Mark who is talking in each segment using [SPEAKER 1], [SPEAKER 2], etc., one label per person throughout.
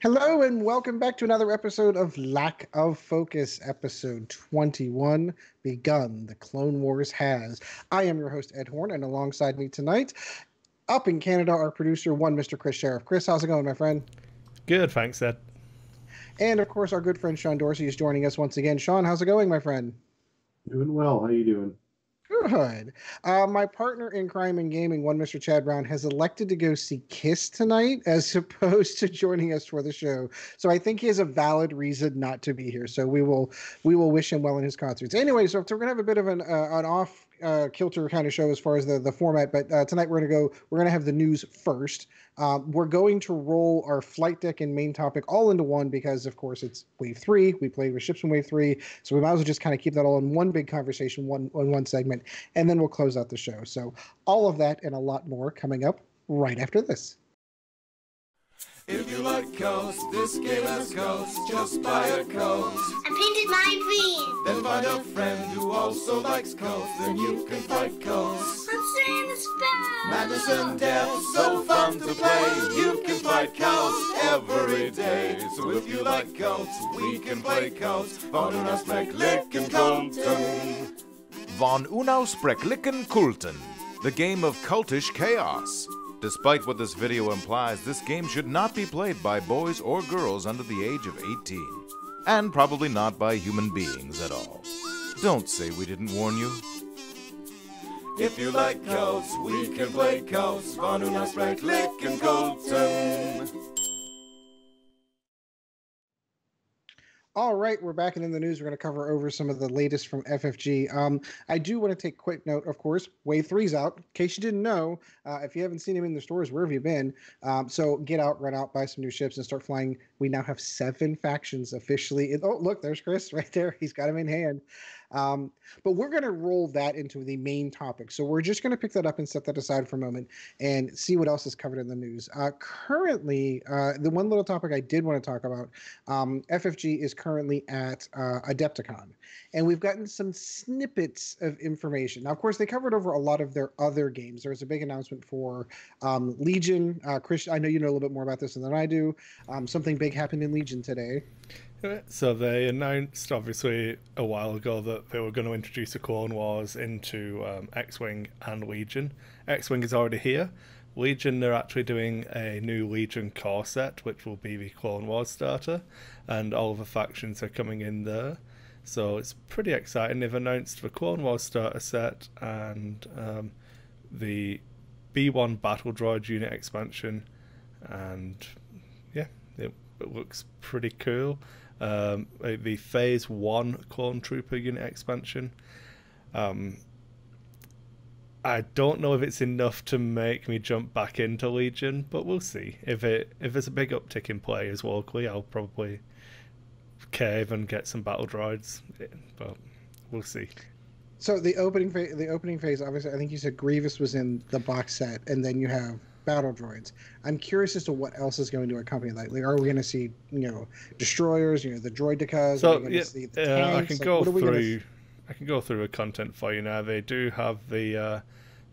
[SPEAKER 1] Hello and welcome back to another episode of Lack of Focus, episode 21, Begun, the Clone Wars Has. I am your host, Ed Horne, and alongside me tonight, up in Canada, our producer, Mr. Kris Sheriff. Kris, how's it going, my friend?
[SPEAKER 2] Good, thanks, Ed.
[SPEAKER 1] And, of course, our good friend, Sean Dorcy, is joining us once again. Sean, how's it going, my friend?
[SPEAKER 3] Doing well. How you doing?
[SPEAKER 1] Good. My partner in crime and gaming, Mr. Chad Brown, has elected to go see Kiss tonight as opposed to joining us for the show. So I think he has a valid reason not to be here. So we will wish him well in his concerts. Anyway, so we're gonna have a bit of an off kilter kind of show as far as the format, but tonight we're gonna have the news first. We're going to roll our flight deck and main topic all into one because, of course, it's Wave 3. We played with ships in Wave 3, so we might as well just kind of keep that all in one big conversation, one segment, and then we'll close out the show. So all of that and a lot more coming up right after this.
[SPEAKER 4] If you like codes, this game has codes. Just buy a code.
[SPEAKER 5] I painted mine green.
[SPEAKER 4] Then find a friend who also likes codes. Then you can fight codes.
[SPEAKER 5] I'm saying the spell.
[SPEAKER 4] Madness and death, so fun to play. You can fight codes every day. So if you like codes, we can play codes. Von Unausbrecklichen Kulten.
[SPEAKER 6] Von Unausbrecklichen Kulten, the game of cultish chaos. Despite what this video implies, this game should not be played by boys or girls under the age of 18. And probably not by human beings at all. Don't say we didn't warn you.
[SPEAKER 4] If you like codes, we can play codes. Von Unausbrecklichen Kulten.
[SPEAKER 1] All right, we're back and in the news. We're going to cover over some of the latest from FFG. I do want to take quick note, of course, Wave 3's out. In case you didn't know, if you haven't seen him in the stores, where have you been? So get out, run out, buy some new ships, and start flying. We now have 7 factions officially. Oh, look, there's Kris right there. He's got him in hand. But we're going to roll that into the main topic. So we're just going to pick that up and set that aside for a moment and see what else is covered in the news. Currently, the one little topic I did want to talk about, FFG is currently at Adepticon. And we've gotten some snippets of information. Now, of course, they covered over a lot of their other games. There was a big announcement for Legion. Kris, I know you know a little bit more about this than I do. Something big happened in Legion today.
[SPEAKER 2] So they announced, obviously, a while ago that they were going to introduce the Clone Wars into X-Wing and Legion. X-Wing is already here. Legion, they're actually doing a new Legion core set, which will be the Clone Wars starter, and all of the factions are coming in there. So it's pretty exciting. They've announced the Clone Wars starter set and the B1 Battle Droid unit expansion, and yeah, it looks pretty cool. The Phase 1 Clone Trooper unit expansion. I don't know if it's enough to make me jump back into Legion, but we'll see. If there's a big uptick in players locally, I'll probably cave and get some battle droids, but we'll see.
[SPEAKER 1] So the opening phase, obviously, I think you said Grievous was in the box set, and then you have battle droids. I'm curious as to what else is going to accompany that. Like, are we going to see, destroyers, the droidekas?
[SPEAKER 2] So
[SPEAKER 1] see the tanks?
[SPEAKER 2] I can go through a content for you now. They do have the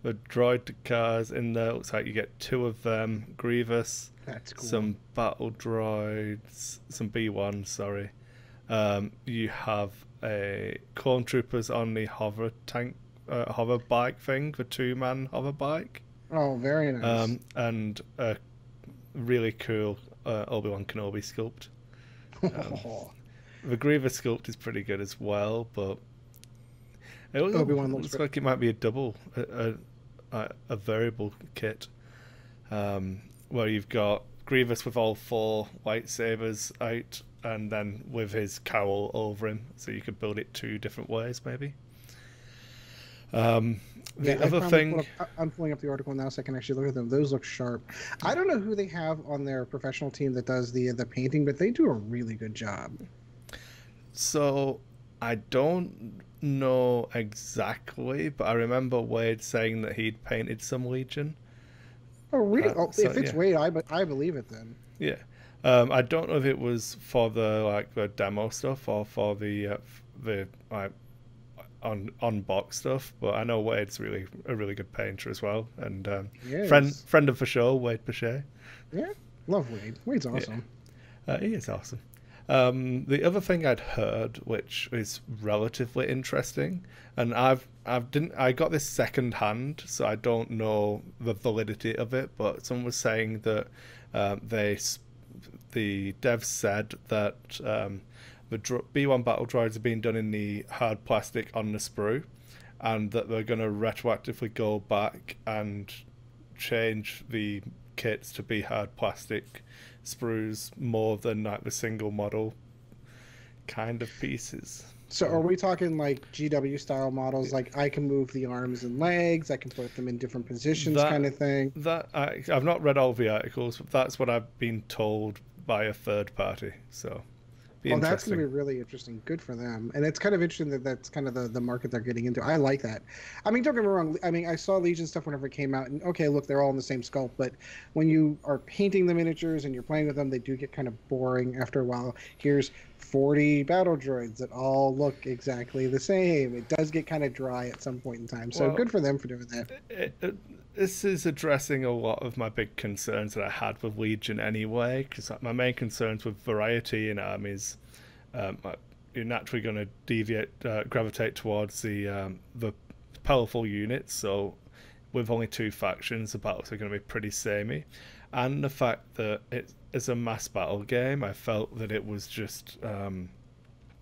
[SPEAKER 2] droidecas in there. Looks like you get 2 of them. Grievous.
[SPEAKER 1] That's cool.
[SPEAKER 2] Some battle droids, some B1s. Sorry. You have a clone troopers on the hover bike thing, the 2-man hover bike.
[SPEAKER 1] Oh, very nice.
[SPEAKER 2] And a really cool Obi-Wan Kenobi sculpt. The Grievous sculpt is pretty good as well, but Obi-Wan looks like it might be a variable kit, where you've got Grievous with all 4 lightsabers out, and then with his cowl over him, so you could build it 2 different ways, maybe. The other thing,
[SPEAKER 1] I'm pulling up the article now so I can actually look at them. Those look sharp. I don't know who they have on their professional team that does the painting, but they do a really good job.
[SPEAKER 2] So I don't know exactly, but I remember Wade saying that he'd painted some Legion.
[SPEAKER 1] Oh, really? If it's Wade, I believe it then.
[SPEAKER 2] Yeah. I don't know if it was for the demo stuff or for the on-box stuff, but I know Wade's a really good painter as well, and friend of the show, Wade Pachet.
[SPEAKER 1] Yeah, love Wade. Wade's awesome.
[SPEAKER 2] He is awesome. The other thing I'd heard, which is relatively interesting, and I got this second hand, so I don't know the validity of it, but someone was saying that the devs said that the B1 battle droids are being done in the hard plastic on the sprue, and that they're going to retroactively go back and change the kits to be hard plastic sprues more than like the single model kind of pieces.
[SPEAKER 1] So are we talking like GW style models, like I can move the arms and legs, I can put them in different positions, kind of thing?
[SPEAKER 2] I've not read all the articles, but that's what I've been told by a third party. So
[SPEAKER 1] that's going to be really interesting. Good for them. And it's kind of interesting that that's kind of the market they're getting into. I like that. I mean, don't get me wrong. I mean, I saw Legion stuff whenever it came out, and okay, look, they're all in the same sculpt, but when you are painting the miniatures and you're playing with them, they do get kind of boring after a while. Here's 40 battle droids that all look exactly the same. It does get kind of dry at some point in time. So good for them for doing that.
[SPEAKER 2] This is addressing a lot of my big concerns that I had with Legion anyway, because my main concerns with variety in armies, you're naturally going to gravitate towards the powerful units. So with only 2 factions, the battles are going to be pretty samey, and the fact that it's a mass battle game, I felt that it was just a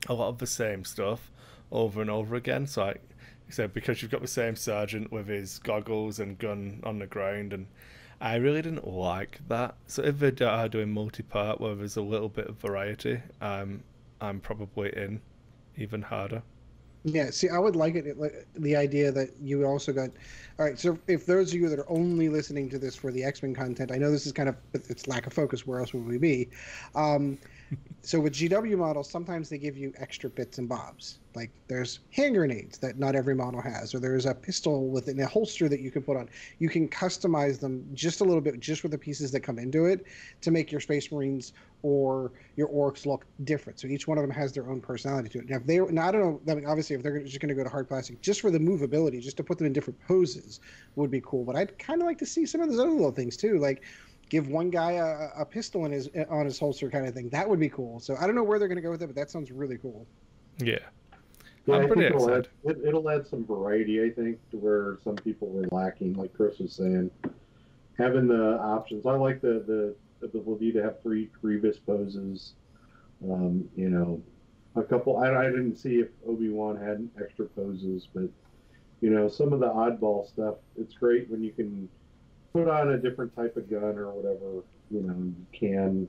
[SPEAKER 2] lot of the same stuff over and over again. So I said, because you've got the same sergeant with his goggles and gun on the ground, and I really didn't like that. So if they are doing multi-part where there's a little bit of variety, I'm probably in even harder.
[SPEAKER 1] Yeah, see, I would like it, the idea that you also got... All right, so if those of you that are only listening to this for the X-Men content, I know this is kind of... It's lack of focus, where else would we be? So with GW models, sometimes they give you extra bits and bobs. Like there's hand grenades that not every model has, or there's a pistol within a holster that you can put on. You can customize them just a little bit, just with the pieces that come into it, to make your Space Marines or your Orcs look different. So each one of them has their own personality to it. Now I don't know. I mean, obviously, if they're just going to go to hard plastic, just for the movability, just to put them in different poses, would be cool. But I'd kind of like to see some of those other little things too, like give one guy a pistol on his holster kind of thing. That would be cool. So I don't know where they're going to go with it, but that sounds really cool.
[SPEAKER 2] Yeah.
[SPEAKER 3] I'm pretty excited. It'll add some variety, I think, to where some people were lacking, like Kris was saying. Having the options. I like the ability to have 3 Grievous poses. You know, a couple. I didn't see if Obi-Wan had extra poses, but you know, some of the oddball stuff. It's great when you can put on a different type of gun or whatever, you know, you can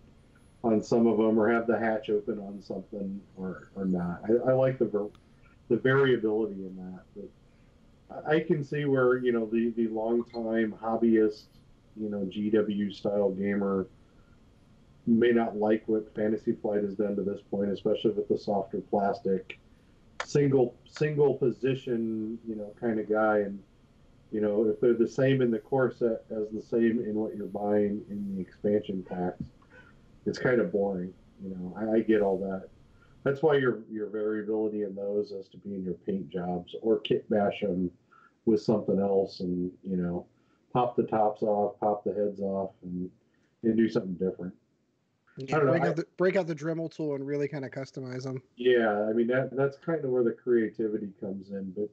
[SPEAKER 3] on some of them, or have the hatch open on something or not. I like the variability in that. But I can see where, you know, the long-time hobbyist, you know, GW style gamer may not like what Fantasy Flight has done to this point, especially with the softer plastic, single position, you know, kind of guy. And you know, if they're the same in the core set as the same in what you're buying in the expansion packs, it's kind of boring. You know, I get all that. That's why your variability in those has to be in your paint jobs, or kit bash them with something else, and you know, pop the tops off, pop the heads off, and do something different.
[SPEAKER 1] Yeah, break out the Dremel tool and really kind of customize them.
[SPEAKER 3] Yeah, I mean that's kind of where the creativity comes in, but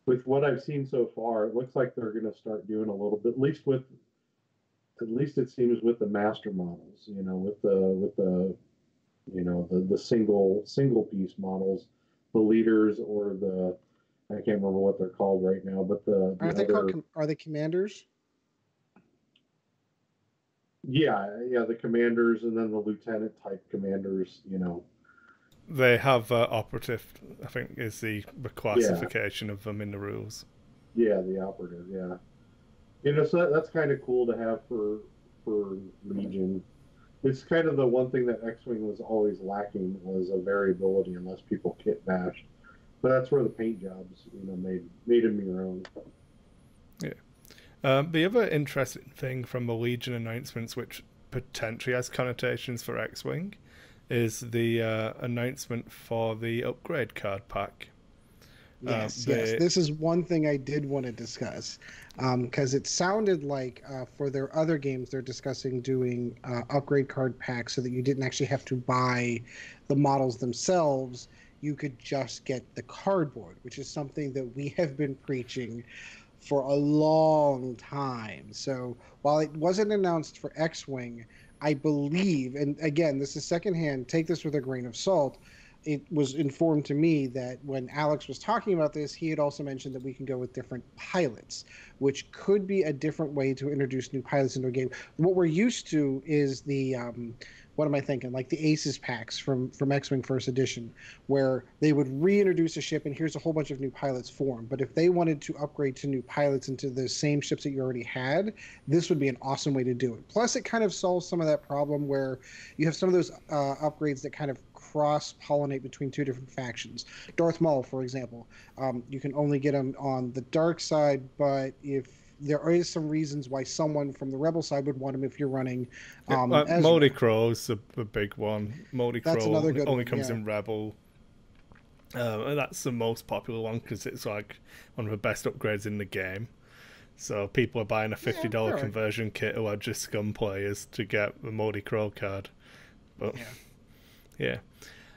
[SPEAKER 3] with what I've seen so far, it looks like they're going to start doing a little bit, at least it seems with the master models, you know, with the you know, the single piece models, the leaders, or I can't remember what they're called right now, but
[SPEAKER 1] are they commanders?
[SPEAKER 3] Yeah, the commanders, and then the lieutenant type commanders, you know.
[SPEAKER 2] They have operative, I think, is the classification of them in the rules.
[SPEAKER 3] Yeah, the operative, yeah. You know, so that's kind of cool to have for Legion. It's kind of the one thing that X-Wing was always lacking, was a variability, unless people kit bashed. But that's where the paint jobs, you know, made them your own.
[SPEAKER 2] Yeah. The other interesting thing from the Legion announcements, which potentially has connotations for X-Wing, is the announcement for the upgrade card pack.
[SPEAKER 1] Yes, yes. This is one thing I did want to discuss, because it sounded like for their other games they're discussing doing upgrade card packs so that you didn't actually have to buy the models themselves. You could just get the cardboard, which is something that we have been preaching for a long time. So while it wasn't announced for X-Wing, I believe, and again, this is secondhand, take this with a grain of salt, it was informed to me that when Alex was talking about this, he had also mentioned that we can go with different pilots, which could be a different way to introduce new pilots into a game. What we're used to is the what am I thinking? Like the Aces packs from X-Wing First Edition, where they would reintroduce a ship and here's a whole bunch of new pilots for them. But if they wanted to upgrade to new pilots into the same ships that you already had, this would be an awesome way to do it. Plus, it kind of solves some of that problem where you have some of those upgrades that kind of cross-pollinate between two different factions. Darth Maul, for example, you can only get him on the dark side, but if there is some reasons why someone from the rebel side would want him if you're running
[SPEAKER 2] Moldy Crow's a big one. Moldy Crow only
[SPEAKER 1] one,
[SPEAKER 2] comes in rebel. And that's the most popular one because it's like one of the best upgrades in the game. So people are buying a $50 conversion kit who are just scum players to get the Moldy Crow card. But yeah.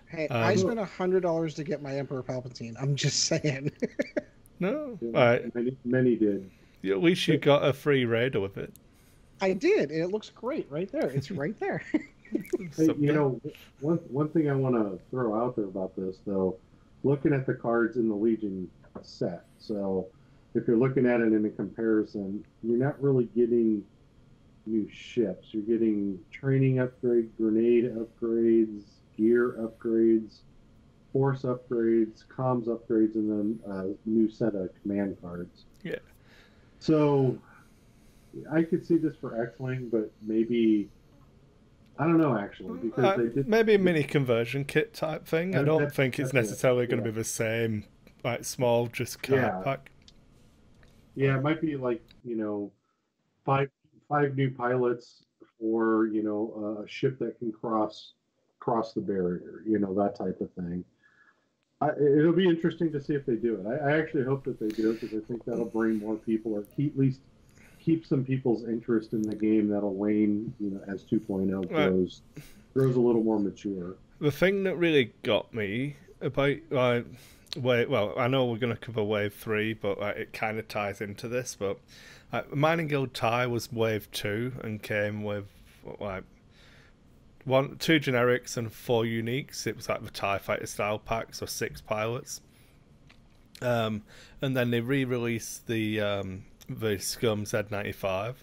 [SPEAKER 1] Hey, I spent $100 to get my Emperor Palpatine. I'm just saying.
[SPEAKER 2] No,
[SPEAKER 3] many did.
[SPEAKER 2] At least you got a free Raider with it.
[SPEAKER 1] I did, and it looks great right there. It's right there.
[SPEAKER 3] Hey, you know, one thing I want to throw out there about this, though, looking at the cards in the Legion set. So if you're looking at it in a comparison, you're not really getting new ships. You're getting training upgrades, grenade upgrades, gear upgrades, force upgrades, comms upgrades, and then a new set of command cards.
[SPEAKER 2] Yeah.
[SPEAKER 3] So I could see this for X-Wing, but maybe I don't know actually because they did
[SPEAKER 2] maybe a mini conversion kit type thing. I don't think it's necessarily going to be the same, like small just card pack.
[SPEAKER 3] Yeah, it might be like five new pilots for a ship that can cross the barrier, that type of thing. It'll be interesting to see if they do it. I actually hope that they do it because I think that'll bring more people, or at least keep some people's interest in the game that'll wane, as 2.0 grows a little more mature.
[SPEAKER 2] The thing that really got me about I know we're going to cover Wave 3, but it kind of ties into this. But Mining Guild TIE was Wave 2 and came with 2 generics and 4 uniques. It was like the TIE Fighter style pack, so 6 pilots. And then they re-released the Scum Z95.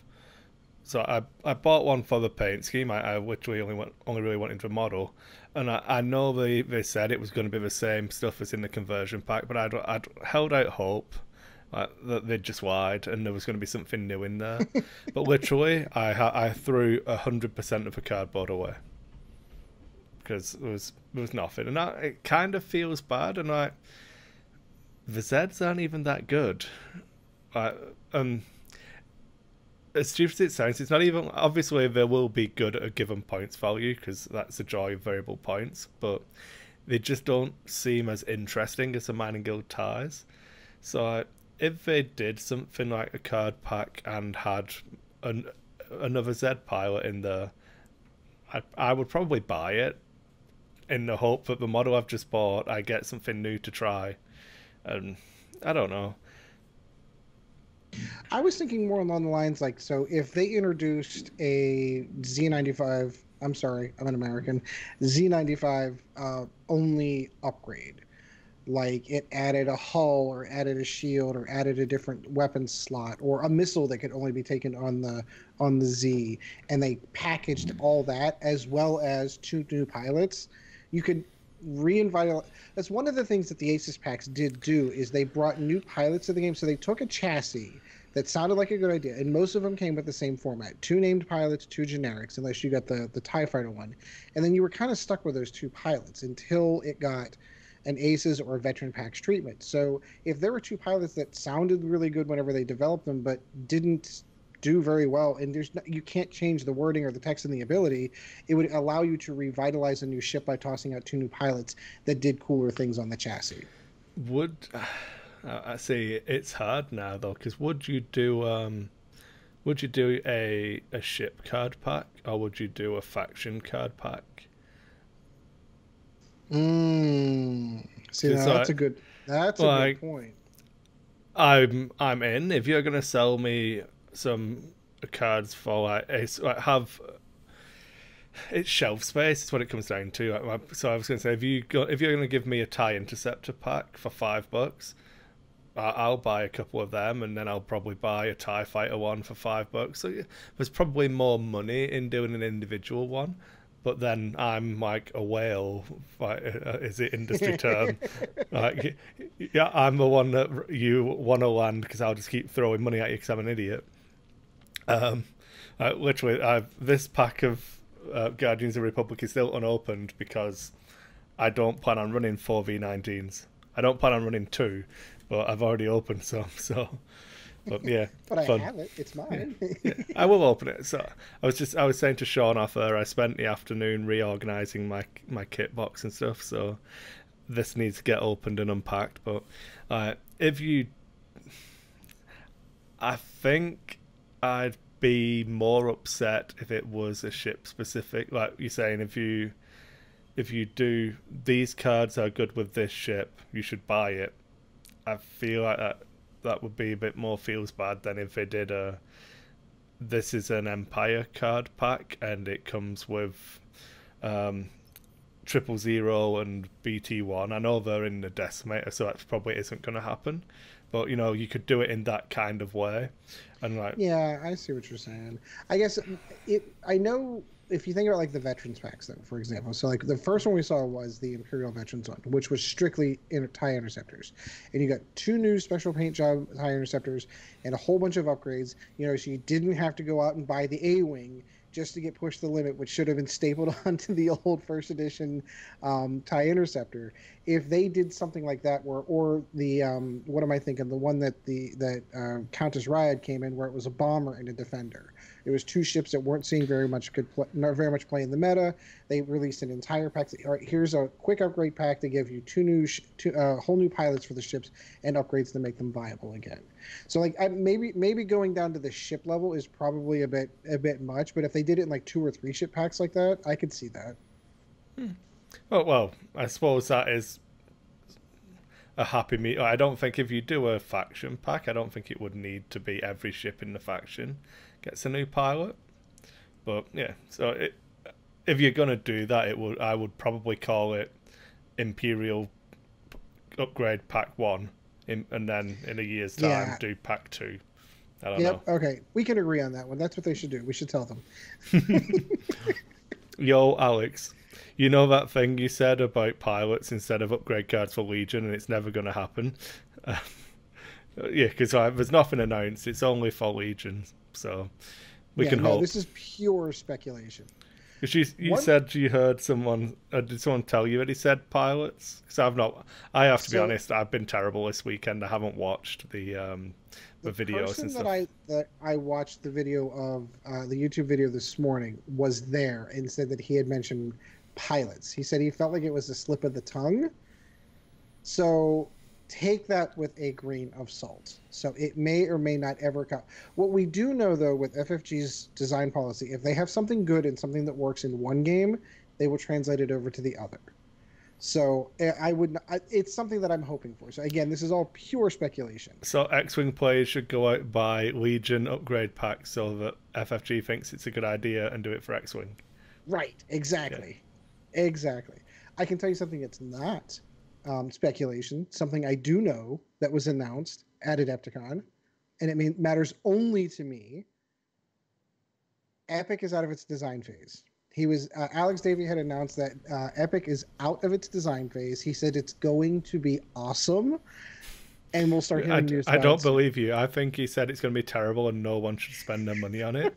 [SPEAKER 2] So I bought one for the paint scheme. I literally only really wanted the model, and I know they said it was going to be the same stuff as in the conversion pack, but I'd held out hope that they'd just lied and there was going to be something new in there. But literally, I threw 100% of the cardboard away because there was nothing, and it kind of feels bad. And the Zeds aren't even that good. As stupid as it sounds, it's not even. Obviously, they will be good at a given points value because that's the joy of variable points, but they just don't seem as interesting as the Mining Guild ties. So if they did something like a card pack and had another Z pilot in there, I would probably buy it in the hope that the model I've just bought, I get something new to try. And I don't know.
[SPEAKER 1] I was thinking more along the lines like, so if they introduced a Z95, I'm sorry, I'm an American, Z95 only upgrade, like it added a hull or added a shield or added a different weapon slot or a missile that could only be taken on the Z, and they packaged all that as well as 2 new pilots, you could reinvitalize. That's one of the things that the Aces packs did do, is they brought new pilots to the game. So they took a chassis that sounded like a good idea, and most of them came with the same format: 2 named pilots, 2 generics, unless you got the TIE Fighter one, and then you were kind of stuck with those 2 pilots until it got an Aces or a Veteran Packs treatment. So if there were 2 pilots that sounded really good whenever they developed them, but didn't do very well, and you can't change the wording or the text and the ability, it would allow you to revitalize a new ship by tossing out 2 new pilots that did cooler things on the chassis.
[SPEAKER 2] Would I see it's hard now though? Because would you do a ship card pack, or would you do a faction card pack?
[SPEAKER 1] See, now that's a good point.
[SPEAKER 2] I'm in. If you're gonna sell me some cards for it's shelf space is what it comes down to. So I was gonna say, if you're gonna give me a TIE Interceptor pack for $5, I'll buy a couple of them, and then I'll probably buy a TIE Fighter one for $5. So there's probably more money in doing an individual one. But then I'm like a whale. Is it industry term? Yeah, I'm the one that you want to land because I'll just keep throwing money at you because I'm an idiot. Literally, this pack of Guardians of the Republic is still unopened because I don't plan on running 4v19s. I don't plan on running 2, but I've already opened some. So. But yeah,
[SPEAKER 1] but
[SPEAKER 2] fun.
[SPEAKER 1] I have it. It's mine.
[SPEAKER 2] Yeah, I will open it. So I was saying to Sean off there, I spent the afternoon reorganizing my kit box and stuff. So this needs to get opened and unpacked. But I think I'd be more upset if it was a ship specific. Like you're saying, if you do these cards are good with this ship, you should buy it. I feel like that would be a bit more feels bad than if they did this is an Empire card pack and it comes with 000 and BT1. I know they're in the Decimator, so that probably isn't going to happen, but you could do it in that kind of way. And
[SPEAKER 1] yeah, I see what you're saying. I guess I know if you think about like the veterans packs, though, for example, so like the first one we saw was the Imperial Veterans one, which was strictly TIE Interceptors, and you got 2 new special paint job TIE Interceptors and a whole bunch of upgrades. So you didn't have to go out and buy the A-wing just to get pushed to the limit, which should have been stapled onto the old first edition TIE Interceptor. If they did something like that, or the what am I thinking? The one that Countess Ryad came in, where it was a bomber and a defender. It was 2 ships that weren't seeing very much play in the meta. They released an entire pack. All right, here's a quick upgrade pack to give you 2 whole new pilots for the ships and upgrades to make them viable again. So like maybe going down to the ship level is probably a bit much, but if they did it in like 2 or 3 ship packs like that, I could see that.
[SPEAKER 2] Well, I suppose that is a happy meet. I don't think if you do a faction pack, I don't think it would need to be every ship in the faction gets a new pilot. But yeah, so if you're gonna do that, I would probably call it Imperial Upgrade Pack 1, and then in a year's time do Pack 2. I don't know.
[SPEAKER 1] Okay, we can agree on that one. That's what they should do. We should tell them.
[SPEAKER 2] Yo, Alex, you know that thing you said about pilots instead of upgrade cards for Legion, and it's never going to happen? Yeah, because there's nothing announced. It's only for Legion, so we can hope.
[SPEAKER 1] This is pure speculation.
[SPEAKER 2] You said you heard someone. Did someone tell you that he said pilots? Because I've not. I have to be honest. I've been terrible this weekend. I haven't watched the videos and stuff.
[SPEAKER 1] That I watched the video of the YouTube video this morning was there and said that he had mentioned pilots. He said he felt like it was a slip of the tongue. So take that with a grain of salt. So it may or may not ever come. What we do know, though, with FFG's design policy, if they have something good and something that works in one game, they will translate it over to the other. So it's something that I'm hoping for. So again, this is all pure speculation.
[SPEAKER 2] So X-Wing players should go out and buy Legion upgrade packs so that FFG thinks it's a good idea and do it for X-Wing.
[SPEAKER 1] Right, exactly. Okay. Exactly. I can tell you something that's not speculation, something I do know that was announced at Adepticon, and it matters only to me. Epic is out of its design phase. Alex Davey had announced that Epic is out of its design phase. He said it's going to be awesome, and we'll start hearing news.
[SPEAKER 2] I don't believe you. I think he said it's going to be terrible and no one should spend their money on it.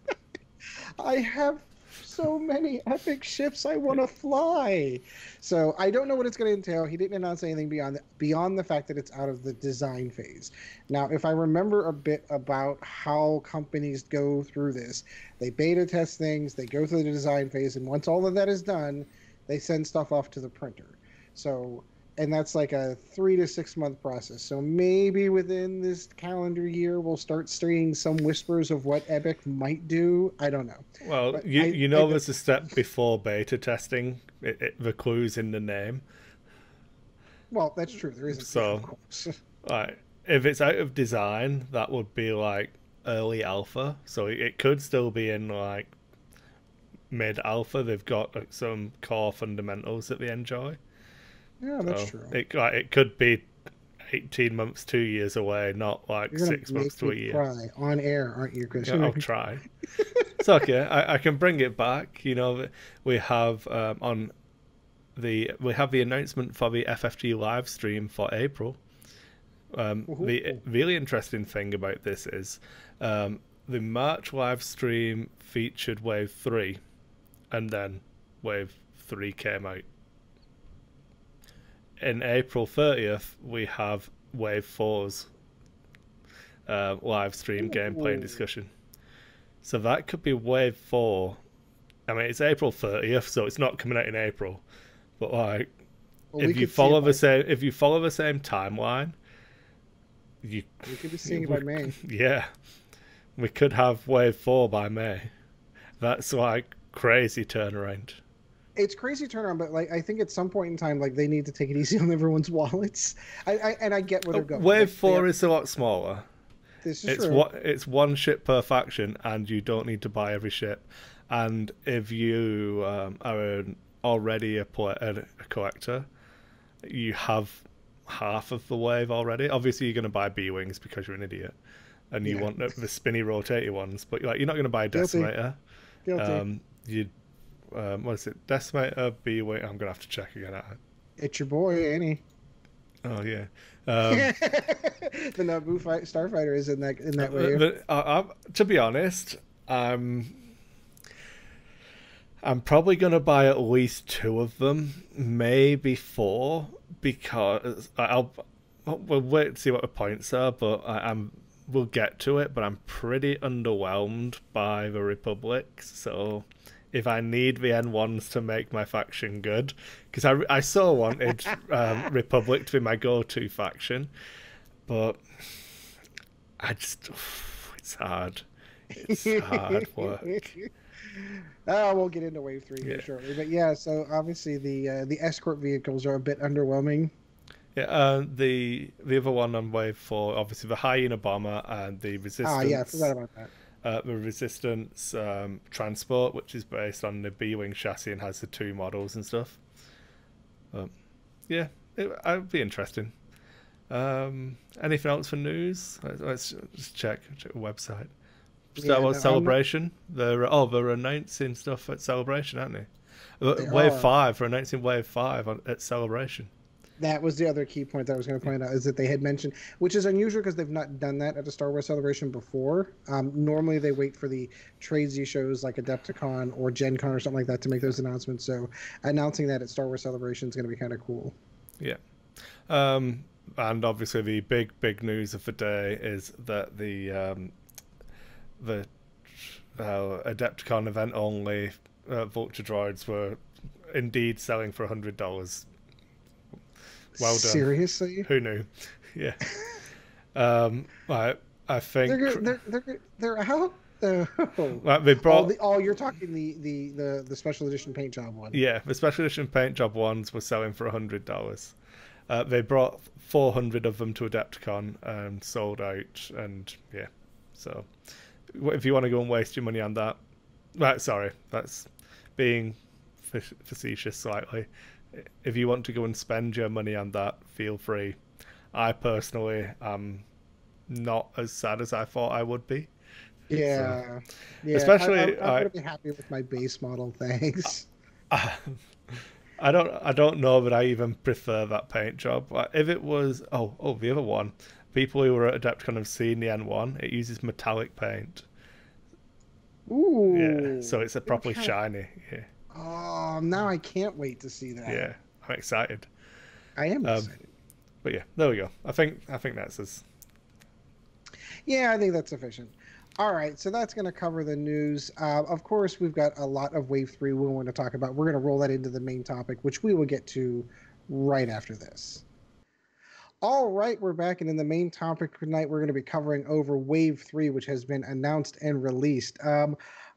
[SPEAKER 1] I have so many Epic ships I want to fly. So I don't know what it's going to entail. He didn't announce anything beyond the fact that it's out of the design phase. Now, if I remember a bit about how companies go through this, they beta test things, they go through the design phase, and once all of that is done, they send stuff off to the printer. So and that's like a 3 to 6 month process. So maybe within this calendar year, we'll start seeing some whispers of what Epic might do. I don't know.
[SPEAKER 2] Well,
[SPEAKER 1] but
[SPEAKER 2] there's a step before beta testing. The clue's in the name.
[SPEAKER 1] Well, that's true. There is.
[SPEAKER 2] So,
[SPEAKER 1] of course.
[SPEAKER 2] Like, if it's out of design, that would be like early alpha. So it could still be in like mid alpha. They've got like, some core fundamentals that they enjoy.
[SPEAKER 1] Yeah, that's true.
[SPEAKER 2] It could be 18 months, 2 years away, not like 6 months to a year.
[SPEAKER 1] Cry on air, aren't you, Kris?
[SPEAKER 2] Yeah, I'll try. It's okay. I can bring it back. You know, we have the announcement for the FFG live stream for April. The really interesting thing about this is the March live stream featured Wave 3, and then Wave 3 came out. In April 30th, we have Wave 4's live stream gameplay and discussion. So that could be Wave 4. I mean, it's April 30th, so it's not coming out in April. But like, if you follow the same timeline, we
[SPEAKER 1] could be seeing it by May.
[SPEAKER 2] Yeah, we could have Wave 4 by May. That's like crazy turnaround.
[SPEAKER 1] It's crazy turnaround, but like I think at some point in time, like they need to take it easy on everyone's wallets. I get where they're going.
[SPEAKER 2] Wave 4 is a lot smaller.
[SPEAKER 1] This is true.
[SPEAKER 2] It's one ship per faction, and you don't need to buy every ship. And if you are already a collector, you have half of the wave already. Obviously, you're going to buy B-Wings because you're an idiot, and you want the spinny rotating ones. But like, you're not going to buy a Decimator.
[SPEAKER 1] Guilty.
[SPEAKER 2] What is it? Decimator, B-Wing. I'm going to have to check again.
[SPEAKER 1] It's your boy, Annie.
[SPEAKER 2] Oh yeah.
[SPEAKER 1] The Naboo Starfighter is in that wave.
[SPEAKER 2] To be honest, I'm probably going to buy at least 2 of them, maybe 4, because we'll wait to see what the points are, but we'll get to it. But I'm pretty underwhelmed by the Republic, so if I need the N1s to make my faction good, because I so wanted Republic to be my go-to faction, but it's hard. It's hard work.
[SPEAKER 1] We'll get into Wave 3 here shortly. But yeah, so obviously the escort vehicles are a bit underwhelming.
[SPEAKER 2] Yeah, the other one on Wave 4, obviously the Hyena Bomber and the Resistance.
[SPEAKER 1] Ah, yeah, I forgot about that.
[SPEAKER 2] The Resistance Transport, which is based on the B-Wing chassis and has the 2 models and stuff. Yeah, it would be interesting. Anything else for news? Let's just check the website. Star Wars Celebration. They're announcing stuff at Celebration, aren't they? Wave 5. They're announcing Wave 5 at Celebration.
[SPEAKER 1] That was the other key point that I was going to point out, is that they had mentioned, which is unusual because they've not done that at a Star Wars Celebration before. Normally they wait for the tradesy shows like Adepticon or Gen Con or something like that to make those announcements. So announcing that at Star Wars Celebration is going to be kind of cool. Yeah.
[SPEAKER 2] And obviously the big news of the day is that the Adepticon event only Vulture droids were indeed selling for $100. Well done.
[SPEAKER 1] Seriously?
[SPEAKER 2] Who knew? Yeah. I think
[SPEAKER 1] they're out.
[SPEAKER 2] They brought.
[SPEAKER 1] You're talking the special edition paint job one.
[SPEAKER 2] Yeah, the special edition paint job ones were selling for $100. They brought 400 of them to Adepticon and sold out. And yeah, so if you want to go and waste your money on that, sorry, that's being facetious slightly. If you want to go and spend your money on that, feel free. I personally am not as sad as I thought I would be.
[SPEAKER 1] Yeah,
[SPEAKER 2] so, especially
[SPEAKER 1] I'm gonna be happy with my base model. Thanks.
[SPEAKER 2] I don't know that I even prefer that paint job. If it was the other one, people who were at Adepticon have seen the N1. It uses metallic paint.
[SPEAKER 1] Ooh.
[SPEAKER 2] Yeah, so it's a properly shiny. Yeah.
[SPEAKER 1] Oh, now I can't wait to see that.
[SPEAKER 2] Yeah, I'm excited.
[SPEAKER 1] I am excited.
[SPEAKER 2] But yeah, there we go. I think that's us.
[SPEAKER 1] Yeah, I think that's sufficient. All right, so that's going to cover the news. Of course, we've got a lot of Wave 3 we want to talk about. We're going to roll that into the main topic, which we will get to right after this. All right, we're back, and in the main topic tonight, we're going to be covering over Wave 3, which has been announced and released.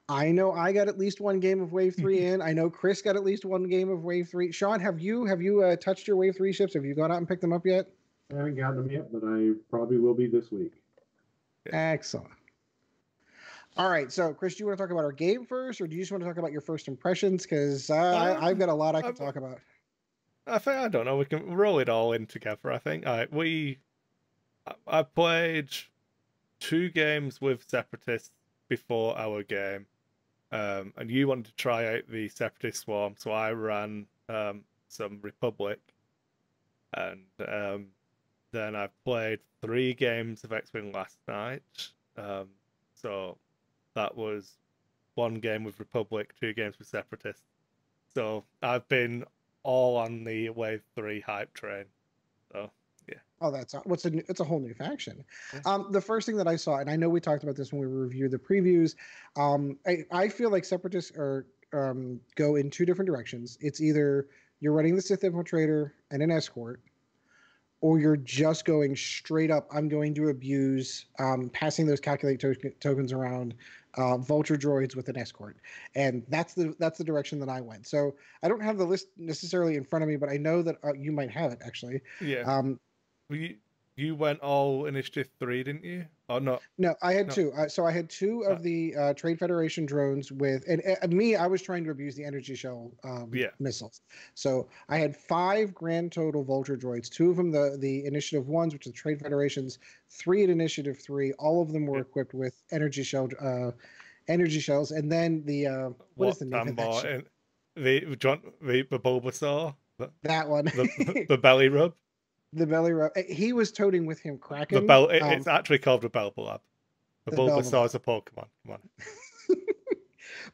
[SPEAKER 1] I know I got at least one game of Wave 3 in. I know Kris got at least one game of Wave 3. Sean, have you touched your Wave 3 ships? Have you gone out and picked them up yet?
[SPEAKER 3] I haven't gotten them yet, but I probably will be this week.
[SPEAKER 1] Excellent. All right, so Kris, do you want to talk about our game first, or do you just want to talk about your first impressions? Because I've got a lot I can talk about.
[SPEAKER 2] I don't know. We can roll it all in together. I think. I played 2 games with Separatists before our game, and you wanted to try out the Separatist Swarm, so I ran some Republic, and then I played 3 games of X-Wing last night. So that was 1 game with Republic, 2 games with Separatists. So I've been all on the Wave 3 hype train. So yeah.
[SPEAKER 1] Oh, it's a whole new faction. Yeah. The first thing that I saw, and I know we talked about this when we reviewed the previews, I feel like Separatists go in 2 different directions. It's either you're running the Sith Infiltrator and an escort, or you're just going straight up, I'm going to abuse passing those calculate tokens around vulture droids with an escort. And that's the direction that I went. So I don't have the list necessarily in front of me, but I know that you might have it, actually.
[SPEAKER 2] Yeah. You went all Initiative 3, didn't you? Or not?
[SPEAKER 1] No, I had 2. So I had 2 of the Trade Federation drones with, and me, I was trying to abuse the energy shell missiles. So I had 5 grand total vulture droids. 2 of them the Initiative 1s, which are the Trade Federations. 3 at Initiative 3. All of them were equipped with energy shells, and then the what is the name of that ship?
[SPEAKER 2] The Bulbasaur.
[SPEAKER 1] That one.
[SPEAKER 2] The belly rub.
[SPEAKER 1] The belly rub. He was toting with him Kraken.
[SPEAKER 2] It's actually called the Belbalab. The Bulbasaur is a Pokemon. Come on.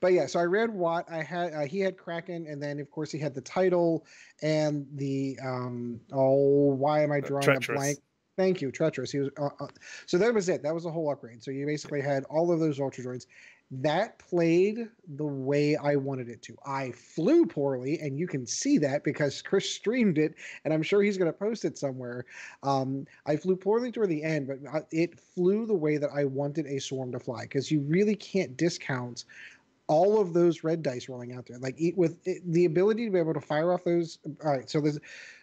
[SPEAKER 1] But yeah, so I read Watt. He had Kraken, and then of course he had the title and the why am I drawing a blank? Thank you, Treacherous. He was so that was it. That was the whole upgrade. So you basically had all of those Ultra Droids. That played the way I wanted it to. I flew poorly, and you can see that because Kris streamed it, and I'm sure he's going to post it somewhere. I flew poorly toward the end, but it flew the way that I wanted a swarm to fly, because you really can't discount all of those red dice rolling out there. Like with the ability to be able to fire off those. All right, so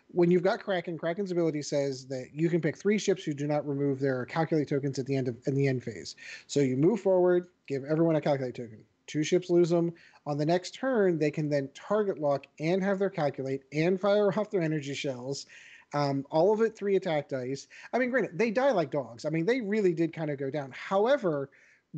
[SPEAKER 1] when you've got Kraken's ability says that you can pick 3 ships who do not remove their calculate tokens in the end phase. So you move forward, give everyone a calculate token. 2 ships lose them. On the next turn, they can then target lock and have their calculate and fire off their energy shells. All of it 3 attack dice. I mean, granted, they die like dogs. I mean, they really did kind of go down. However,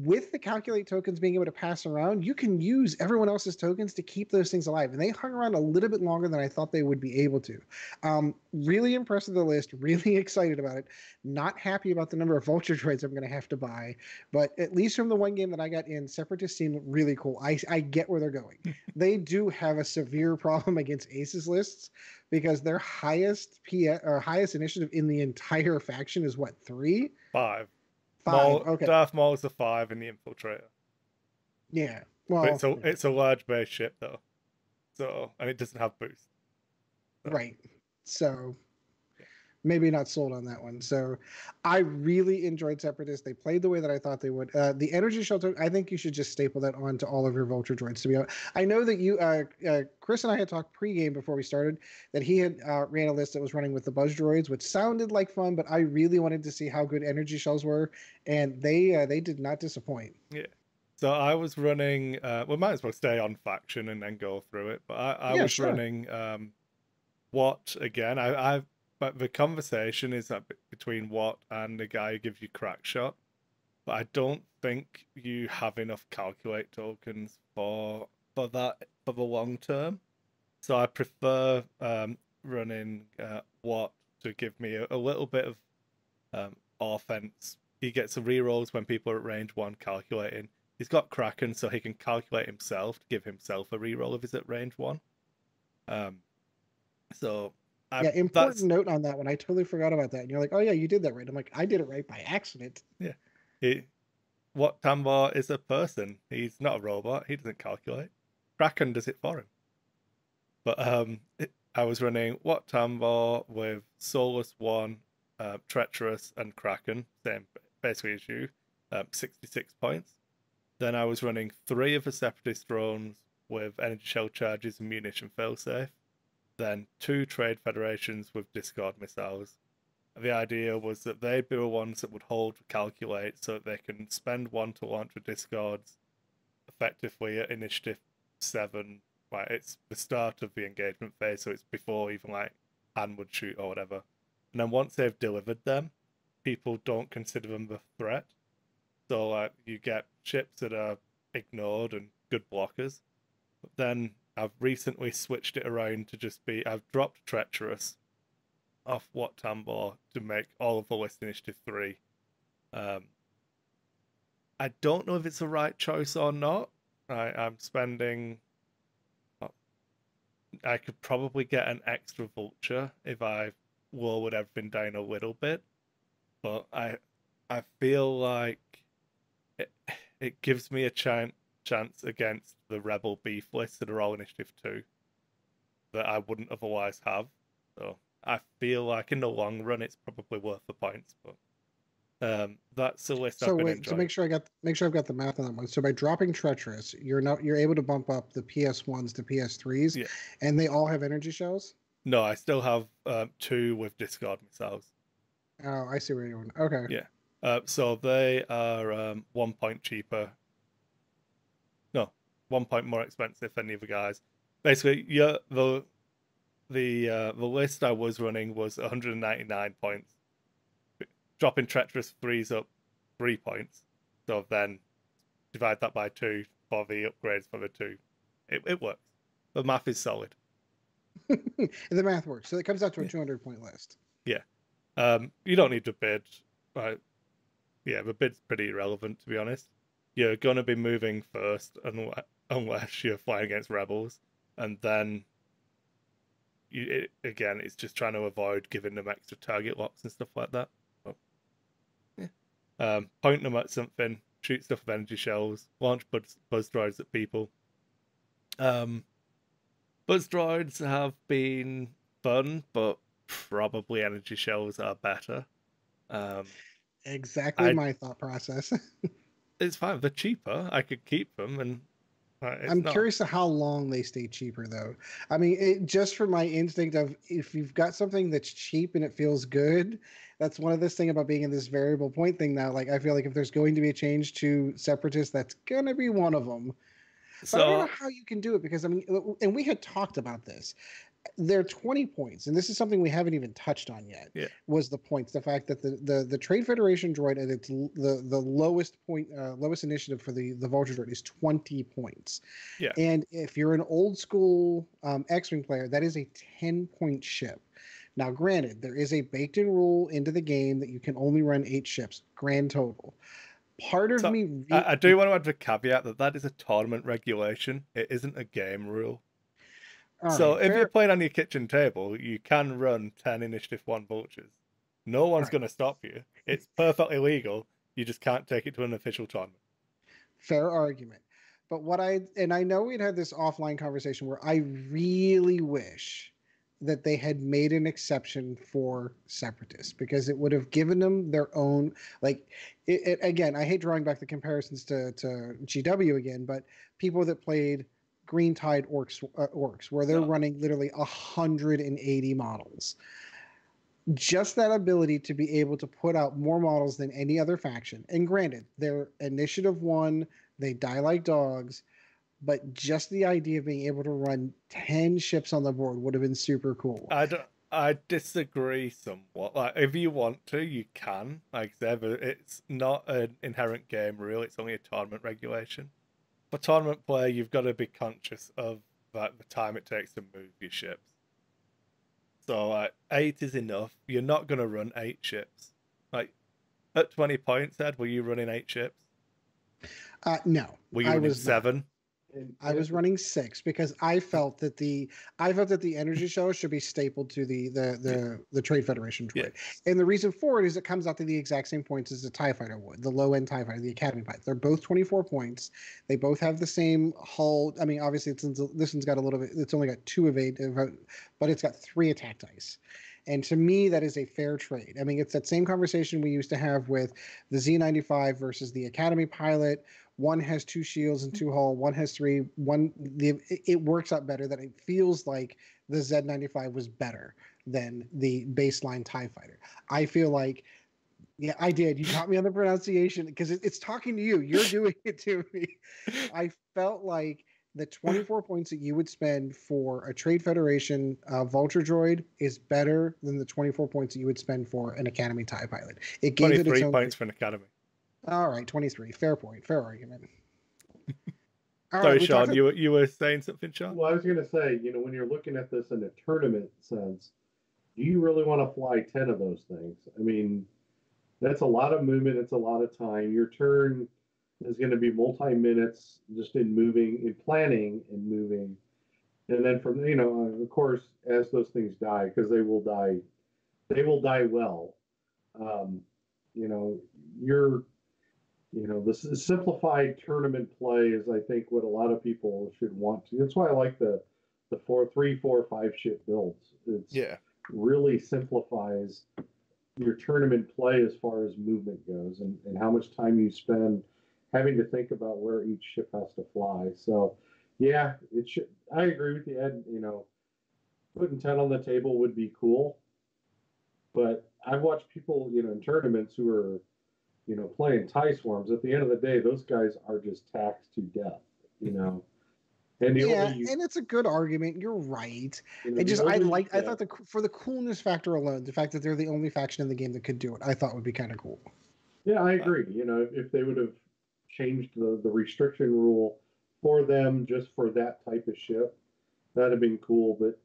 [SPEAKER 1] with the calculate tokens being able to pass around, you can use everyone else's tokens to keep those things alive. And they hung around a little bit longer than I thought they would be able to. Really impressed with the list, really excited about it. Not happy about the number of vulture droids I'm going to have to buy. But at least from the one game that I got in, Separatists seem really cool. I get where they're going. They do have a severe problem against Aces lists, because their highest initiative in the entire faction is what, 3?
[SPEAKER 2] 5.
[SPEAKER 1] 5. Okay.
[SPEAKER 2] Darth Maul's a 5 in the Infiltrator.
[SPEAKER 1] Yeah. Well,
[SPEAKER 2] but it's a large base ship though. So, and it doesn't have boost. So.
[SPEAKER 1] Right. So maybe not sold on that one. So I really enjoyed Separatists. They played the way that I thought they would. The energy shelter, I think you should just staple that onto all of your vulture droids, to be honest. I know that you, Kris and I had talked pre-game before we started that he had ran a list that was running with the buzz droids, which sounded like fun, but I really wanted to see how good energy shells were, and they did not disappoint.
[SPEAKER 2] Yeah. So I was running, we might as well stay on faction and then go through it, but I was running Watt again. But the conversation is that between Watt and the guy who gives you crack shot. But I don't think you have enough calculate tokens for the long term. So I prefer running Watt to give me a little bit of offense. He gets the rerolls when people are at range 1 calculating. He's got Kraken, so he can calculate himself to give himself a reroll if he's at range 1.
[SPEAKER 1] Important note on that one. I totally forgot about that. And you're like, oh yeah, you did that right. I'm like, I did it right by accident.
[SPEAKER 2] Yeah. What Tambor is a person. He's not a robot. He doesn't calculate. Kraken does it for him. But I was running Wat Tambor with Soulless 1, Treacherous, and Kraken, same basically as you, 66 points. Then I was running 3 of the Separatist drones with Energy Shell Charges and Munition Failsafe. Then 2 Trade Federations with Discord Missiles. The idea was that they'd be the ones that would hold calculate so that they can spend 1 to launch the Discords effectively at Initiative 7. Like, it's the start of the engagement phase, so it's before even like Han would shoot or whatever. And then once they've delivered them, people don't consider them a threat. So like you get ships that are ignored and good blockers. But then I've recently switched it around to just be, I've dropped Treacherous off Wat Tambor to make all of the list Initiative 3. I don't know if it's the right choice or not. I'm spending... I could probably get an extra Vulture if I lowered everything down a little bit. But I feel like it gives me a chance against the Rebel beef lists that are all Initiative 2 that I wouldn't otherwise have. So I feel like in the long run it's probably worth the points, but that's the list.
[SPEAKER 1] So wait, to make sure I've got the math on that one. So by dropping Treacherous, you're able to bump up the PS1s to PS3s,
[SPEAKER 2] yeah.
[SPEAKER 1] And they all have energy shells?
[SPEAKER 2] No, I still have 2 with Discord Missiles.
[SPEAKER 1] Oh, I see where you're going. Okay.
[SPEAKER 2] Yeah. So they are 1 point cheaper. No, 1 point more expensive than the other guys. Basically, yeah, the list I was running was 199 points. Dropping Treacherous frees up 3 points. So then divide that by 2 for the upgrades for the 2. It works. The math is solid.
[SPEAKER 1] The math works. So it comes out to a 200-point list.
[SPEAKER 2] Yeah. You don't need to bid. Right? Yeah, the bid's pretty irrelevant, to be honest. You're going to be moving first unless you're flying against rebels. And then, again, it's just trying to avoid giving them extra target locks and stuff like that. But, yeah. Point them at something, shoot stuff with energy shells, launch buzz droids at people. Buzz droids have been fun, but probably energy shells are better.
[SPEAKER 1] Exactly my thought process.
[SPEAKER 2] It's fine. They're cheaper. I could keep them, and
[SPEAKER 1] I'm curious to how long they stay cheaper, though. I mean, just for my instinct of if you've got something that's cheap and it feels good, that's one of this thing about being in this variable point thing now. Like, I feel like if there's going to be a change to Separatists, that's going to be one of them. But I don't know how you can do it because, I mean, and we had talked about this. They're 20 points, and this is something we haven't even touched on yet.
[SPEAKER 2] Yeah.
[SPEAKER 1] Was the points the fact that the Trade Federation droid at its the lowest point, lowest initiative for the Vulture droid is 20 points.
[SPEAKER 2] Yeah.
[SPEAKER 1] And if you're an old school X-wing player, that is a 10-point ship. Now, granted, there is a baked-in rule into the game that you can only run 8 ships grand total. Part of me,
[SPEAKER 2] I do want to add a caveat that is a tournament regulation. It isn't a game rule. So if you're playing on your kitchen table, you can run 10 Initiative 1 Vultures. No one's going to stop you. It's perfectly legal. You just can't take it to an official tournament.
[SPEAKER 1] Fair argument. But I know we'd had this offline conversation where I really wish that they had made an exception for Separatists because it would have given them their own, like, again, I hate drawing back the comparisons to GW again, but people that played Green Tide orcs where they're running literally 180 models. Just that ability to be able to put out more models than any other faction. And granted, they're Initiative 1, they die like dogs, but just the idea of being able to run 10 ships on the board would have been super cool.
[SPEAKER 2] I disagree somewhat. Like, if you want to, you can. Like, it's not an inherent game rule. It's only a tournament regulation. For tournament play, you've got to be conscious of the time it takes to move your ships. So 8 is enough. You're not going to run 8 ships. Like, at 20 points, Ed, were you running 8 ships?
[SPEAKER 1] No.
[SPEAKER 2] Were you running 7?
[SPEAKER 1] I was running 6 because I felt that the energy shell should be stapled to the Trade Federation droid. Yeah. And the reason for it is it comes out to the exact same points as the TIE Fighter would, the low-end TIE Fighter, the Academy Fighter. They're both 24 points. They both have the same hull. I mean, obviously, this one's got a little bit, it's only got 2 evade, but it's got 3 attack dice. And to me, that is a fair trade. I mean, it's that same conversation we used to have with the Z95 versus the Academy pilot. One has 2 shields and 2 hull. One has 3. It works out better. That it feels like the Z95 was better than the baseline TIE Fighter. I feel like, yeah, I did. You taught me on the pronunciation because it's talking to you. You're doing it to me. I felt like the 24 points that you would spend for a Trade Federation Vulture droid is better than the 24 points that you would spend for an Academy TIE pilot. It gave
[SPEAKER 2] 23
[SPEAKER 1] it its own
[SPEAKER 2] points for an Academy.
[SPEAKER 1] All right, 23. Fair point. Fair argument.
[SPEAKER 2] Sorry, Sean, you were saying something, Sean?
[SPEAKER 3] Well, I was going to say, when you're looking at this in a tournament sense, do you really want to fly 10 of those things? I mean, that's a lot of movement. It's a lot of time. Your turn is going to be multi-minutes just in planning and moving. And then from, of course, as those things die, because they will die well. The simplified tournament play is, I think, what a lot of people should want to. That's why I like the 3, 4, 5 ship builds. Really simplifies your tournament play as far as movement goes and how much time you spend having to think about where each ship has to fly. So, yeah, it should. I agree with you, Ed. Putting 10 on the table would be cool, but I've watched people, in tournaments who are, playing TIE Swarms. At the end of the day, those guys are just taxed to death, And
[SPEAKER 1] and it's a good argument. You're right. I thought for the coolness factor alone, the fact that they're the only faction in the game that could do it, I thought would be kind of cool.
[SPEAKER 3] Yeah, I agree. If they would have changed the restriction rule for them just for that type of ship, that'd have been cool. But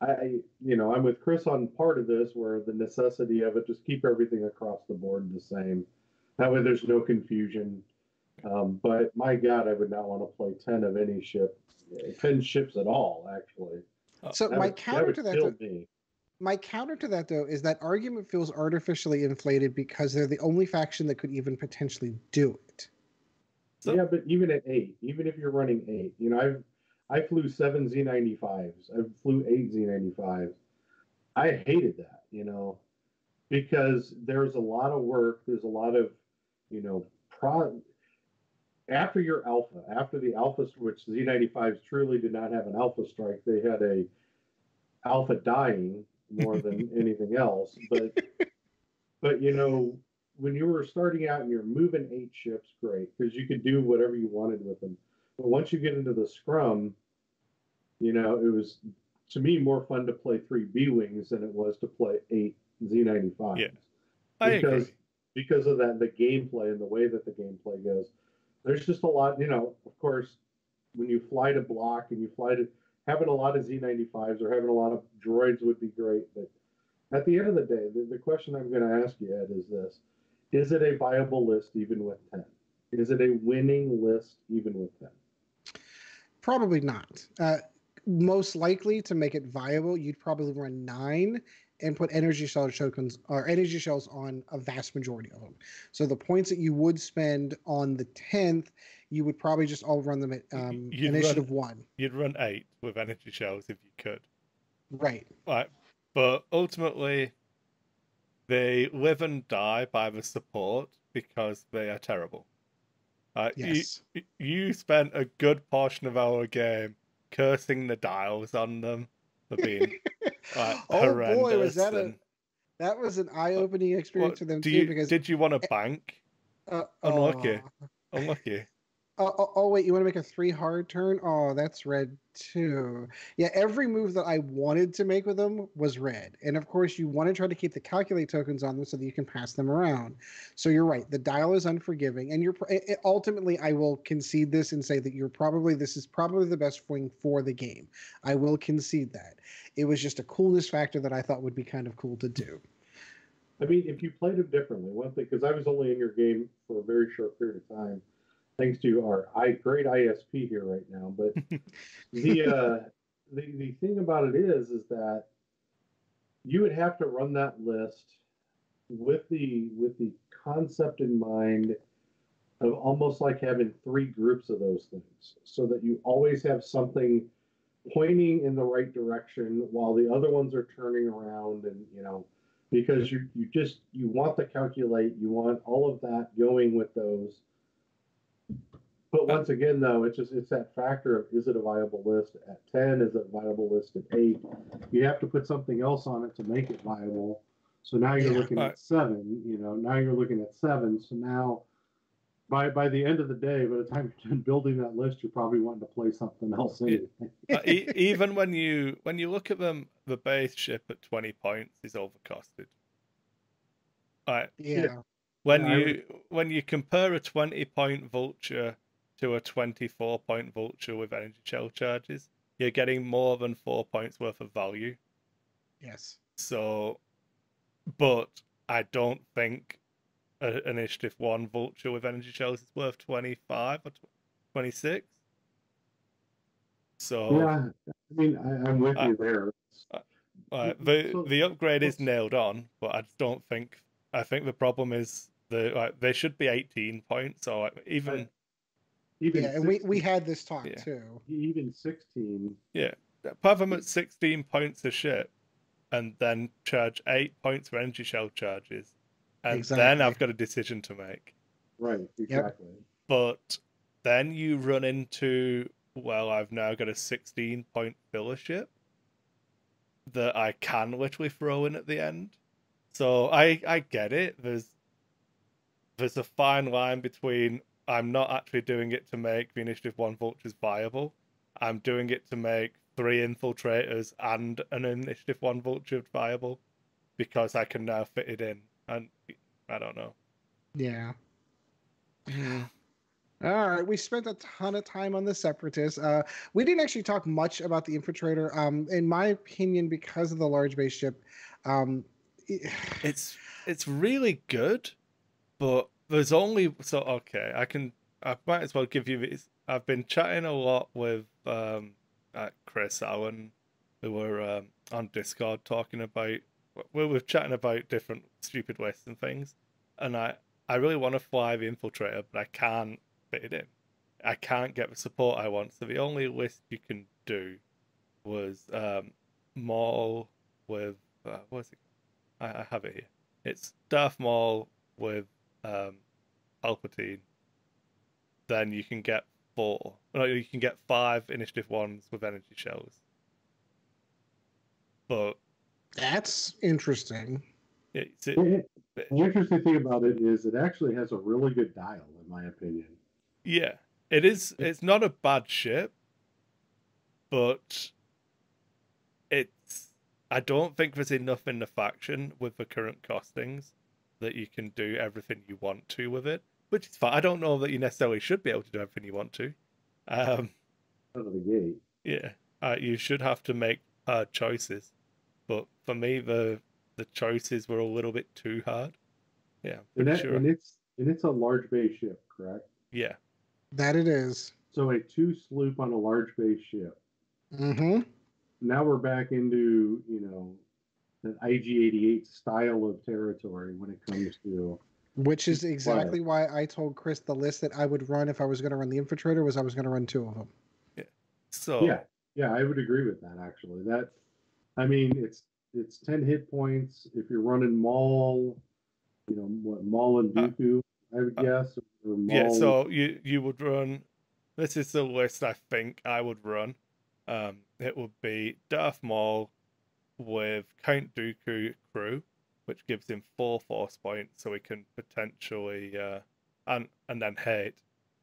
[SPEAKER 3] I'm with Kris on part of this, where the necessity of it, just keep everything across the board the same. That way there's no confusion. But my God, I would not want to play 10 of any ship, 10 ships at all, actually.
[SPEAKER 1] So my counter to that, though, is that argument feels artificially inflated because they're the only faction that could even potentially do it.
[SPEAKER 3] Yeah, but even at 8, even if you're running 8, I flew 7 Z95s. I flew 8 Z95s. I hated that, because there's a lot of work. There's a lot of, after the alpha, which Z95s truly did not have an alpha strike. They had a alpha dying more than anything else. But when you were starting out and you're moving 8 ships, great, because you could do whatever you wanted with them. But once you get into the scrum, it was, to me, more fun to play 3 B-Wings than it was to play 8 Z95s.
[SPEAKER 2] Yeah, I agree.
[SPEAKER 3] Because of that, the gameplay and the way that the gameplay goes. There's just a lot, of course, when you fly to block and you fly to, having a lot of Z95s or having a lot of droids would be great. But at the end of the day, the question I'm going to ask you, Ed, is this. Is it a viable list even with 10? Is it a winning list even with 10?
[SPEAKER 1] Probably not. Most likely, to make it viable, you'd probably run 9 and put energy shell tokens or energy shells on a vast majority of them. So the points that you would spend on the 10th, you would probably just all run them at initiative 1.
[SPEAKER 2] You'd run 8 with energy shells if you could.
[SPEAKER 1] Right.
[SPEAKER 2] Right. But ultimately, they live and die by the support because they are terrible.
[SPEAKER 1] Yes.
[SPEAKER 2] You spent a good portion of our game cursing the dials on them for being horrendous.
[SPEAKER 1] Boy, was that was an eye-opening experience for them too. Because
[SPEAKER 2] did you want to bank? Unlucky.
[SPEAKER 1] Oh, wait, you want to make a 3 hard turn? Oh, that's red too. Yeah, every move that I wanted to make with them was red. And of course, you want to try to keep the calculate tokens on them so that you can pass them around. So you're right. The dial is unforgiving. And ultimately, I will concede this and say that this is probably the best wing for the game. I will concede that. It was just a coolness factor that I thought would be kind of cool to do.
[SPEAKER 3] I mean, if you played them differently, one thing, because I was only in your game for a very short period of time, thanks to our great ISP here right now. But the thing about it is that you would have to run that list with the concept in mind of almost like having 3 groups of those things, so that you always have something pointing in the right direction while the other ones are turning around, and because you want to calculate, you want all of that going with those. But once again, though, it's that factor of, is it a viable list at 10? Is it a viable list at 8? You have to put something else on it to make it viable. So now you're looking at 7. Now you're looking at 7. So now, by the end of the day, by the time you're done building that list, you're probably wanting to play something else anyway.
[SPEAKER 2] Even when you look at them, the base ship at 20 points is overcosted. When you compare a 20-point vulture to a 24-point vulture with energy shell charges, you're getting more than 4 points worth of value.
[SPEAKER 1] Yes.
[SPEAKER 2] So, but I don't think an Initiative 1 vulture with energy shells is worth 25 or 26. So
[SPEAKER 3] yeah, I mean, I'm with you there.
[SPEAKER 2] The upgrade is nailed on, but I just don't think. I think the problem is they should be 18 points, or even
[SPEAKER 1] and we had this talk too.
[SPEAKER 3] Even 16.
[SPEAKER 2] Yeah, have them at 16 points a ship, and then charge 8 points for energy shell charges, and then I've got a decision to make.
[SPEAKER 3] Right, exactly.
[SPEAKER 2] Yep. But then you run into, well, I've now got a 16-point filler ship that I can literally throw in at the end. So I get it. There's a fine line between, I'm not actually doing it to make the Initiative 1 vultures viable. I'm doing it to make 3 infiltrators and an Initiative 1 vulture viable, because I can now fit it in. And I don't know.
[SPEAKER 1] Yeah. All right, we spent a ton of time on the Separatists. We didn't actually talk much about the Infiltrator. In my opinion, because of the large base ship,
[SPEAKER 2] it's really good, but there's only I might as well give you this. I've been chatting a lot with Kris, Allen, who were on Discord talking about. We were chatting about different stupid lists and things, and I really want to fly the Infiltrator, but I can't fit it in. I can't get the support I want, so the only list you can do was Maul with what is it? I have it here. It's Darth Maul with Palpatine. Then you can get 4. No, you can get 5 Initiative 1s with energy shells. But
[SPEAKER 1] that's interesting.
[SPEAKER 3] The interesting thing about it is it actually has a really good dial, in my opinion.
[SPEAKER 2] Yeah, it is. It's not a bad ship, but I don't think there's enough in the faction with the current costings that you can do everything you want to with it, which is fine. I don't know that you necessarily should be able to do everything you want to.
[SPEAKER 3] Out of the gate.
[SPEAKER 2] Yeah, you should have to make hard choices, but for me, the choices were a little bit too hard. Yeah,
[SPEAKER 3] and it's a large base ship, correct?
[SPEAKER 2] Yeah,
[SPEAKER 1] that it is.
[SPEAKER 3] So a 2 sloop on a large base ship.
[SPEAKER 1] Mm-hmm.
[SPEAKER 3] Now we're back into the IG-88 style of territory when it comes to.
[SPEAKER 1] Which is exactly why I told Kris the list that I would run if I was going to run the Infiltrator was I was going to run 2 of them.
[SPEAKER 2] Yeah. So
[SPEAKER 3] yeah, I would agree with that actually. It's 10 hit points if you're running Maul, Maul and Dooku, I would guess. Or Maul.
[SPEAKER 2] Yeah, so you would run. This is the list I think I would run. It would be Darth Maul with Count Dooku crew, which gives him 4 force points, so he can potentially and then hate.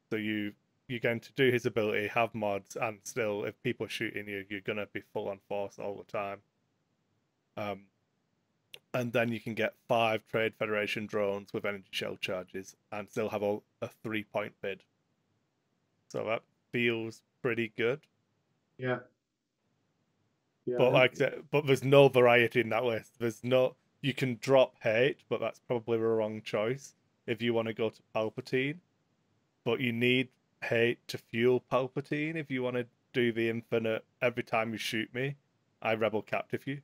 [SPEAKER 2] So you're going to do his ability, have mods, and still, if people are shooting you, you're gonna be full on force all the time. And then you can get 5 Trade Federation drones with energy shell charges, and still have a 3-point bid. So that feels pretty good.
[SPEAKER 3] Yeah.
[SPEAKER 2] But there's no variety in that list. You can drop hate, but that's probably the wrong choice if you want to go to Palpatine. but you need hate to fuel Palpatine if you want to do the infinite. Every time you shoot me, I rebel captive you.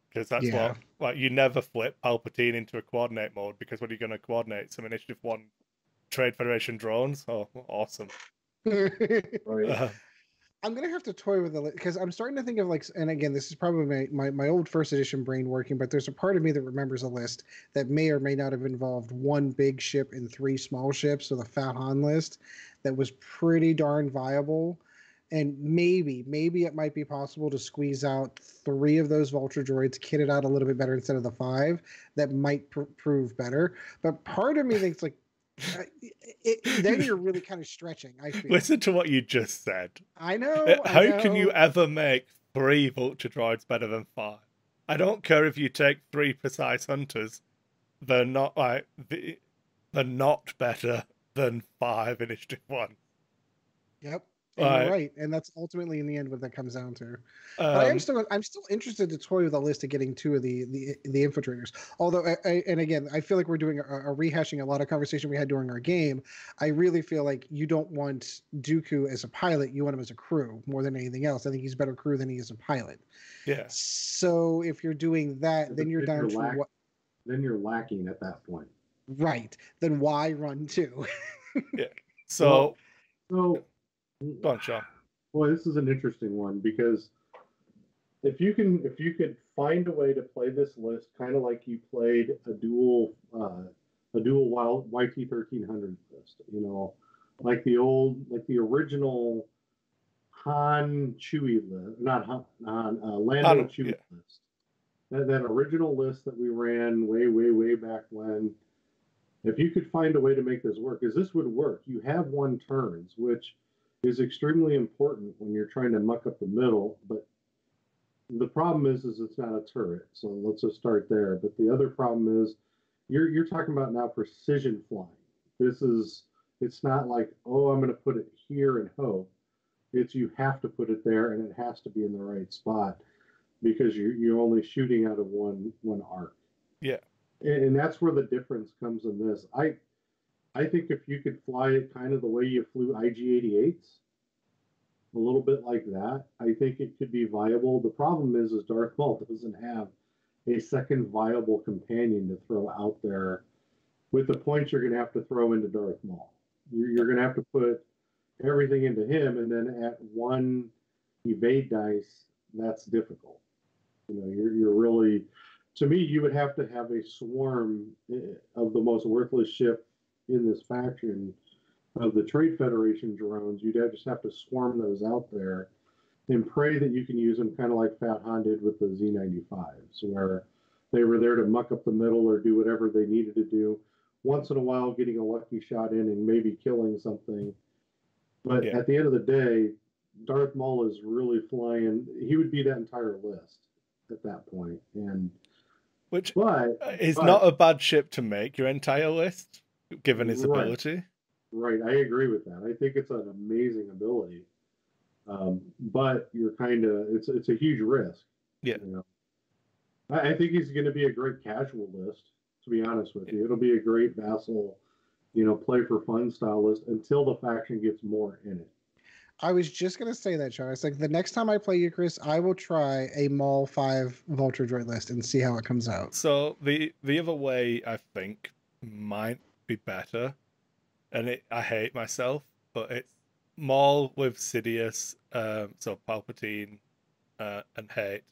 [SPEAKER 2] Because that's what, like, you never flip Palpatine into a coordinate mode, because when you're going to coordinate some Initiative 1 Trade Federation drones, oh, awesome.
[SPEAKER 3] Right.
[SPEAKER 1] I'm gonna have to toy with it, because I'm starting to think of, like, and again, this is probably my old first edition brain working, but there's a part of me that remembers a list that may or may not have involved one big ship and 3 small ships, so the Fat Han list, that was pretty darn viable. And maybe it might be possible to squeeze out 3 of those Vulture droids, kit it out a little bit better instead of the 5. That might prove better. But part of me thinks, like, then you're really kind of stretching, I feel.
[SPEAKER 2] Listen to what you just said.
[SPEAKER 1] I know.
[SPEAKER 2] How can you ever make 3 Vulture droids better than 5? I don't care if you take 3 Precise Hunters. They're not they're not better than 5 Initiative 1.
[SPEAKER 1] Yep. You're right, and that's ultimately in the end what that comes down to. But I'm still interested to toy with a list of getting 2 of the infiltrators. Although, and again, I feel like we're doing a rehashing a lot of conversation we had during our game. I really feel like you don't want Dooku as a pilot; you want him as a crew more than anything else. I think he's better crew than he is a pilot.
[SPEAKER 2] Yeah.
[SPEAKER 1] So if you're doing that, then you're down to what?
[SPEAKER 3] Then you're lacking at that point.
[SPEAKER 1] Right. Then why run 2?
[SPEAKER 2] Yeah. So.
[SPEAKER 3] Go
[SPEAKER 2] on, Sean.
[SPEAKER 3] Boy, this is an interesting one, because if you could find a way to play this list kind of like you played a dual wild YT-1300 list, like the original Han Chewie list, not Han, Lando Chewie list. That original list that we ran way back when. If you could find a way to make this work, because this would work. You have 1 turns, which is extremely important when you're trying to muck up the middle, but the problem is it's not a turret. So let's just start there. But the other problem is you're talking about now precision flying. It's not like, oh, I'm going to put it here and hope. It's you have to put it there, and it has to be in the right spot, because you're only shooting out of one arc.
[SPEAKER 2] Yeah.
[SPEAKER 3] And that's where the difference comes in this. I think if you could fly it kind of the way you flew IG-88s, a little bit like that, I think it could be viable. The problem is Darth Maul doesn't have a second viable companion to throw out there with the points you're going to have to throw into Darth Maul. You're going to have to put everything into him, and then at 1 evade dice, that's difficult. You're really, to me, you would have to have a swarm of the most worthless ship in this faction of the Trade Federation drones. You'd just have to swarm those out there and pray that you can use them kind of like Fat Han did with the Z95s, where they were there to muck up the middle or do whatever they needed to do. Once in a while, getting a lucky shot in and maybe killing something. But at the end of the day, Darth Maul is really flying. He would be that entire list at that point.
[SPEAKER 2] Which is not a bad ship to make your entire list, given his ability.
[SPEAKER 3] Right, I agree with that. I think it's an amazing ability, but you're kind of it's a huge risk.
[SPEAKER 2] Yeah,
[SPEAKER 3] I think he's going to be a great casual list. To be honest with you, it'll be a great vassal, play for fun style list until the faction gets more in it.
[SPEAKER 1] I was just going to say that, Sean. It's like the next time I play you, Kris, I will try a Maul 5 Vulture droid list and see how it comes out.
[SPEAKER 2] So the other way I think might be better, and I hate myself, but it's Maul with Sidious, so Palpatine and Hate,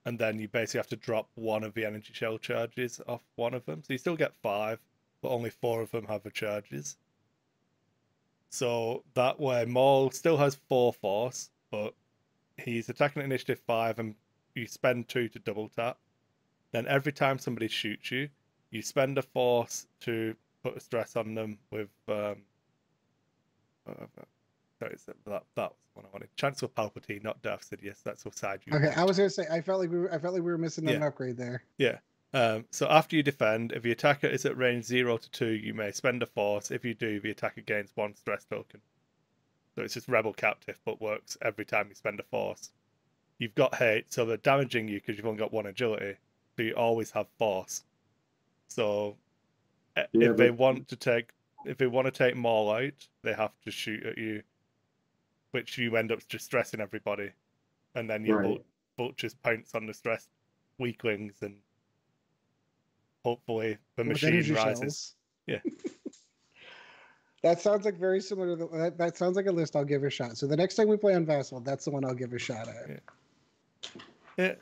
[SPEAKER 2] and then you basically have to drop 1 of the energy shell charges off 1 of them. So you still get 5, but only 4 of them have the charges. So that way Maul still has 4 force, but he's attacking at Initiative 5, and you spend 2 to double tap. Then every time somebody shoots you, you spend a force to put a stress on them with that's what I wanted. Chancellor Palpatine, not Darth Sidious. That's what side you.
[SPEAKER 1] Okay, I was gonna say I felt like we were missing an upgrade there.
[SPEAKER 2] Yeah. So after you defend, if the attacker is at range 0 to 2, you may spend a force. If you do, the attacker gains 1 stress token. So it's just rebel captive, but works every time you spend a force. You've got hate, so they're damaging you because you've only got 1 agility. So you always have force. So if they want to take if they want to take Maul out, they have to shoot at you, which you end up just stressing everybody, and then your vultures pounce on the stressed weaklings, and hopefully the machine rises.
[SPEAKER 1] Shells.
[SPEAKER 2] Yeah.
[SPEAKER 1] That sounds like very similar to that sounds like a list I'll give a shot. So the next time we play on Vassal, that's the one I'll give a shot at.
[SPEAKER 2] Yeah.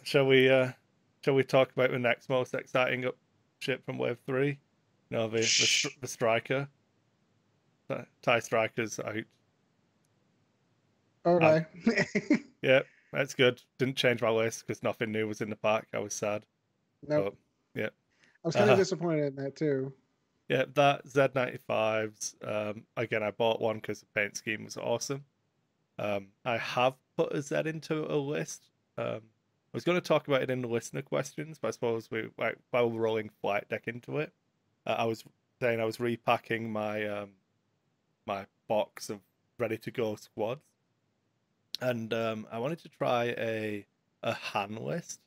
[SPEAKER 2] Shall we talk about the next most exciting ship from Wave 3? No, the Striker. TIE Striker's out.
[SPEAKER 1] Okay.
[SPEAKER 2] Yeah, that's good. Didn't change my list because nothing new was in the pack. I was sad.
[SPEAKER 1] Nope.
[SPEAKER 2] Yeah.
[SPEAKER 1] I was kind of disappointed in that too.
[SPEAKER 2] Yeah, that Z95s. Again, I bought one because the paint scheme was awesome. I have put a Z into a list. I was going to talk about it in the listener questions, but I suppose while we're rolling flight deck into it, I was saying I was repacking my my box of ready to go squads, and I wanted to try a Han list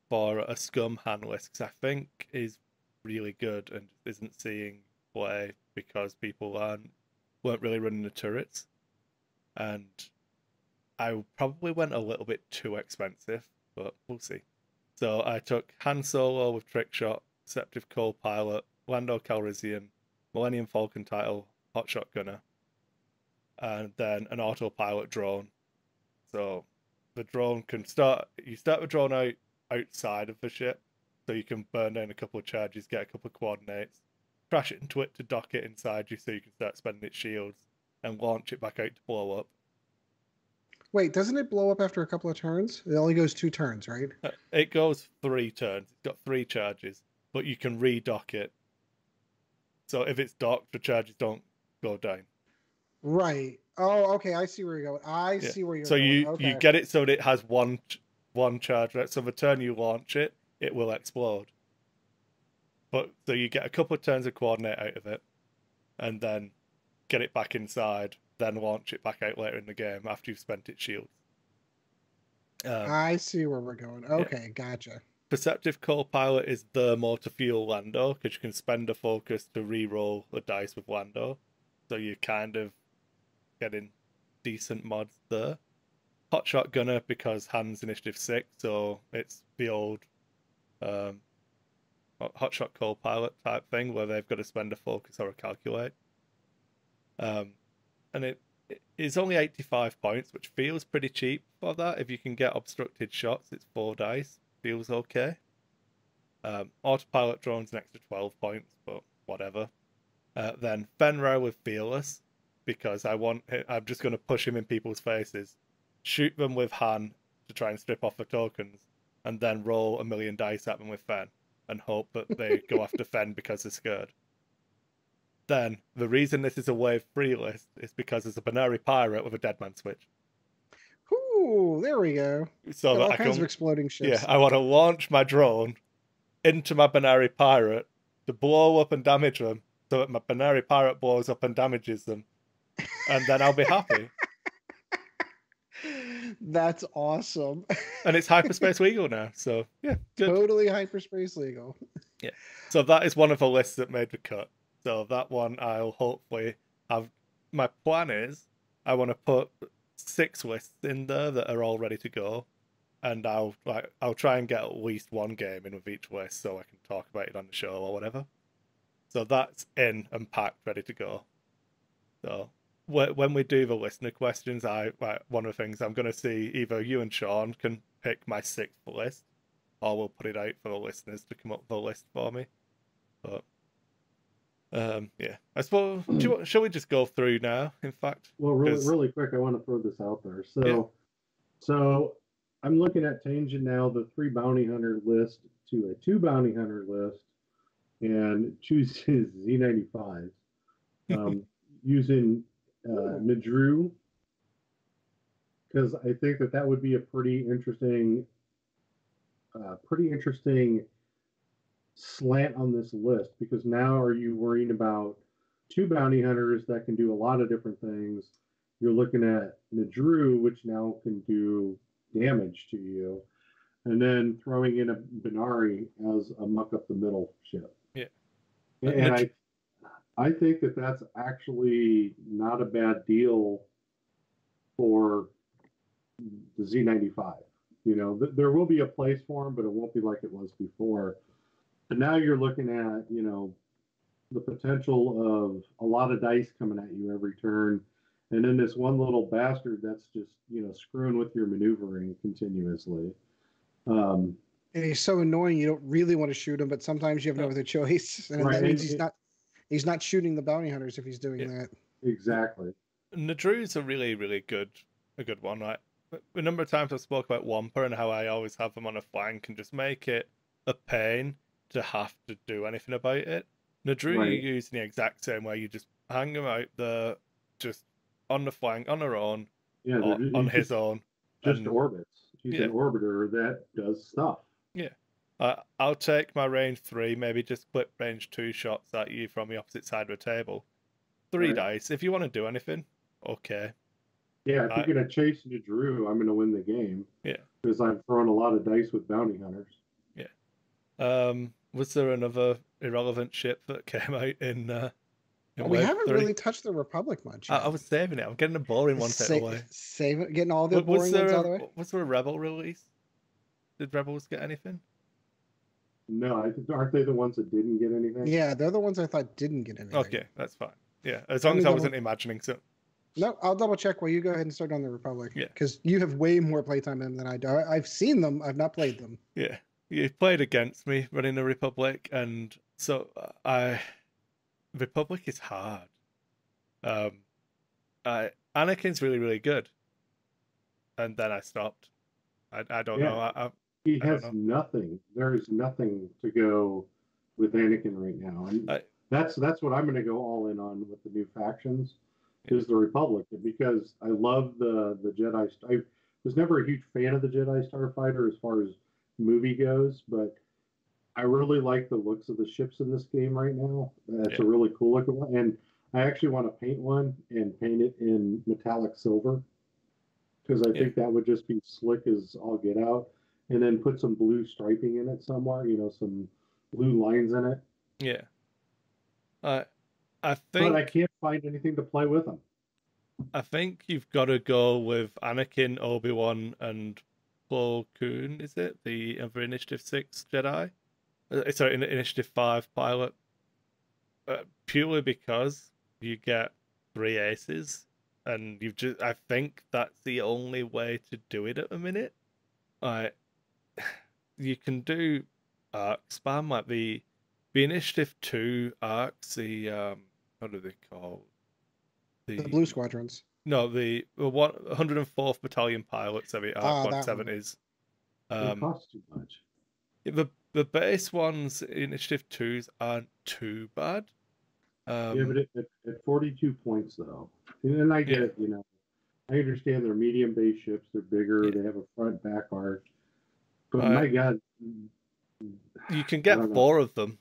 [SPEAKER 2] for a scum Han list because I think is really good and isn't seeing play because people weren't really running the turrets, and I probably went a little bit too expensive, but we'll see. So I took Han Solo with trick shot, Deceptive Co-Pilot, Lando Calrissian, Millennium Falcon title, Hotshot Gunner, and then an autopilot drone. So the drone can start the drone outside of the ship, so you can burn down a couple of charges, get a couple of coordinates, crash it into it to dock it inside you so you can start spending its shields, and launch it back out to blow up.
[SPEAKER 1] Wait, doesn't it blow up after a couple of turns? It only goes 2 turns, right?
[SPEAKER 2] It goes 3 turns. It's got 3 charges, but you can re-dock it. So if it's docked, the charges don't go down.
[SPEAKER 1] Right. Oh, okay. I see where you're going. I see where you're
[SPEAKER 2] going.
[SPEAKER 1] So
[SPEAKER 2] you get it so that it has one charge. Right? So the turn you launch it, it will explode. But so you get a couple of turns of coordinate out of it, and then get it back inside, then launch it back out later in the game after you've spent its shields.
[SPEAKER 1] I see where we're going. Okay, gotcha.
[SPEAKER 2] Perceptive Co-Pilot is the motor fuel Lando, because you can spend a focus to re-roll the dice with Lando. So you're kind of getting decent mods there. Hotshot Gunner, because Han's Initiative 6, so it's the old Hotshot Co-Pilot type thing, where they've got to spend a focus or a calculate. And it is only 85 points, which feels pretty cheap for that. If you can get obstructed shots, it's 4 dice. Feels okay. Autopilot drone's an extra 12 points, but whatever. Then Fenrir with Fearless, because I'm just going to push him in people's faces, shoot them with Han to try and strip off the tokens, and then roll a million dice at them with Fen, and hope that they go after Fen because they're scared. Then, the reason this is a Wave 3 list is because there's a Binary Pirate with a Deadman switch.
[SPEAKER 1] Ooh, there we go.
[SPEAKER 2] So that
[SPEAKER 1] all kinds of exploding ships.
[SPEAKER 2] Yeah, I want to launch my drone into my Binary Pirate to blow up and damage them, so that my Binary Pirate blows up and damages them, and then I'll be happy.
[SPEAKER 1] That's awesome.
[SPEAKER 2] And it's hyperspace legal now, so yeah, good.
[SPEAKER 1] Totally hyperspace legal.
[SPEAKER 2] Yeah. So that is one of the lists that made the cut. So that one I'll hopefully have. My plan is I want to put 6 lists in there that are all ready to go, and I'll try and get at least 1 game in with each list so I can talk about it on the show or whatever. So that's in and packed, ready to go. So when we do the listener questions, one of the things I'm going to see, either you and Sean can pick my 6th list, or we'll put it out for the listeners to come up with a list for me. But yeah, I suppose. Shall we just go through now? In fact,
[SPEAKER 3] well, really quick, I want to throw this out there. So I'm looking at changing now the 3 bounty hunter list to a 2 bounty hunter list, and choosing Z95s using Nadru, because I think that would be a pretty interesting slant on this list, because now are you worrying about 2 bounty hunters that can do a lot of different things? You're looking at Nadru, which now can do damage to you, and then throwing in a Binari as a muck up the middle ship.
[SPEAKER 2] Yeah,
[SPEAKER 3] and I think that that's actually not a bad deal for the Z95. You know, there will be a place for them, but it won't be like it was before. But now you're looking at, you know, the potential of a lot of dice coming at you every turn. And then this one little bastard that's just, you know, screwing with your maneuvering continuously.
[SPEAKER 1] And he's so annoying, you don't really want to shoot him, but sometimes you have no other choice. And
[SPEAKER 3] right.
[SPEAKER 1] that means he's not shooting the bounty hunters if he's doing that.
[SPEAKER 3] Exactly.
[SPEAKER 2] Nadru's a really, really good one, right? A number of times I've spoke about Wampa and how I always have them on a flank and just make it a pain to have to do anything about it. Nadru, right. You use in the exact same way. You just hang them out there, just on the flank, on their own, on his own.
[SPEAKER 3] Just orbits. He's an orbiter that does stuff.
[SPEAKER 2] Yeah. I'll take my range 3, maybe just clip range 2 shots at you from the opposite side of the table. 3 dice. If you want to do anything, okay.
[SPEAKER 3] Yeah, if you're going to chase Nadru, I'm going to win the game.
[SPEAKER 2] Yeah.
[SPEAKER 3] Because I've thrown a lot of dice with bounty hunters.
[SPEAKER 2] Yeah. Was there another irrelevant ship that came out in
[SPEAKER 1] we haven't really touched the Republic much.
[SPEAKER 2] I was saving it. I'm getting a boring one set away.
[SPEAKER 1] Save it, getting all the boring ones out of the way.
[SPEAKER 2] Was there a Rebel release? Did Rebels get anything?
[SPEAKER 3] No, aren't they the ones that didn't get anything?
[SPEAKER 1] Yeah, they're the ones I thought didn't get anything.
[SPEAKER 2] Okay, that's fine. Yeah, as long as I wasn't imagining so.
[SPEAKER 1] No, I'll double check while you go ahead and start on the Republic.
[SPEAKER 2] Yeah.
[SPEAKER 1] Because you have way more playtime in them than I do. I've seen them, I've not played them.
[SPEAKER 2] Yeah. You played against me running the Republic, and so Republic is hard. Anakin's really, really good. And then I stopped. I don't know.
[SPEAKER 3] He has nothing. There is nothing to go with Anakin right now. And that's what I'm going to go all in on with the new factions. Is the Republic, because I love the Jedi. I was never a huge fan of the Jedi Starfighter as far as movie goes, but I really like the looks of the ships in this game right now. That's a really cool looking one, and I actually want to paint one and paint it in metallic silver because I think that would just be slick as all get out, and then put some blue striping in it somewhere. You know, some blue lines in it.
[SPEAKER 2] Yeah. I think,
[SPEAKER 3] but I can't find anything to play with them.
[SPEAKER 2] I think you've got to go with Anakin, Obi-Wan, and Plo Koon, is it? The Initiative 6 Jedi? Sorry, Initiative 5 pilot. Purely because you get 3 aces, and I think that's the only way to do it at the minute. You can do arc spam, like the Initiative 2 arcs, the what are they called?
[SPEAKER 1] The Blue Squadrons.
[SPEAKER 2] No, the 104th Battalion pilots every arc 170s.
[SPEAKER 3] It costs too much.
[SPEAKER 2] The base ones, Initiative 2s, aren't too bad.
[SPEAKER 3] But at 42 points though, and I get it. You know, I understand they're medium base ships. They're bigger. They have a front back arc. But my God,
[SPEAKER 2] you can get 4 of them.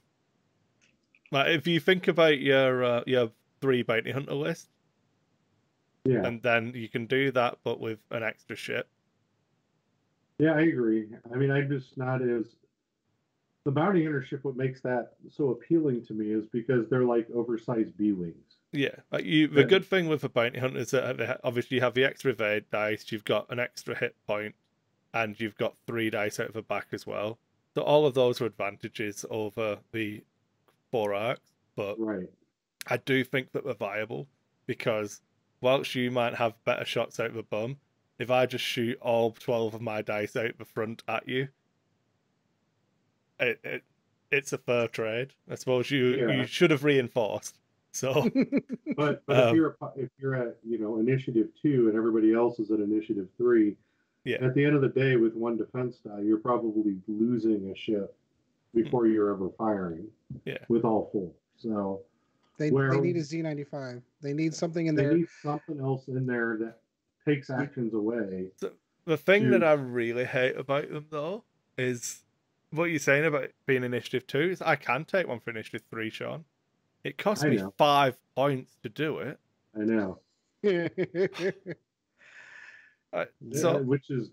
[SPEAKER 2] Like if you think about your 3 bounty hunter list, and then you can do that, but with an extra ship.
[SPEAKER 3] Yeah, I agree. I mean, I'm just not as the bounty hunter ship. What makes that so appealing to me is because they're like oversized B-wings.
[SPEAKER 2] Yeah, like the good thing with the bounty hunter is that obviously you have the extra evade dice, you've got an extra hit point, and you've got 3 dice out of the back as well. So all of those are advantages over the 4 arcs, but I do think that they're viable because whilst you might have better shots out the bum, if I just shoot all 12 of my dice out the front at you, it's a fair trade. I suppose you should have reinforced. So,
[SPEAKER 3] but if you're at Initiative 2 and everybody else is at Initiative 3, at the end of the day with 1 defense die, you're probably losing a ship before you're ever firing. With all 4. So
[SPEAKER 1] they need a Z95. They need something in there.
[SPEAKER 3] They need something else in there that takes actions away.
[SPEAKER 2] So the thing that I really hate about them though is what you're saying about being Initiative 2 is I can take one for Initiative 3, Sean. It cost me 5 points to do it.
[SPEAKER 3] I know.
[SPEAKER 2] So
[SPEAKER 3] which is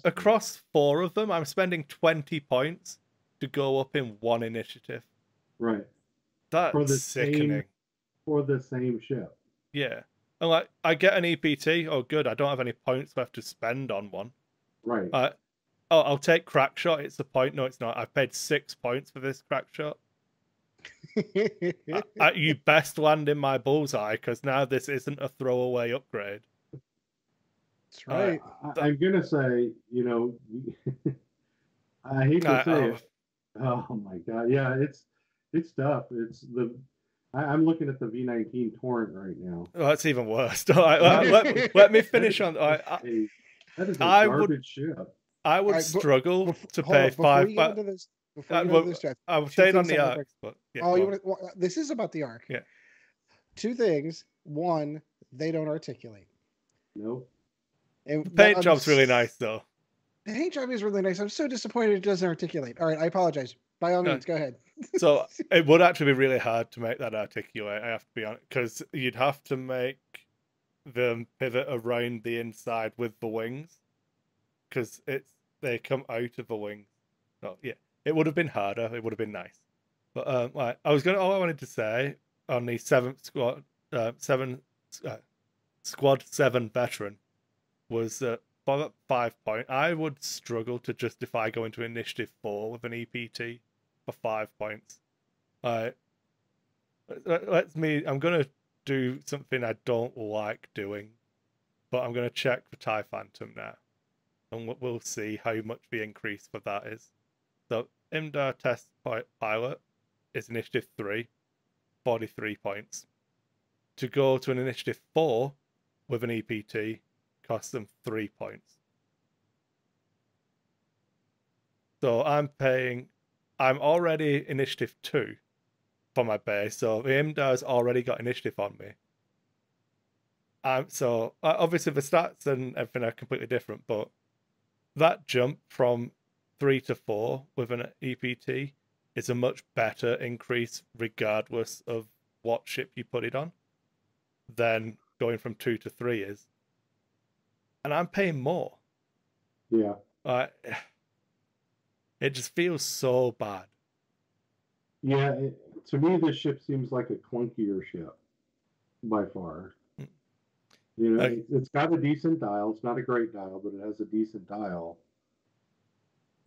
[SPEAKER 2] across 4 of them, I'm spending 20 points to go up in 1 initiative.
[SPEAKER 3] Right.
[SPEAKER 2] That's sickening.
[SPEAKER 3] For the same ship.
[SPEAKER 2] Yeah. And like, I get an EPT. Oh, good. I don't have any points left to spend on one.
[SPEAKER 3] Right.
[SPEAKER 2] Oh, I'll take crack shot. It's the point. No, it's not. I paid 6 points for this crack shot. You best land in my bullseye, because now this isn't a throwaway upgrade.
[SPEAKER 1] That's right.
[SPEAKER 3] I'm gonna say, you know, I hate to say it. Oh my god, yeah, it's tough. I'm looking at the V19 Torrent right now.
[SPEAKER 2] Oh, that's even worse. Let me finish on.
[SPEAKER 3] That is a garbage ship.
[SPEAKER 2] I would struggle to pay $5. I'm staying on the arc. But, yeah,
[SPEAKER 1] this is about the arc.
[SPEAKER 2] Yeah.
[SPEAKER 1] 2 things. 1, they don't articulate.
[SPEAKER 3] Nope.
[SPEAKER 2] The paint job's really nice, though.
[SPEAKER 1] The paint job is really nice. I'm so disappointed it doesn't articulate. All right, I apologize. By all means, go ahead.
[SPEAKER 2] So it would actually be really hard to make that articulate, I have to be honest, because you'd have to make them pivot around the inside with the wings, because they come out of the wings. So yeah, it would have been harder. It would have been nice. But all I wanted to say on the squad 7 veteran was that for that 5 point, I would struggle to justify going to initiative 4 with an EPT for 5 points. I'm gonna do something I don't like doing, but I'm gonna check for TIE Phantom now, and we'll see how much the increase for that is. So IMDA test pilot is initiative 3, 43 points. To go to an initiative 4 with an EPT costs them 3 points. So I'm already initiative 2 for my base, so the IMDA's already got initiative on me. So obviously the stats and everything are completely different, but that jump from 3 to 4 with an EPT is a much better increase regardless of what ship you put it on than going from 2 to 3 is. And I'm paying more.
[SPEAKER 3] Yeah.
[SPEAKER 2] It just feels so bad.
[SPEAKER 3] Yeah, to me, this ship seems like a clunkier ship by far. You know, it's got a decent dial. It's not a great dial, but it has a decent dial.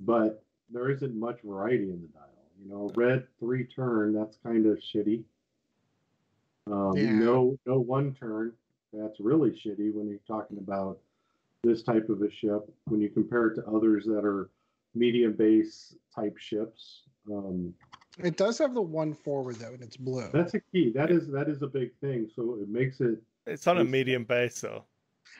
[SPEAKER 3] But there isn't much variety in the dial. You know, red 3 turn, that's kind of shitty. No 1 turn, that's really shitty when you're talking about this type of a ship. When you compare it to others that are medium base type ships.
[SPEAKER 1] It does have the 1 forward though, and it's blue.
[SPEAKER 3] That's a key. That is a big thing. So it makes it.
[SPEAKER 2] It's on a medium base, though.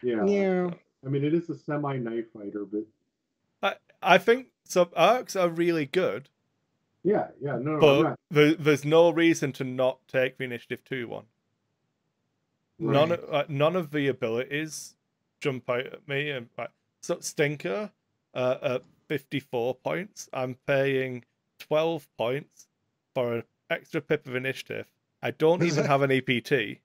[SPEAKER 3] Yeah.
[SPEAKER 1] Yeah.
[SPEAKER 3] I mean, it is a semi-night fighter, but
[SPEAKER 2] I think sub arcs are really good.
[SPEAKER 3] Yeah. No.
[SPEAKER 2] But there's no reason to not take the initiative 2 one. Right. None of the abilities jump out at me. And so Stinker at 54 points. I'm paying 12 points for an extra pip of initiative. I don't even have an EPT.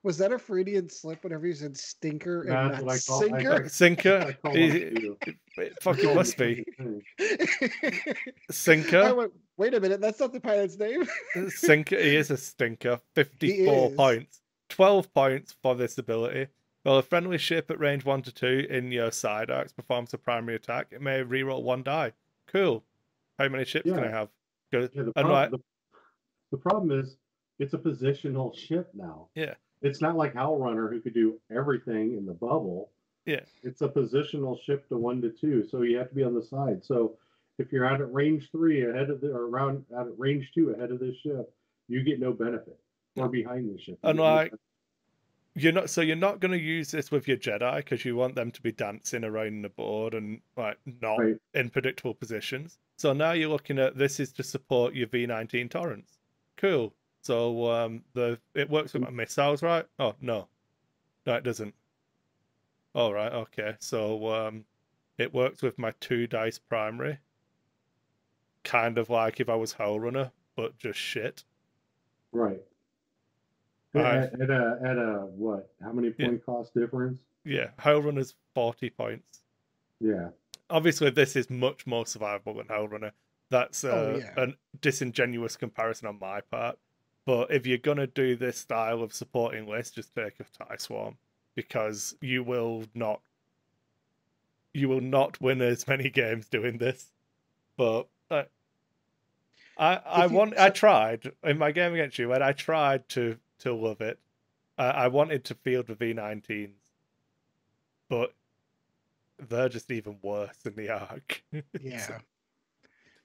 [SPEAKER 1] Was that a Freudian slip whenever you said stinker and not sinker?
[SPEAKER 2] Sinker? It fucking must be. Sinker?
[SPEAKER 1] I went, wait a minute, that's not the pilot's name.
[SPEAKER 2] Sinker, he is a stinker. 54 points. 12 points for this ability. Well, a friendly ship at range 1 to 2 in your side arcs performs a primary attack. It may reroll 1 die. Cool. How many ships can I have? Good.
[SPEAKER 3] Yeah, the problem is it's a positional ship now.
[SPEAKER 2] Yeah.
[SPEAKER 3] It's not like Howlrunner who could do everything in the bubble.
[SPEAKER 2] Yeah.
[SPEAKER 3] It's a positional ship to 1 to 2, so you have to be on the side. So if you're out at range 3 ahead of out at range 2 ahead of this ship, you get no benefit. Or behind the ship.
[SPEAKER 2] And you're not going to use this with your Jedi because you want them to be dancing around the board and not in predictable positions. So now you're looking at this is to support your V19 torrents. Cool. So it works with my missiles, right? Oh no, it doesn't. All right, okay. So it works with my 2 dice primary. Kind of like if I was Howlrunner, but just shit.
[SPEAKER 3] Right. At a what? How many point cost difference?
[SPEAKER 2] Yeah, Howlrunner's 40 points.
[SPEAKER 3] Yeah.
[SPEAKER 2] Obviously, this is much more survivable than Howlrunner. That's a disingenuous comparison on my part. But if you're gonna do this style of supporting list, just take a TIE Swarm, because you will not win as many games doing this. But I tried in my game against you, and I tried to love it. I wanted to field the V19s, but they're just even worse than the ARC.
[SPEAKER 1] Yeah.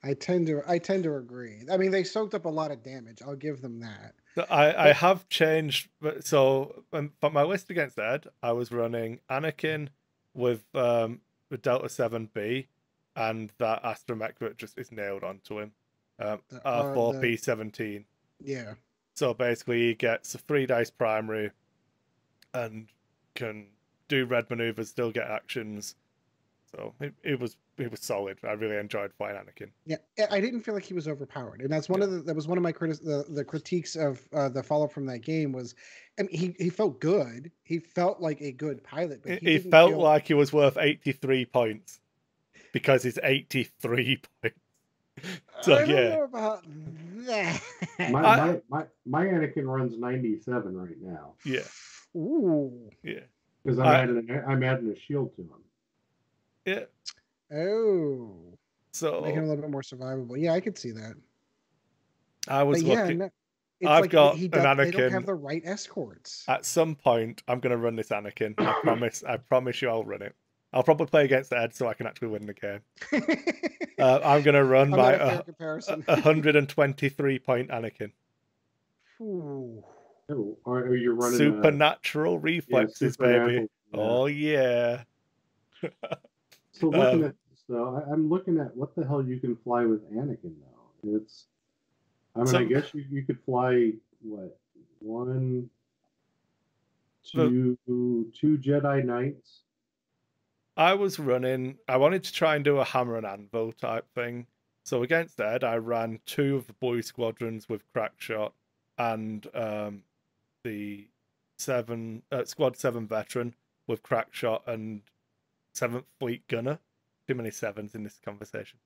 [SPEAKER 1] I tend to agree. I mean, they soaked up a lot of damage. I'll give them that.
[SPEAKER 2] So I have changed. So for my list against Ed, I was running Anakin with the Delta 7B, and that astromech that just is nailed onto him. R4P17.
[SPEAKER 1] Yeah.
[SPEAKER 2] So basically, he gets a 3 dice primary, and can do red maneuvers, still get actions. So it was solid. I really enjoyed playing Anakin.
[SPEAKER 1] Yeah, I didn't feel like he was overpowered, and that's one of my the critiques of the follow up from that game was, I mean, he felt good. He felt like a good pilot, but
[SPEAKER 2] he felt like he was worth 83 points because he's 83 points. So
[SPEAKER 1] I don't know about that.
[SPEAKER 3] My Anakin runs 97 right now.
[SPEAKER 2] Yeah.
[SPEAKER 1] Ooh.
[SPEAKER 2] Yeah.
[SPEAKER 3] Because I'm adding a shield to him.
[SPEAKER 2] Yeah.
[SPEAKER 1] Oh.
[SPEAKER 2] So
[SPEAKER 1] making it a little bit more survivable. Yeah, I could see that.
[SPEAKER 2] I was looking.
[SPEAKER 1] No,
[SPEAKER 2] I've got an Anakin.
[SPEAKER 1] They don't have the right escorts.
[SPEAKER 2] At some point, I'm going to run this Anakin. I promise you I'll run it. I'll probably play against Ed so I can actually win the game. I'm going to run my 123-point Anakin.
[SPEAKER 1] Ooh.
[SPEAKER 3] Oh, are you running
[SPEAKER 2] supernatural reflexes, baby? Yeah. Oh yeah.
[SPEAKER 3] So looking at this, though, I'm looking at what the hell you can fly with Anakin now. I guess you could fly what, 1, 2 Jedi Knights.
[SPEAKER 2] I wanted to try and do a hammer and anvil type thing. So against Ed, I ran 2 of the boy squadrons with Crackshot and the Squad 7 veteran with Crackshot and 7th Fleet Gunner. Too many 7s in this conversation.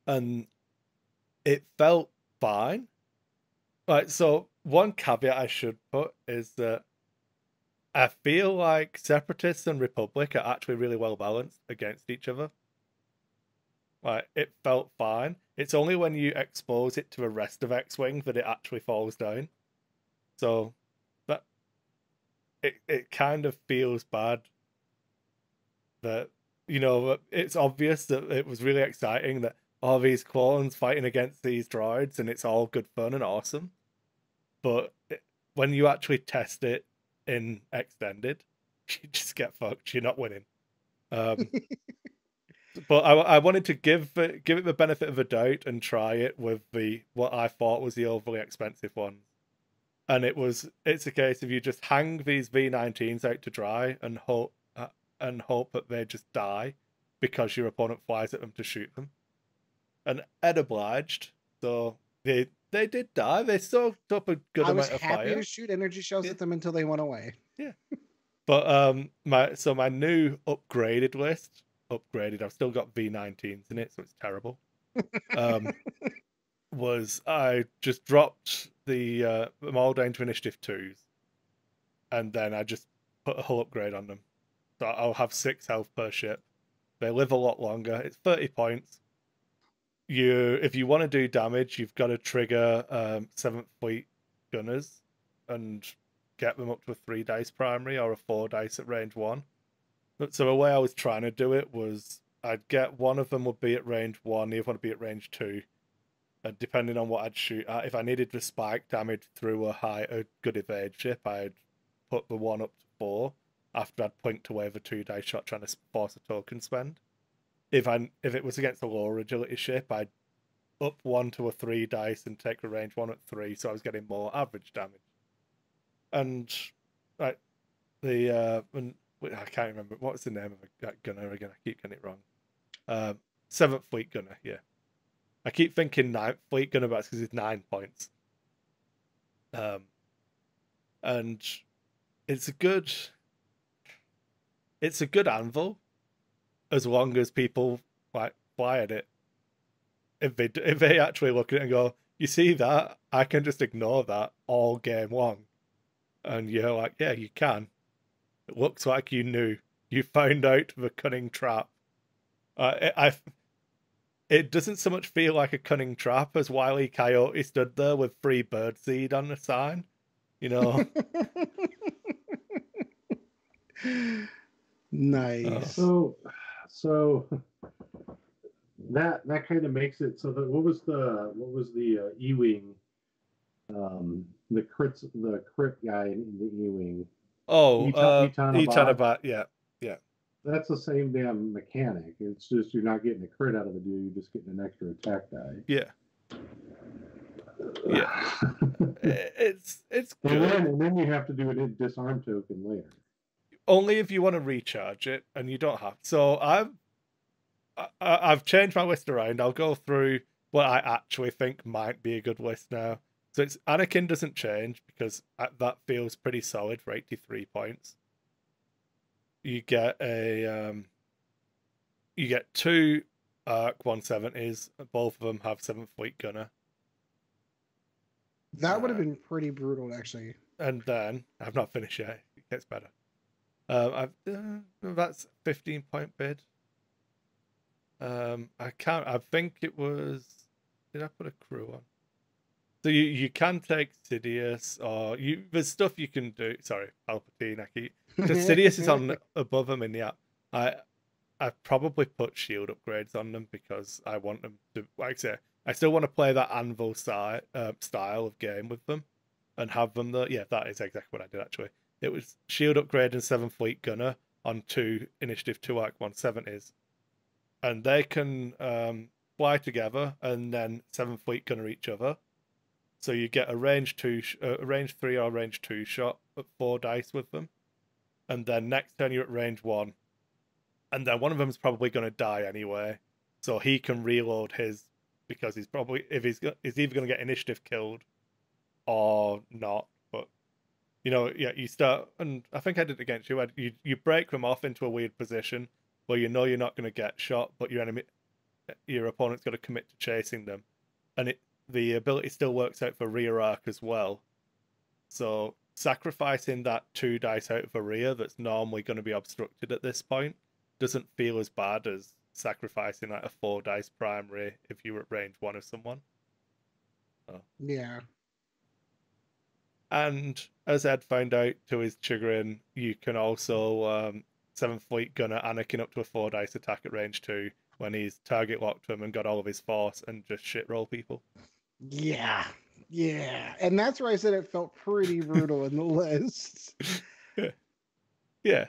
[SPEAKER 2] And it felt fine. Right, so one caveat I should put is that I feel like Separatists and Republic are actually really well balanced against each other. Like, it felt fine. It's only when you expose it to the rest of X-Wing that it actually falls down. So that it kind of feels bad that, you know, it's obvious that it was really exciting that all these clones fighting against these droids and it's all good fun and awesome. But when you actually test it in Extended, you just get fucked. You're not winning. But I wanted to give it the benefit of a doubt and try it with what I thought was the overly expensive one. And it's a case of you just hang these V19s out to dry and hope that they just die because your opponent flies at them to shoot them. And Ed obliged, so they did die. They soaked up a good amount of fire. I was happy
[SPEAKER 1] to shoot energy shells at them until they went away.
[SPEAKER 2] Yeah. But my new upgraded list, I've still got V19s in it, so it's terrible. Was I just dropped them all down to Initiative 2s, and then I just put a hull upgrade on them. So I'll have 6 health per ship. They live a lot longer. It's 30 points. If you want to do damage, you've got to trigger 7th Fleet Gunners and get them up to a 3 dice primary or a 4 dice at range 1. So the way I was trying to do it was I'd get one of them would be at range 1, the other one would be at range 2. And depending on what I'd shoot at, if I needed to spike damage through a good evade ship, I'd put the 1 up to 4 after I'd point away the 2 dice shot trying to force a token spend. If it was against a lower agility ship, I'd up 1 to a 3 dice and take the range 1 at 3, so I was getting more average damage. And I can't remember what's the name of that gunner again. I keep getting it wrong. 7th Fleet Gunner, yeah. I keep thinking 9th Fleet Gunner, but it's because it's 9 points. And it's a good anvil as long as people like fly at it. if they actually look at it and go, you see that? I can just ignore that all game long. And you're like, yeah, you can. It looks like you knew. You found out the cunning trap. It doesn't so much feel like a cunning trap as Wile E. Coyote stood there with free birdseed on the sign. You know?
[SPEAKER 1] Nice.
[SPEAKER 3] So that kind of makes it so that what was the E-wing, the crit guy in the E-wing.
[SPEAKER 2] Etanabat, yeah.
[SPEAKER 3] That's the same damn mechanic. It's just you're not getting a crit out of the dude, you're just getting an extra attack die.
[SPEAKER 2] Yeah. It's good.
[SPEAKER 3] And then you have to do a disarm token later.
[SPEAKER 2] Only if you want to recharge it, and you don't have. So I've changed my list around. I'll go through what I actually think might be a good list now. So it's Anakin doesn't change because that feels pretty solid for 83 points. You get two ARC 170s. Both of them have 7th Fleet Gunner.
[SPEAKER 1] That would have been pretty brutal, actually.
[SPEAKER 2] And then I've not finished yet. It gets better. That's 15-point bid. I think it was. Did I put a crew on? So you can take Sidious, or there's stuff you can do. Sorry, Palpatine. Because Sidious is on above them in the app. I probably put shield upgrades on them because I want them to, like I say, I still want to play that Anvil style of game with them and have them there. Yeah, that is exactly what I did actually. It was shield upgrade and 7th Fleet Gunner on 2 Initiative 2 Arc 170s. And they can fly together and then 7th Fleet Gunner each other. So you get a range 3 or range 2 shot at 4 dice with them. And then next turn you're at range 1. And then one of them is probably going to die anyway. So he can reload his, because he's probably, he's either going to get initiative killed or not. But, you start, and I think I did it against you. You break them off into a weird position where you know you're not going to get shot, but your opponent's got to commit to chasing them. And the ability still works out for rear arc as well. So sacrificing that 2 dice out of a rear that's normally going to be obstructed at this point doesn't feel as bad as sacrificing like a 4 dice primary if you were at range 1 of someone.
[SPEAKER 1] Yeah.
[SPEAKER 2] And as Ed found out to his chagrin, you can also 7th Fleet Gunner Anakin up to a 4 dice attack at range 2 when he's target locked to him and got all of his force and just shit roll people.
[SPEAKER 1] Yeah. And that's where I said it felt pretty brutal in the list.
[SPEAKER 2] Yeah.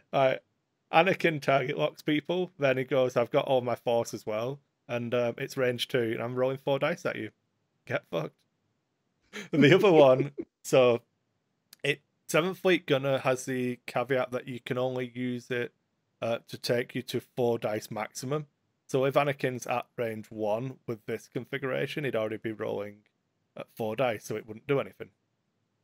[SPEAKER 2] Anakin target locks people, then he goes, I've got all my force as well, and it's range 2, and I'm rolling 4 dice at you. Get fucked. And the other one, so 7th Fleet Gunner has the caveat that you can only use it to take you to 4 dice maximum. So if Anakin's at range 1 with this configuration, he'd already be rolling at 4 dice, so it wouldn't do anything.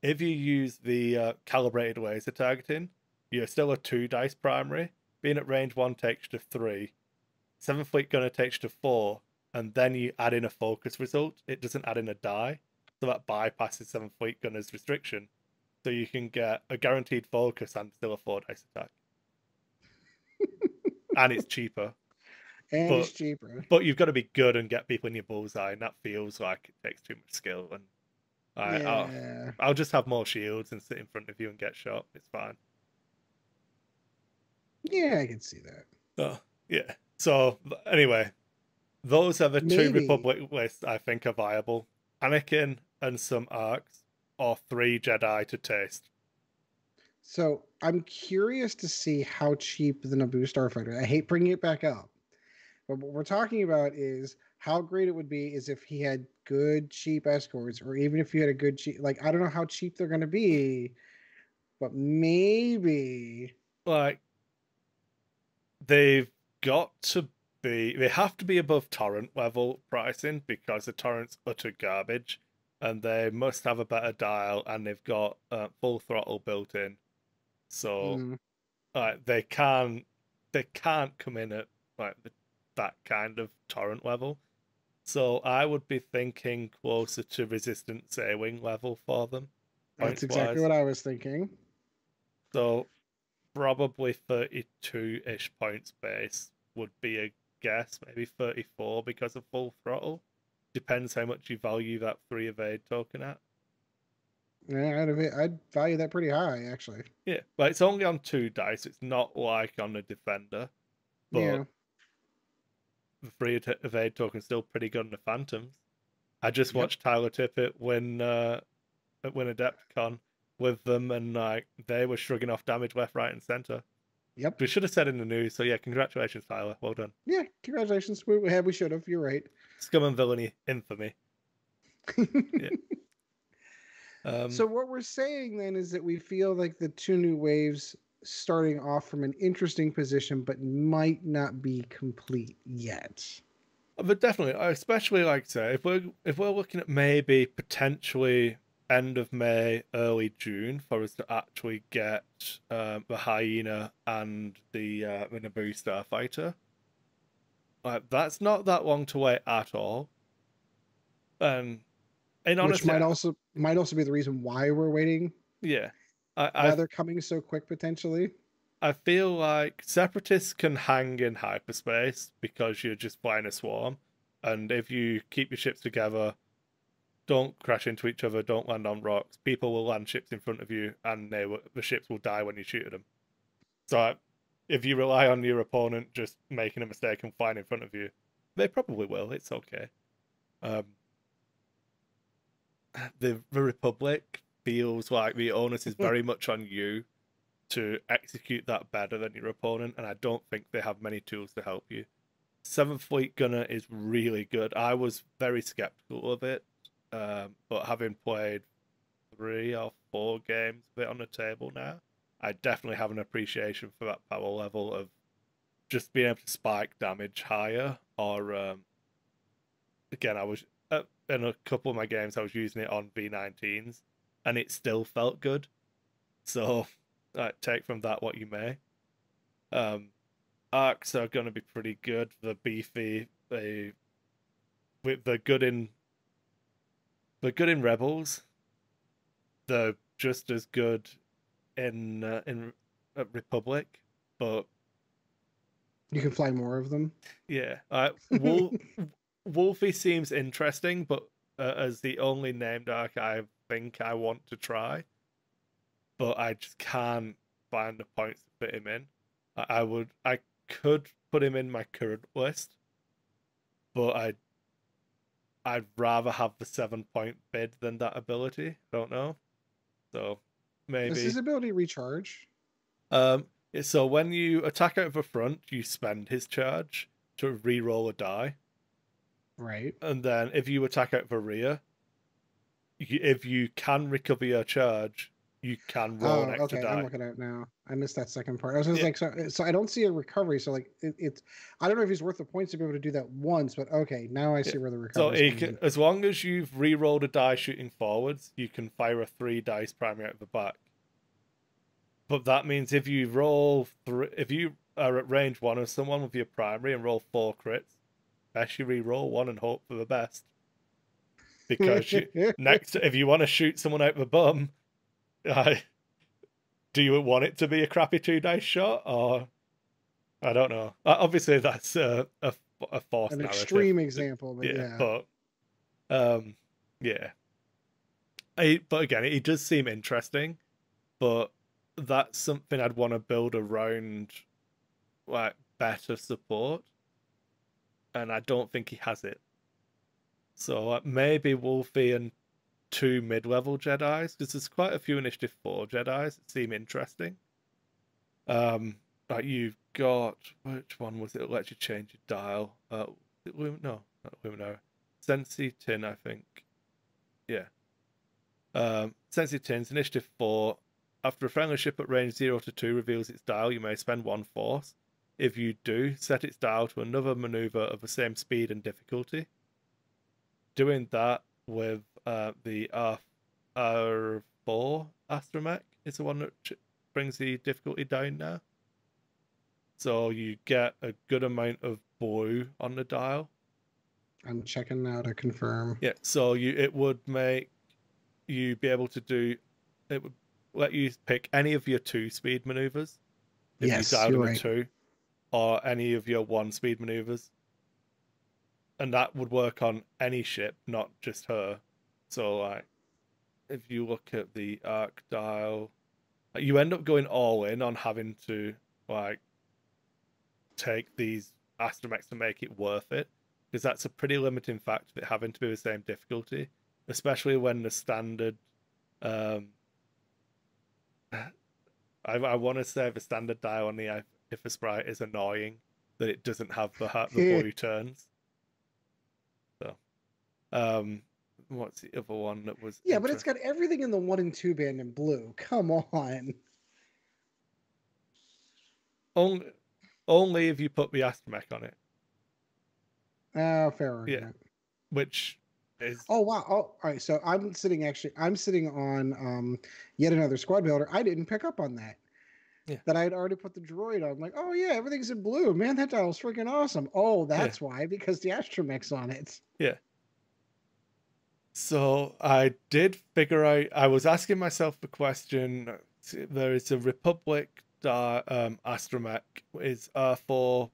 [SPEAKER 2] If you use the calibrated laser targeting, you're still a 2 dice primary. Being at range 1 takes you to 3. 7th Fleet Gunner takes you to 4, and then you add in a focus result. It doesn't add in a die, so that bypasses 7th Fleet Gunner's restriction. So you can get a guaranteed focus and still a 4 dice attack. And it's cheaper.
[SPEAKER 1] It's cheaper.
[SPEAKER 2] But you've got to be good and get people in your bullseye, and that feels like it takes too much skill. And I'll just have more shields and sit in front of you and get shot. It's fine.
[SPEAKER 1] Yeah, I can see that.
[SPEAKER 2] Oh, yeah. So anyway, those are the 2 Republic lists I think are viable. Anakin and some arcs, or 3 Jedi to taste.
[SPEAKER 1] So I'm curious to see how cheap the Naboo Starfighter. I hate bringing it back up, but what we're talking about is how great it would be is if he had good cheap escorts, or even if you had a good cheap. Like, I don't know how cheap they're going to be, but maybe
[SPEAKER 2] they've got to be. They have to be above torrent level pricing because the torrent's utter garbage, and they must have a better dial, and they've got full throttle built in. So they can't come in at that kind of torrent level. So I would be thinking closer to resistant sailing level for them.
[SPEAKER 1] That's exactly what I was thinking.
[SPEAKER 2] So probably 32-ish points base would be a guess, maybe 34 because of full throttle. Depends how much you value that 3 evade token at.
[SPEAKER 1] Yeah, I'd value that pretty high, actually.
[SPEAKER 2] Yeah, but it's only on 2 dice. It's not like on a defender. But
[SPEAKER 1] yeah.
[SPEAKER 2] the 3 evade token's still pretty good on the Phantoms. I just watched Tyler Tippett win Adepticon with them, and like they were shrugging off damage left, right, and center.
[SPEAKER 1] Yep.
[SPEAKER 2] We should have said in the news. So yeah, congratulations, Tyler. Well done.
[SPEAKER 1] Yeah, congratulations. We should have. You're right.
[SPEAKER 2] Scum and villainy, infamy. Yeah.
[SPEAKER 1] So what we're saying then is that we feel like the 2 new waves starting off from an interesting position, but might not be complete yet.
[SPEAKER 2] But definitely, especially like say, if we're looking at maybe potentially end of May, early June for us to actually get the Hyena and the Naboo Starfighter, that's not that long to wait at all. And honestly,
[SPEAKER 1] which might also be the reason why we're waiting.
[SPEAKER 2] Yeah,
[SPEAKER 1] why they're coming so quick potentially.
[SPEAKER 2] I feel like Separatists can hang in hyperspace because you're just flying a swarm, and if you keep your ships together, don't crash into each other, don't land on rocks, people will land ships in front of you, and the ships will die when you shoot at them. So if you rely on your opponent just making a mistake and flying in front of you, they probably will. It's okay. The Republic feels like the onus is very much on you to execute that better than your opponent, and I don't think they have many tools to help you. 7th Fleet Gunner is really good. I was very skeptical of it, but having played 3 or 4 games of it on the table now, I definitely have an appreciation for that power level of just being able to spike damage higher, or again, I was in a couple of my games I was using it on V19s and it still felt good, so take from that what you may. Arcs are going to be pretty good. They're beefy. They're good in Rebels. They're just as good in Republic, but
[SPEAKER 1] you can fly more of them.
[SPEAKER 2] Yeah, Wolfie seems interesting, but as the only named arc I think I want to try, but I just can't find the points to fit him in. I could put him in my current list, but I'd rather have the 7-point bid than that ability. I don't know. So maybe.
[SPEAKER 1] Does his ability recharge?
[SPEAKER 2] So when you attack out of the front, you spend his charge to re-roll a die.
[SPEAKER 1] Right.
[SPEAKER 2] And then if you attack out of the rear, if you can recover your charge, you can roll an extra die.
[SPEAKER 1] I'm looking at it now. I missed that second part. I was just like, so I don't see a recovery. So like, it's I don't know if he's worth the points to be able to do that once, but okay, now I see where the recovery.
[SPEAKER 2] So as long as you've re-rolled a die shooting forwards, you can fire a 3 dice primary out the back. But that means if you roll if you are at range 1 of someone with your primary and roll 4 crits, best you re-roll 1 and hope for the best. Because if you want to shoot someone out the bum, do you want it to be a crappy 2 dice shot, or I don't know. Obviously, that's a forced
[SPEAKER 1] an
[SPEAKER 2] narrative.
[SPEAKER 1] Extreme example, but yeah.
[SPEAKER 2] But again, it does seem interesting, but that's something I'd want to build around, like better support, and I don't think he has it. So maybe Wolfie and 2 mid-level Jedis, because there's quite a few Initiative 4 Jedis that seem interesting. Like you've got, which one was it that lets you change your dial? No, not Luminara. Sensi Tin, I think. Yeah. Sensi Tin's Initiative 4. After a friendly ship at range 0 to 2 reveals its dial, you may spend 1 force. If you do, set its dial to another maneuver of the same speed and difficulty. Doing that with the R4 Astromech is the one that brings the difficulty down now. So you get a good amount of blue on the dial.
[SPEAKER 1] I'm checking now to confirm.
[SPEAKER 2] Yeah, so it would make you be able to do, it would let you pick any of your 2-speed maneuvers if you dialed
[SPEAKER 1] you're
[SPEAKER 2] them a
[SPEAKER 1] right.
[SPEAKER 2] 2, or any of your 1-speed maneuvers. And that would work on any ship, not just her. So, like, if you look at the arc dial, you end up going all in on having to, like, take these astromechs to make it worth it, because that's a pretty limiting factor, that having to be the same difficulty, especially when the standard I want to say the standard dial on the if a sprite is annoying, that it doesn't have the blue turns. So what's the other one that was
[SPEAKER 1] but it's got everything in the 1 and 2 band in blue. Come on.
[SPEAKER 2] Only if you put the astromech on it.
[SPEAKER 1] Fair argument.
[SPEAKER 2] Yeah. Which is...
[SPEAKER 1] Oh, wow. Oh, all right. So I'm sitting on yet another squad builder. I didn't pick up on that.
[SPEAKER 2] Yeah.
[SPEAKER 1] That I had already put the droid on. I'm like, oh yeah, everything's in blue. Man, that dial's freaking awesome. Oh, that's why, because the astromech's on it.
[SPEAKER 2] Yeah. So I did figure out, I was asking myself the question, there is a Republic astromech, is R4P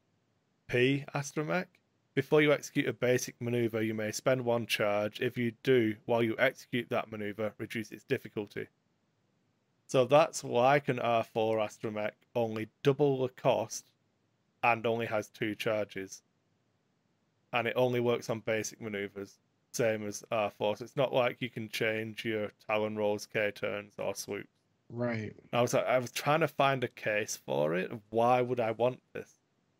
[SPEAKER 2] astromech. Before you execute a basic maneuver, you may spend 1 charge. If you do, while you execute that maneuver, reduce its difficulty. So that's like an R4 astromech, only double the cost, and only has 2 charges. And it only works on basic maneuvers, same as R4. So it's not like you can change your Talon rolls, K-turns, or swoops.
[SPEAKER 1] Right.
[SPEAKER 2] I was trying to find a case for it. Why would I want this?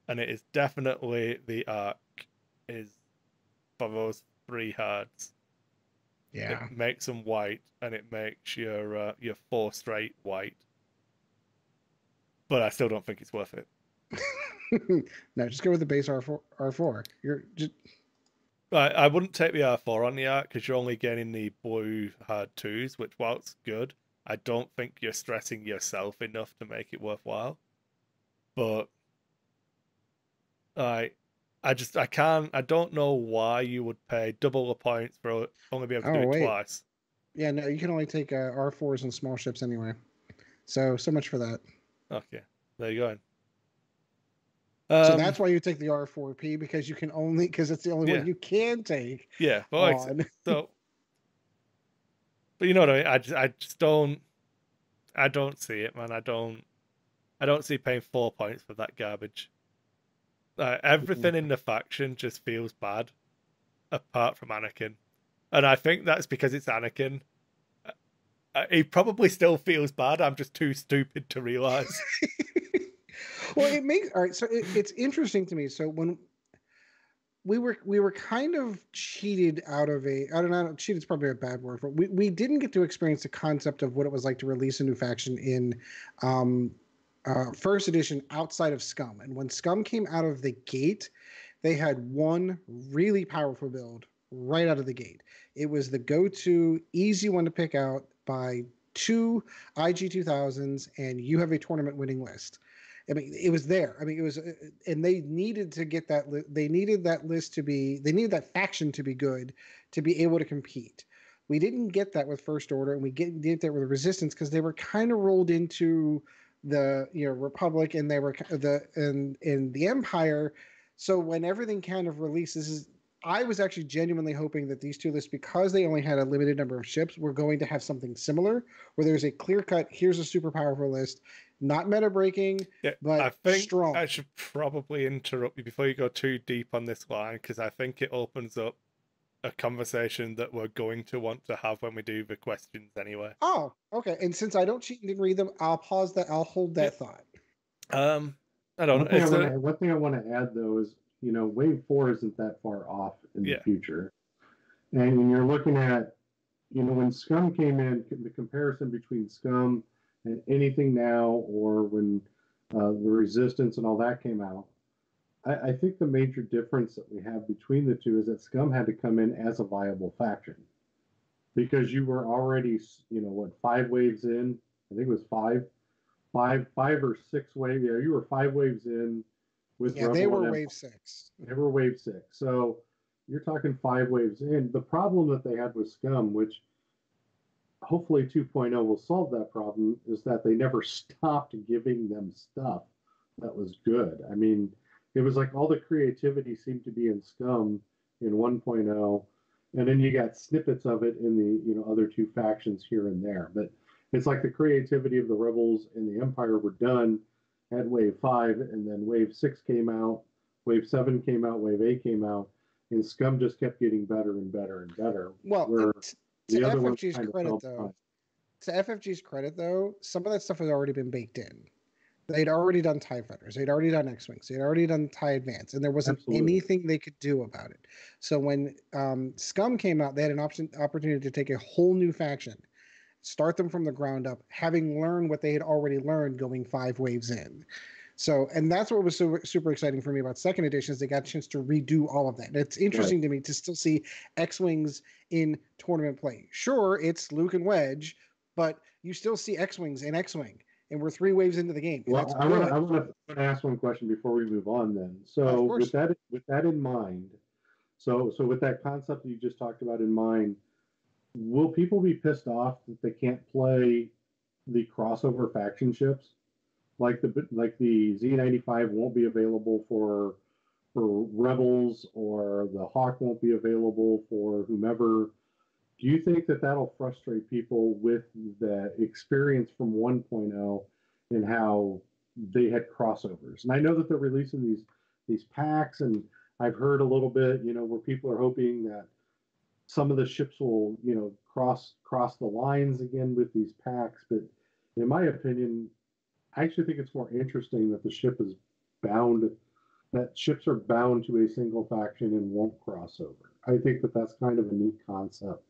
[SPEAKER 2] And it is definitely the arc is for those 3 hards.
[SPEAKER 1] Yeah.
[SPEAKER 2] It makes them white, and it makes your 4 straight white. But I still don't think it's worth it.
[SPEAKER 1] No, just go with the base R4. You're just...
[SPEAKER 2] I wouldn't take the R4 on the arc, because you're only getting the blue hard 2s, which, whilst good, I don't think you're stressing yourself enough to make it worthwhile. But I don't know why you would pay double the points for only be able to do it twice.
[SPEAKER 1] Yeah, no, you can only take R4s on small ships anyway. So much for that. Okay,
[SPEAKER 2] there you go.
[SPEAKER 1] So that's why you take the R4P, because it's the only one you can take.
[SPEAKER 2] Yeah, but but you know what I mean? I just don't see it, man. I don't see paying 4 points for that garbage. Everything in the faction just feels bad, apart from Anakin. And I think that's because it's Anakin. He probably still feels bad. I'm just too stupid to realize.
[SPEAKER 1] Well, all right. So it's interesting to me. So when we were kind of cheated out of I don't know, cheated is probably a bad word, but we didn't get to experience the concept of what it was like to release a new faction in first edition outside of Scum. And when Scum came out of the gate, they had one really powerful build right out of the gate. It was the go-to easy one to pick out by 2 IG-2000s, and you have a tournament winning list. I mean, it was there. I mean, it was, and they needed to get that. They needed that list to be. They needed that faction to be good to be able to compete. We didn't get that with First Order, and we did that with Resistance because they were kind of rolled into the Republic, and they were in the Empire. So when everything kind of releases, I was actually genuinely hoping that these two lists, because they only had a limited number of ships, were going to have something similar, where there's a clear cut. Here's a super powerful list. Not meta breaking, but I think strong.
[SPEAKER 2] I should probably interrupt you before you go too deep on this line, because I think it opens up a conversation that we're going to want to have when we do the questions anyway.
[SPEAKER 1] Oh, okay. And since I don't cheat and didn't read them, I'll pause that. I'll hold that thought.
[SPEAKER 2] I don't know.
[SPEAKER 3] One thing I want to add though is, Wave 4 isn't that far off in the future, and when you're looking at, when Scum came in, the comparison between Scum and anything now, or when the Resistance and all that came out, I think the major difference that we have between the two is that Scum had to come in as a viable faction, because you were already, 5 waves in. I think it was five or 6 waves. Yeah, you were 5 waves in with Rebel.
[SPEAKER 1] They were wave 6.
[SPEAKER 3] They were wave 6. So you're talking 5 waves in. The problem that they had with Scum, which hopefully 2.0 will solve that problem, is that they never stopped giving them stuff that was good. I mean, it was like all the creativity seemed to be in Scum in 1.0, and then you got snippets of it in the other 2 factions here and there. But it's like the creativity of the Rebels and the Empire were done at Wave 5, and then Wave 6 came out, Wave 7 came out, Wave 8 came out, and Scum just kept getting better and better and better.
[SPEAKER 1] Well, to FFG's credit, though, some of that stuff has already been baked in. They'd already done TIE Fighters. They'd already done X-Wings. They'd already done TIE Advance, and there wasn't anything they could do about it. So when Scum came out, they had an opportunity to take a whole new faction, start them from the ground up, having learned what they had already learned going 5 waves in. So, and that's what was super exciting for me about second edition, is they got a chance to redo all of that. And it's interesting to me to still see X-Wings in tournament play. Sure, it's Luke and Wedge, but you still see X-Wings in X-Wing, and we're 3 waves into the game.
[SPEAKER 3] Well, I want to ask one question before we move on then. So with that in mind, so with that concept that you just talked about in mind, will people be pissed off that they can't play the crossover faction ships? Like the Z95 won't be available for Rebels, or the Hawk won't be available for whomever. Do you think that that'll frustrate people with the experience from 1.0 and how they had crossovers? And I know that they're releasing these packs, and I've heard a little bit, where people are hoping that some of the ships will, cross the lines again with these packs. But in my opinion, I actually think it's more interesting that ships are bound to a single faction and won't cross over. I think that that's kind of a neat concept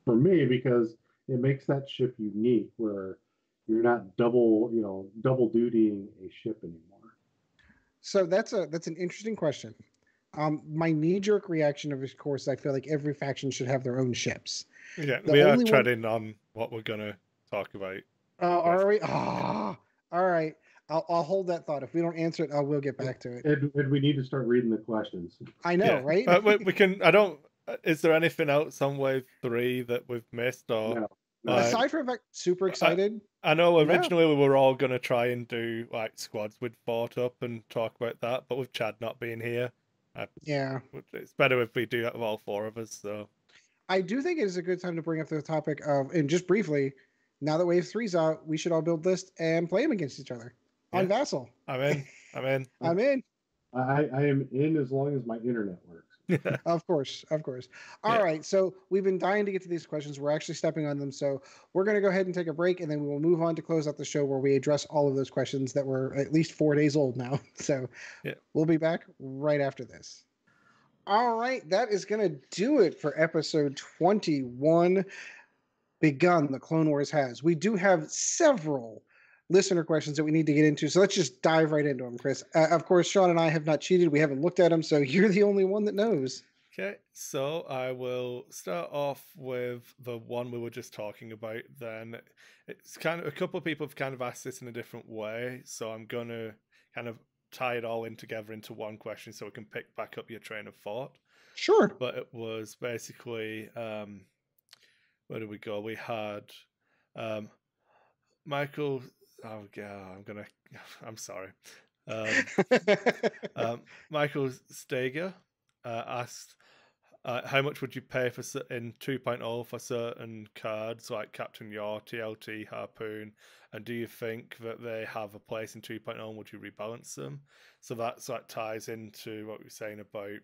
[SPEAKER 3] for me, because it makes that ship unique, where you're not double dutying a ship anymore.
[SPEAKER 1] So that's an interesting question. My knee-jerk reaction, of course, I feel like every faction should have their own ships.
[SPEAKER 2] Yeah, we are treading on what we're going to talk about.
[SPEAKER 1] Are we? All right. I'll hold that thought. If we don't answer it, I will get back to it.
[SPEAKER 3] And we need to start reading the questions.
[SPEAKER 1] I know, right?
[SPEAKER 2] We can. Is there anything else on Wave 3 that we've missed? Or
[SPEAKER 3] no.
[SPEAKER 1] Aside from that, super excited.
[SPEAKER 2] I know originally we were all going to try and do like squads we'd fought up and talk about that, but with Chad not being here, it's better if we do that with all 4 of us. So
[SPEAKER 1] I do think it is a good time to bring up the topic of, and just briefly, now that Wave 3's out, we should all build lists and play them against each other on Vassal.
[SPEAKER 2] I'm in.
[SPEAKER 1] I'm in.
[SPEAKER 3] I am in as long as my internet works.
[SPEAKER 1] Of course. All right. So we've been dying to get to these questions. We're actually stepping on them. So we're going to go ahead and take a break, and then we will move on to close out the show, where we address all of those questions that were at least 4 days old now. So we'll be back right after this. All right. That is going to do it for episode 21. Begun the Clone Wars has. We do have several listener questions that we need to get into, so let's just dive right into them, Kris. Of course, Sean and I have not cheated. We haven't looked at them, so you're the only one that knows.
[SPEAKER 2] Okay, so I will start off with the one we were just talking about. Then it's kind of, a couple of people have kind of asked this in a different way, so I'm going to kind of tie it all in together into one question so we can pick back up your train of thought.
[SPEAKER 1] Sure.
[SPEAKER 2] But it was basically, where did we go? We had Michael. Oh God, I'm sorry. Michael Steger asked, how much would you pay in 2.0 for certain cards like Captain Yaw, TLT, Harpoon, and do you think that they have a place in 2.0, and would you rebalance them? So that ties into what we were saying about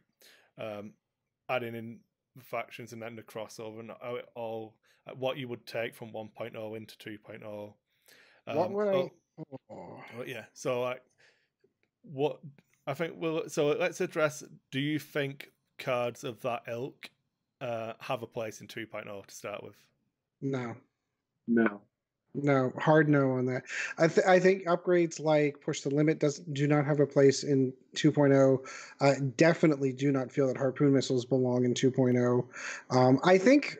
[SPEAKER 2] adding in the factions and then the crossover, and how it all, what you would take from 1.0 into 2.0.
[SPEAKER 1] What would
[SPEAKER 2] so what I think so let's address, do you think cards of that ilk have a place in 2.0 to start with?
[SPEAKER 1] No, hard no on that. I think upgrades like Push the Limit do not have a place in 2.0. Definitely do not feel that Harpoon missiles belong in 2.0. I think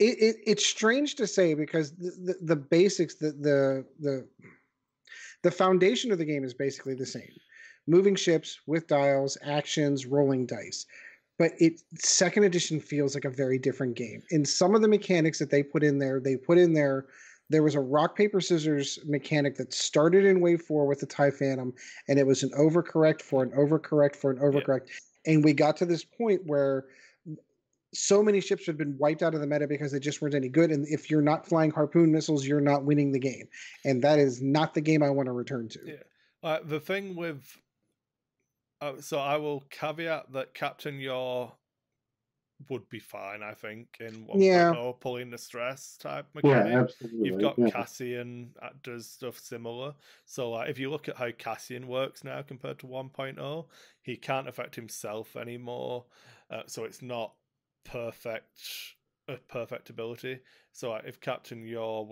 [SPEAKER 1] it's strange to say, because the basics, the foundation of the game is basically the same: moving ships with dials, actions, rolling dice. but second edition feels like a very different game. In some of the mechanics that they put in there, there was a rock, paper, scissors mechanic that started in Wave 4 with the TIE Phantom, and it was an overcorrect for an overcorrect for an overcorrect. Yeah. And we got to this point where so many ships had been wiped out of the meta because they just weren't any good. And if you're not flying harpoon missiles, you're not winning the game. And that is not the game I want to return to.
[SPEAKER 2] Yeah. The thing with... so I will caveat that Captain Yaw would be fine, I think, in 1.0, pulling the stress type mechanic.
[SPEAKER 3] Yeah, absolutely.
[SPEAKER 2] You've got Cassian that does stuff similar. So if you look at how Cassian works now compared to 1.0, he can't affect himself anymore. So it's not perfect ability. So if Captain Yaw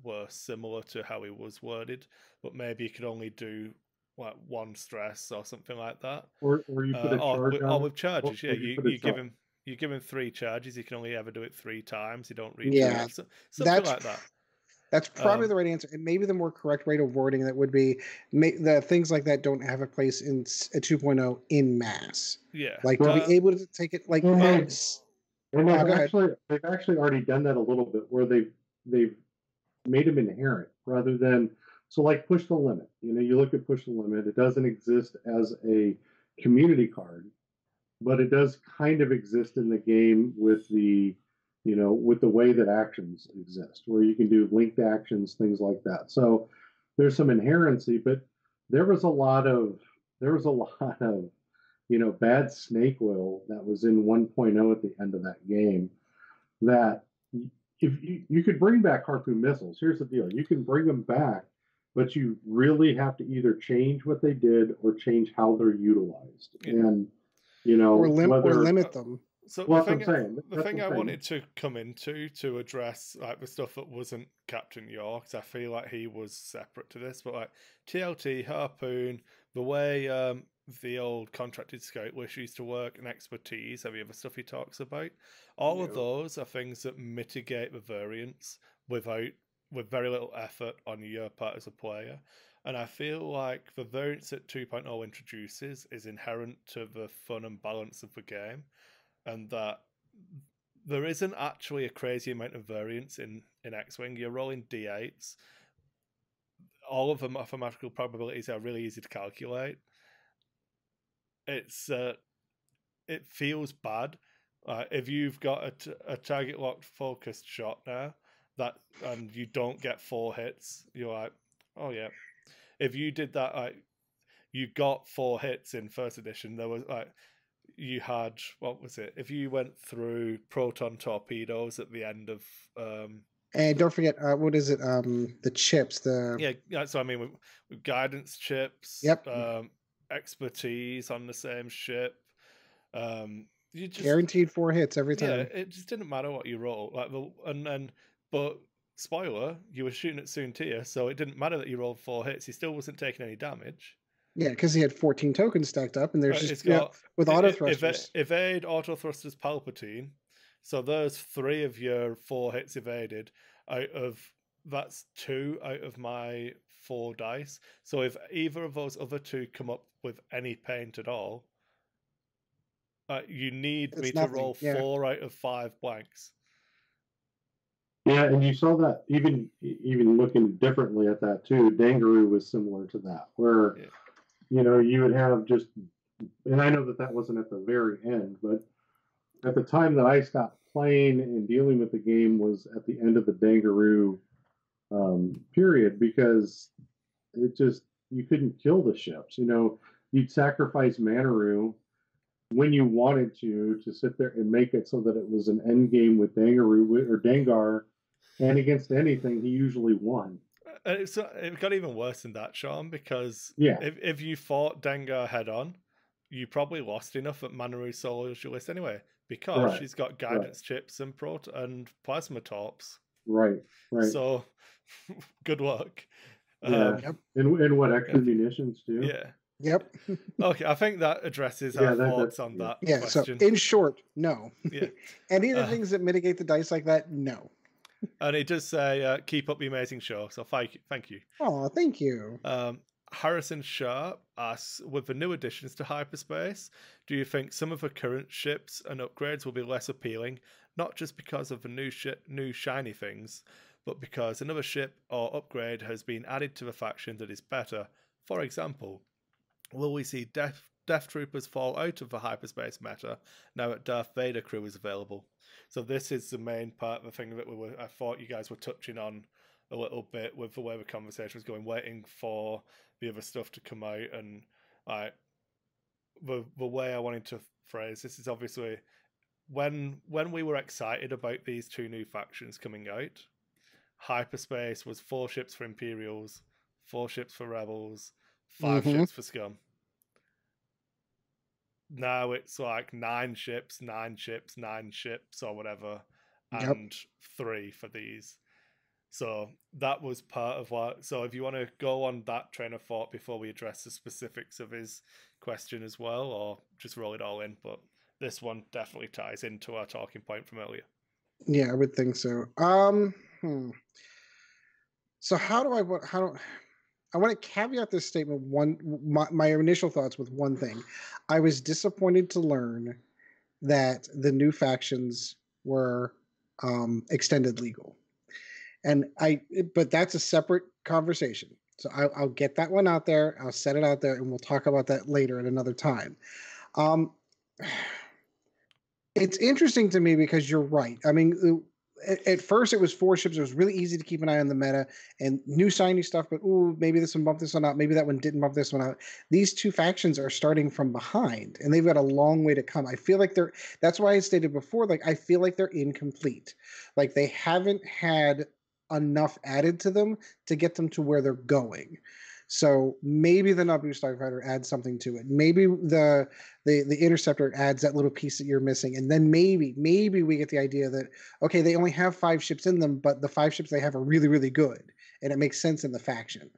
[SPEAKER 2] were similar to how he was worded, but maybe he could only do like one stress or something like that.
[SPEAKER 3] Or you put a charge on.
[SPEAKER 2] Or with charges, you give him 3 charges. You can only ever do it 3 times. You don't recharge. Something like that.
[SPEAKER 1] That's probably the right answer. And maybe the more correct way of wording that would be the things like that don't have a place in a 2.0 in mass.
[SPEAKER 2] Yeah.
[SPEAKER 1] Like to be able to take it like
[SPEAKER 3] and they've actually already done that a little bit where they've made them inherent rather than like push the limit. You look at push the limit, it doesn't exist as a community card, but it does kind of exist in the game with the way that actions exist, where you can do linked actions, things like that. So there's some inherency, but there was a lot of bad snake oil that was in 1.0 at the end of that game. That if you could bring back harpoon missiles, here's the deal: you can bring them back, but you really have to either change what they did or change how they're utilized, and
[SPEAKER 1] or limit them.
[SPEAKER 2] So the thing I wanted to come into to address like the stuff that wasn't Captain York, because I feel like he was separate to this, but like TLT, harpoon, the way the old contracted scout wish used to work, and expertise, every other stuff he talks about, all of those are things that mitigate the variance with very little effort on your part as a player. And I feel like the variance that 2.0 introduces is inherent to the fun and balance of the game, and that there isn't actually a crazy amount of variance in X-Wing. You're rolling D8s. All of the mathematical probabilities are really easy to calculate. It feels bad. If you've got a target locked focused shot now, and you don't get 4 hits, you're like, oh yeah. If you did that, you got 4 hits in first edition. There was you had, what was it? If you went through proton torpedoes at the end of
[SPEAKER 1] and don't forget what is it? The chips.
[SPEAKER 2] So I mean, with guidance chips.
[SPEAKER 1] Yep.
[SPEAKER 2] Expertise on the same ship. You just
[SPEAKER 1] guaranteed 4 hits every time.
[SPEAKER 2] Yeah, it just didn't matter what you roll. But spoiler, you were shooting at Soontir, so it didn't matter that you rolled 4 hits. He still wasn't taking any damage.
[SPEAKER 1] Yeah, because he had 14 tokens stacked up, and there's with auto thrusters.
[SPEAKER 2] Evade, auto thrusters, Palpatine. So there's 3 of your 4 hits evaded. That's 2 out of my 4 dice. So if either of those other 2 come up with any paint at all, you need me to roll 4 out of 5 blanks.
[SPEAKER 3] Yeah, and you saw that even looking differently at that too. Dangaroo was similar to that, where you would have just, and I know that wasn't at the very end, but at the time that I stopped playing and dealing with the game was at the end of the Dangaroo period, because you couldn't kill the ships. You'd sacrifice Manaroo when you wanted to sit there and make it so that it was an end game with Dangaroo or Dengar, and against anything, he usually won.
[SPEAKER 2] It got even worse than that, Sean, because if you fought Dengar head on, you probably lost enough that Manaroo solos your list anyway, because she's got guidance chips and plasma torps.
[SPEAKER 3] Right.
[SPEAKER 2] So, good luck.
[SPEAKER 3] And what extra munitions too?
[SPEAKER 2] Yeah.
[SPEAKER 1] Yep.
[SPEAKER 2] Okay, I think that addresses our thoughts on that question.
[SPEAKER 1] So in short, no.
[SPEAKER 2] Yeah.
[SPEAKER 1] Any of the things that mitigate the dice like that, no.
[SPEAKER 2] And it does say, keep up the amazing show. So thank you.
[SPEAKER 1] Oh, thank you.
[SPEAKER 2] Harrison Sharp asks, with the new additions to hyperspace, do you think some of the current ships and upgrades will be less appealing, not just because of the new shiny things, but because another ship or upgrade has been added to the faction that is better? For example, will we see Death Troopers fall out of the hyperspace meta now that Darth Vader crew is available? So this is the main part of the thing that I thought you guys were touching on a little bit with the way the conversation was going, waiting for the other stuff to come out. And the way I wanted to phrase this is obviously when we were excited about these two new factions coming out, hyperspace was 4 ships for Imperials, 4 ships for Rebels, 5 ships for Scum. Now it's like 9 ships, 9 ships, 9 ships, or whatever, and 3 for these. So that was part of what. So if you want to go on that train of thought before we address the specifics of his question as well, or just roll it all in, but this one definitely ties into our talking point from earlier.
[SPEAKER 1] Yeah, I would think so. So I want to caveat this statement. My initial thoughts with one thing. I was disappointed to learn that the new factions were extended legal. But that's a separate conversation. So I'll get that one out there. I'll set it out there, and we'll talk about that later at another time. It's interesting to me because you're right. I mean, at first it was 4 ships. It was really easy to keep an eye on the meta and new shiny stuff. But maybe this one bumped this one out. Maybe that one didn't bump this one out. These two factions are starting from behind, and they've got a long way to come. I feel like that's why I stated before. Like, I feel like they're incomplete. Like, they haven't had enough added to them to get them to where they're going. So maybe the Naboo Starfighter adds something to it. Maybe the Interceptor adds that little piece that you're missing. And then maybe we get the idea that, okay, they only have 5 ships in them, but the 5 ships they have are really, really good. And it makes sense in the faction.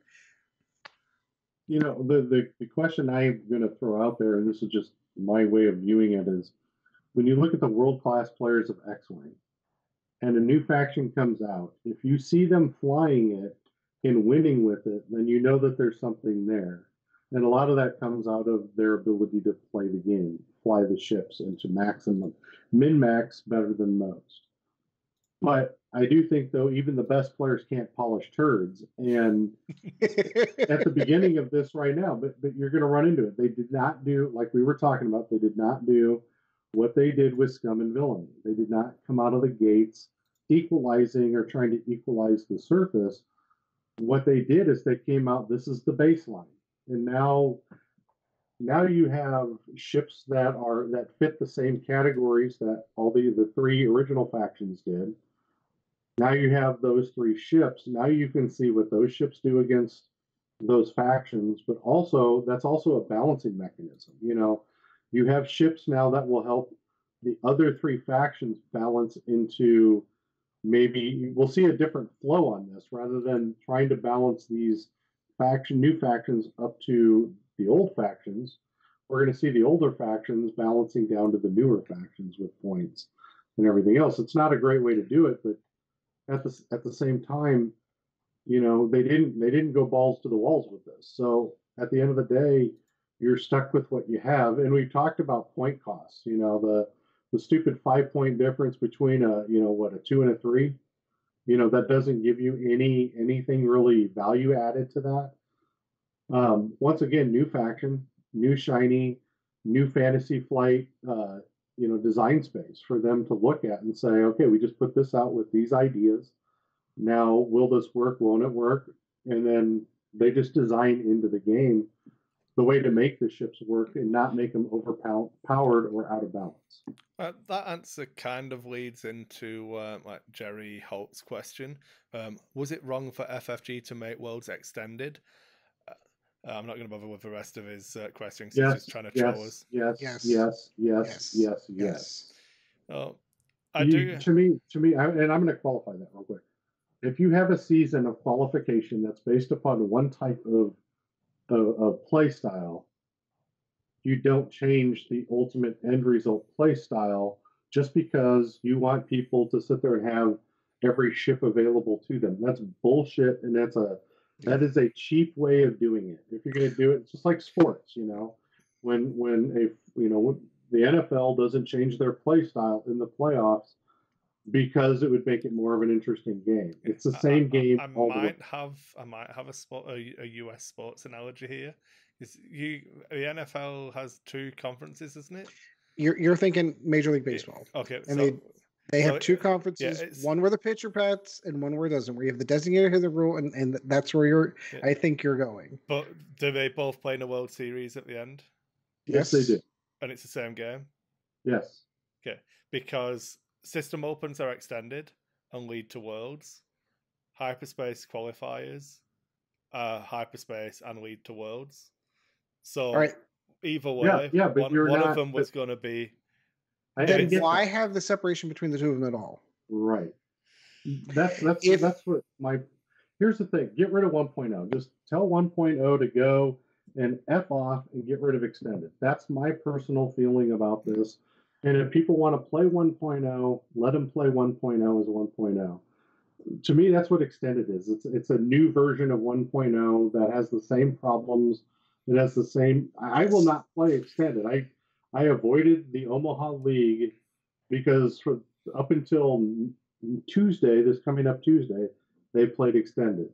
[SPEAKER 3] You know, the question I'm going to throw out there, and this is just my way of viewing it, is when you look at the world-class players of X-Wing, and a new faction comes out, if you see them flying it and winning with it, then you know that there's something there. And a lot of that comes out of their ability to play the game, fly the ships, and to min-max better than most. But I do think, though, even the best players can't polish turds. And at the beginning of this right now, but you're going to run into it. They did not do, like we were talking about, they did not do what they did with Scum and Villainy. They did not come out of the gates equalizing or trying to equalize the surface. What they did is they came out, this is the baseline. And now you have ships that fit the same categories that all the 3 original factions did. Now you have those 3 ships. Now you can see what those ships do against those factions, but also that's also a balancing mechanism. You know, you have ships now that will help the other 3 factions balance into, maybe we'll see a different flow on this rather than trying to balance these new factions up to the old factions. We're going to see the older factions balancing down to the newer factions with points and everything else. It's not a great way to do it, but at the same time, you know, they didn't go balls to the walls with this. So at the end of the day, you're stuck with what you have. And we talked about point costs. You know, the stupid 5-point difference between a 2 and a 3, you know, that doesn't give you anything really value added to that. Once again, new faction, new shiny, new fantasy flight, design space for them to look at and say, okay, we just put this out with these ideas. Now, will this work? Won't it work? And then they just design into the game the way to make the ships work and not make them overpowered or out of balance.
[SPEAKER 2] That answer kind of leads into like Jerry Hoult's question. Was it wrong for FFG to make Worlds Extended? I'm not going to bother with the rest of his questions. He's just trying to troll us.
[SPEAKER 3] Yes.
[SPEAKER 2] Oh, I do.
[SPEAKER 3] To me, and I'm going to qualify that real quick. If you have a season of qualification that's based upon one type of play style, you don't change the ultimate end result play style just because you want people to sit there and have every ship available to them. That's bullshit, and that's a That is a cheap way of doing it. If you're going to do it, it's just like sports, when the NFL doesn't change their play style in the playoffs because it would make it more of an interesting game. It's the same game.
[SPEAKER 2] I might have a US sports analogy here. The NFL has 2 conferences, isn't it?
[SPEAKER 1] You're thinking Major League Baseball.
[SPEAKER 2] Yeah. Okay,
[SPEAKER 1] and they have 2 conferences, one where the pitcher bats and one where it doesn't, where you have the designated hitter rule, and that's where I think you're going.
[SPEAKER 2] But do they both play in a World Series at the end?
[SPEAKER 3] Yes, they do.
[SPEAKER 2] And it's the same game?
[SPEAKER 3] Yes.
[SPEAKER 2] Okay, because system opens are extended and lead to Worlds. Hyperspace qualifiers are hyperspace and lead to Worlds. So either way,
[SPEAKER 3] but
[SPEAKER 2] one of them was going to be...
[SPEAKER 1] Then why have the separation between the 2 of them at all?
[SPEAKER 3] Right. That's what my... Here's the thing. Get rid of 1.0. Just tell 1.0 to go and F off and get rid of extended. That's my personal feeling about this. And if people want to play 1.0, let them play 1.0 as 1.0. To me, that's what extended is. It's a new version of 1.0 that has the same problems. It has the same... I will not play extended. I avoided the Omaha League because up until Tuesday, this coming up Tuesday, they played extended.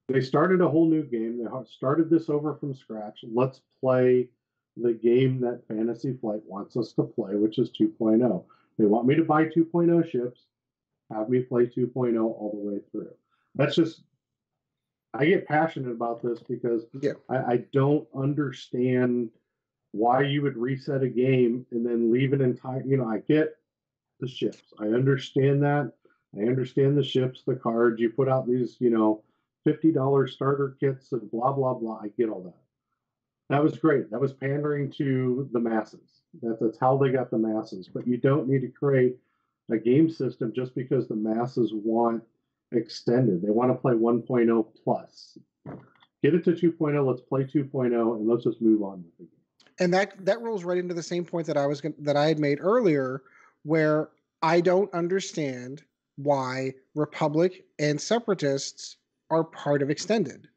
[SPEAKER 3] They started a whole new game. They started this over from scratch. Let's play the game that Fantasy Flight wants us to play, which is 2.0. They want me to buy 2.0 ships, have me play 2.0 all the way through. That's just... I get passionate about this because I don't understand why you would reset a game and then leave an entire... I get the ships. I understand that. I understand the ships, the cards. You put out these, $50 starter kits and blah, blah, blah. I get all that. That was great. That was pandering to the masses. That's how they got the masses. But you don't need to create a game system just because the masses want extended. They want to play 1.0 plus. Get it to 2.0. Let's play 2.0 and let's just move on with the game.
[SPEAKER 1] And that rolls right into the same point that I had made earlier, where I don't understand why Republic and Separatists are part of Extended.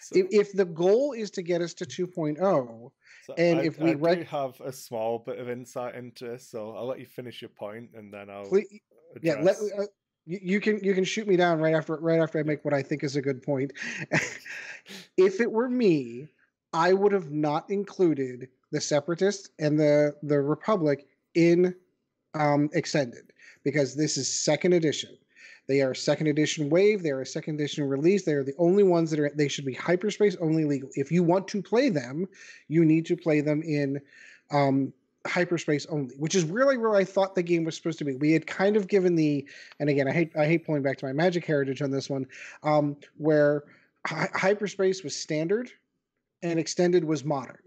[SPEAKER 1] So, if the goal is to get us to 2.0, and if we
[SPEAKER 2] do have a small bit of insight into this, so I'll let you finish your point, and then I'll address...
[SPEAKER 1] You can shoot me down right after I make what I think is a good point. If it were me, I would have not included the Separatists and the Republic in Extended, because this is 2nd edition. They are 2nd edition wave. They are a 2nd edition release. They are the only ones they should be hyperspace only legal. If you want to play them, you need to play them in hyperspace only, which is really where I thought the game was supposed to be. We had kind of given and again, I hate pulling back to my Magic heritage on this one, where hyperspace was standard and extended was modern,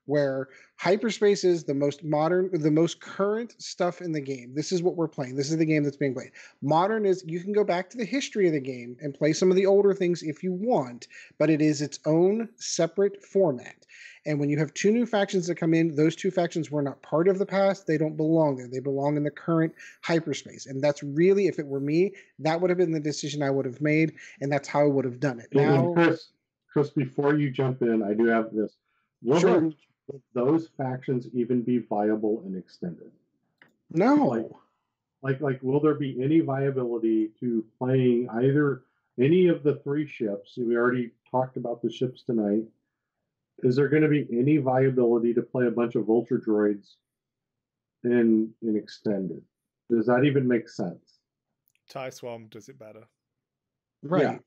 [SPEAKER 1] where hyperspace is the most modern, the most current stuff in the game. This is what we're playing. This is the game that's being played. Modern is, you can go back to the history of the game and play some of the older things if you want, but it is its own separate format. And when you have 2 new factions that come in, those 2 factions were not part of the past. They don't belong there. They belong in the current hyperspace. And that's really, if it were me, that would have been the decision I would have made, and that's how I would have done it.
[SPEAKER 3] Now, Chris, before you jump in, I do have this. Will those factions even be viable and extended?
[SPEAKER 1] No.
[SPEAKER 3] Like, will there be any viability to playing either any of the 3 ships? We already talked about the ships tonight. Is there going to be any viability to play a bunch of Vulture droids in extended? Does that even make sense?
[SPEAKER 2] TIE Swarm does it better.
[SPEAKER 1] Right.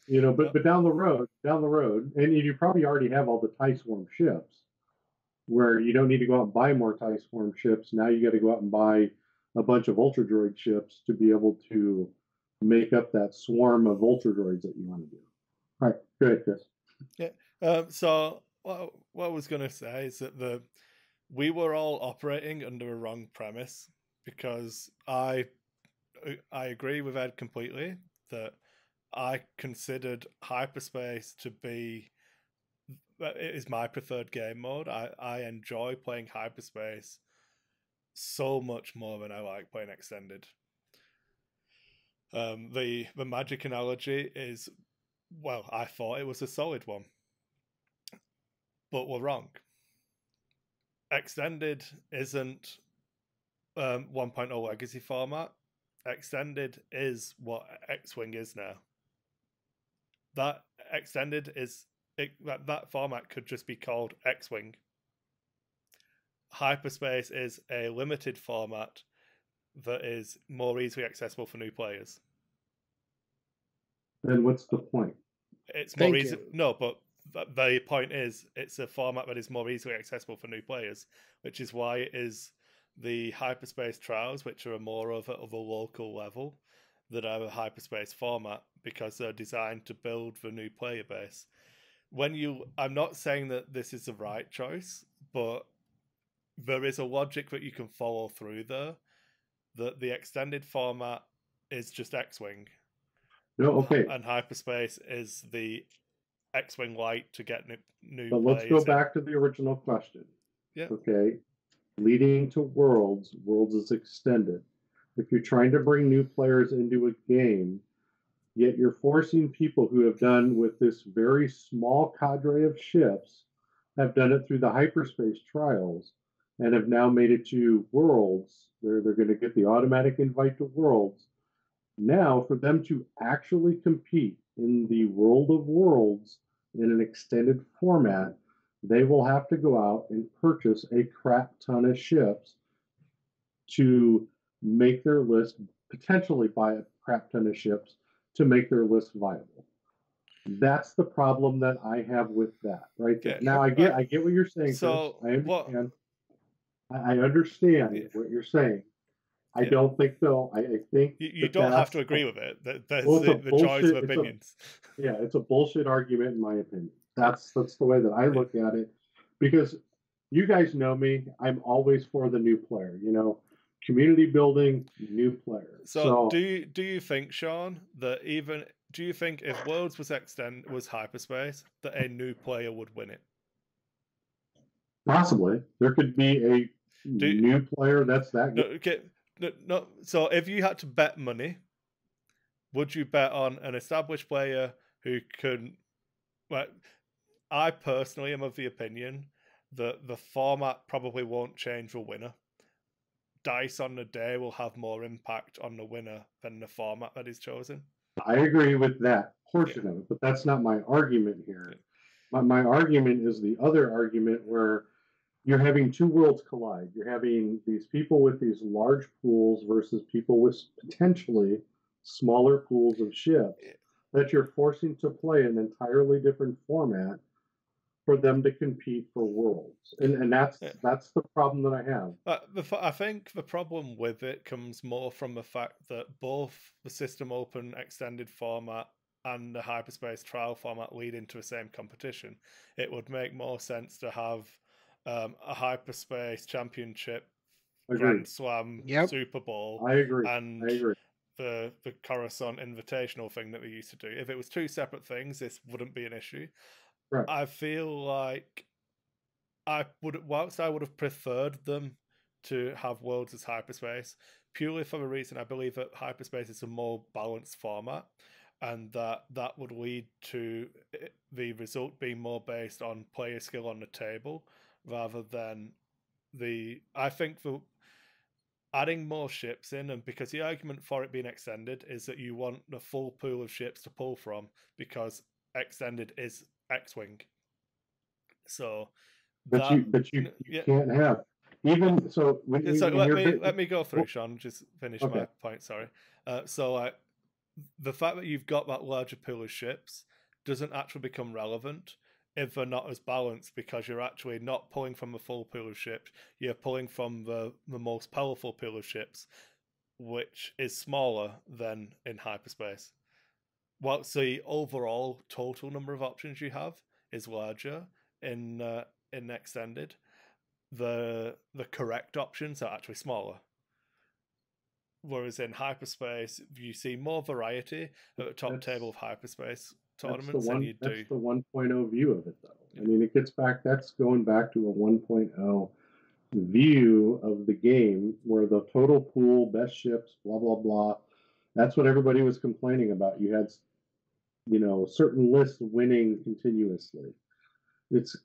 [SPEAKER 3] Yeah. But down the road, and you probably already have all the TIE Swarm ships, where you don't need to go out and buy more TIE Swarm ships. Now you got to go out and buy a bunch of Vulture droid ships to be able to make up that swarm of Vulture droids that you want to do. All right, go ahead, Chris.
[SPEAKER 2] Yeah. So what I was going to say is that we were all operating under a wrong premise, because I agree with Ed completely that I considered hyperspace to be, it is my preferred game mode. I enjoy playing hyperspace so much more than I like playing extended. The Magic analogy is Well, I thought it was a solid one. But we're wrong. Extended isn't 1.0 legacy format. Extended is what X-Wing is now. That Extended is... that format could just be called X-Wing. Hyperspace is a limited format that is more easily accessible for new players.
[SPEAKER 3] Then what's the point?
[SPEAKER 2] It's more easy. No, but the point is, it's a format that is more easily accessible for new players, which is why it is the hyperspace trials, which are more of a local level, that are a hyperspace format, because they're designed to build the new player base. I'm not saying that this is the right choice, but there is a logic that you can follow through there, that the extended format is just X-Wing.
[SPEAKER 3] No, okay.
[SPEAKER 2] And hyperspace is the X-Wing Light to get new
[SPEAKER 3] But let's go back to the original question.
[SPEAKER 2] Yeah.
[SPEAKER 3] Okay. Leading to Worlds is extended. If you're trying to bring new players into a game, yet you're forcing people who have done with this very small cadre of ships, have done it through the hyperspace trials, and have now made it to Worlds. They're going to get the automatic invite to Worlds. Now, for them to actually compete in the World of Worlds in an extended format, they will have to go out and purchase a crap ton of ships to make their list, potentially buy a crap ton of ships to make their list viable. That's the problem that I have with that, right?
[SPEAKER 2] Yeah.
[SPEAKER 3] Now, I get what you're saying,
[SPEAKER 2] so
[SPEAKER 3] Chris. I understand what you're saying. I don't think, though. I think
[SPEAKER 2] you don't have to agree with it. That's the choice of opinions.
[SPEAKER 3] It's a bullshit argument, in my opinion. That's the way that I look at it, because you guys know me. I'm always for the new player. Community building, new players.
[SPEAKER 2] So do you think, Sean, that do you think if Worlds was hyperspace, that a new player would win it?
[SPEAKER 3] Possibly. There could be a new player that's that good.
[SPEAKER 2] Okay. No. So if you had to bet money, would you bet on an established player who can... I personally am of the opinion that the format probably won't change the winner. Dice on the day will have more impact on the winner than the format that is chosen.
[SPEAKER 3] I agree with that portion of it, but that's not my argument here. My argument is the other argument where you're having two worlds collide. You're having these people with these large pools versus people with potentially smaller pools of ships that you're forcing to play an entirely different format for them to compete for Worlds. And that's the problem that I have.
[SPEAKER 2] I think the problem with it comes more from the fact that both the System Open extended format and the hyperspace trial format lead into the same competition. It would make more sense to have a hyperspace championship, Grand Slam, Super Bowl, and the Coruscant Invitational thing that we used to do. If it was two separate things, this wouldn't be an issue.
[SPEAKER 3] Right.
[SPEAKER 2] I feel like whilst I would have preferred them to have Worlds as hyperspace, purely for the reason I believe that hyperspace is a more balanced format, and that would lead to the result being more based on player skill on the table rather than I think the adding more ships in, and because the argument for it being extended is that you want the full pool of ships to pull from, because extended is X-Wing. So
[SPEAKER 3] but you can't have even so.
[SPEAKER 2] Let me go through, Sean. Just finish my point. Sorry. The fact that you've got that larger pool of ships doesn't actually become relevant if they're not as balanced, because you're actually not pulling from the full pool of ships. You're pulling from the most powerful pool of ships, which is smaller than in hyperspace. Whilst the overall total number of options you have is larger in extended, the correct options are actually smaller. Whereas in hyperspace, you see more variety at the top table of hyperspace tournaments than you do.
[SPEAKER 3] That's the 1.0 view of it, though. I mean, it gets back. That's going back to a 1.0 view of the game, where the total pool, best ships, blah blah blah. That's what everybody was complaining about. You had certain lists winning continuously. It's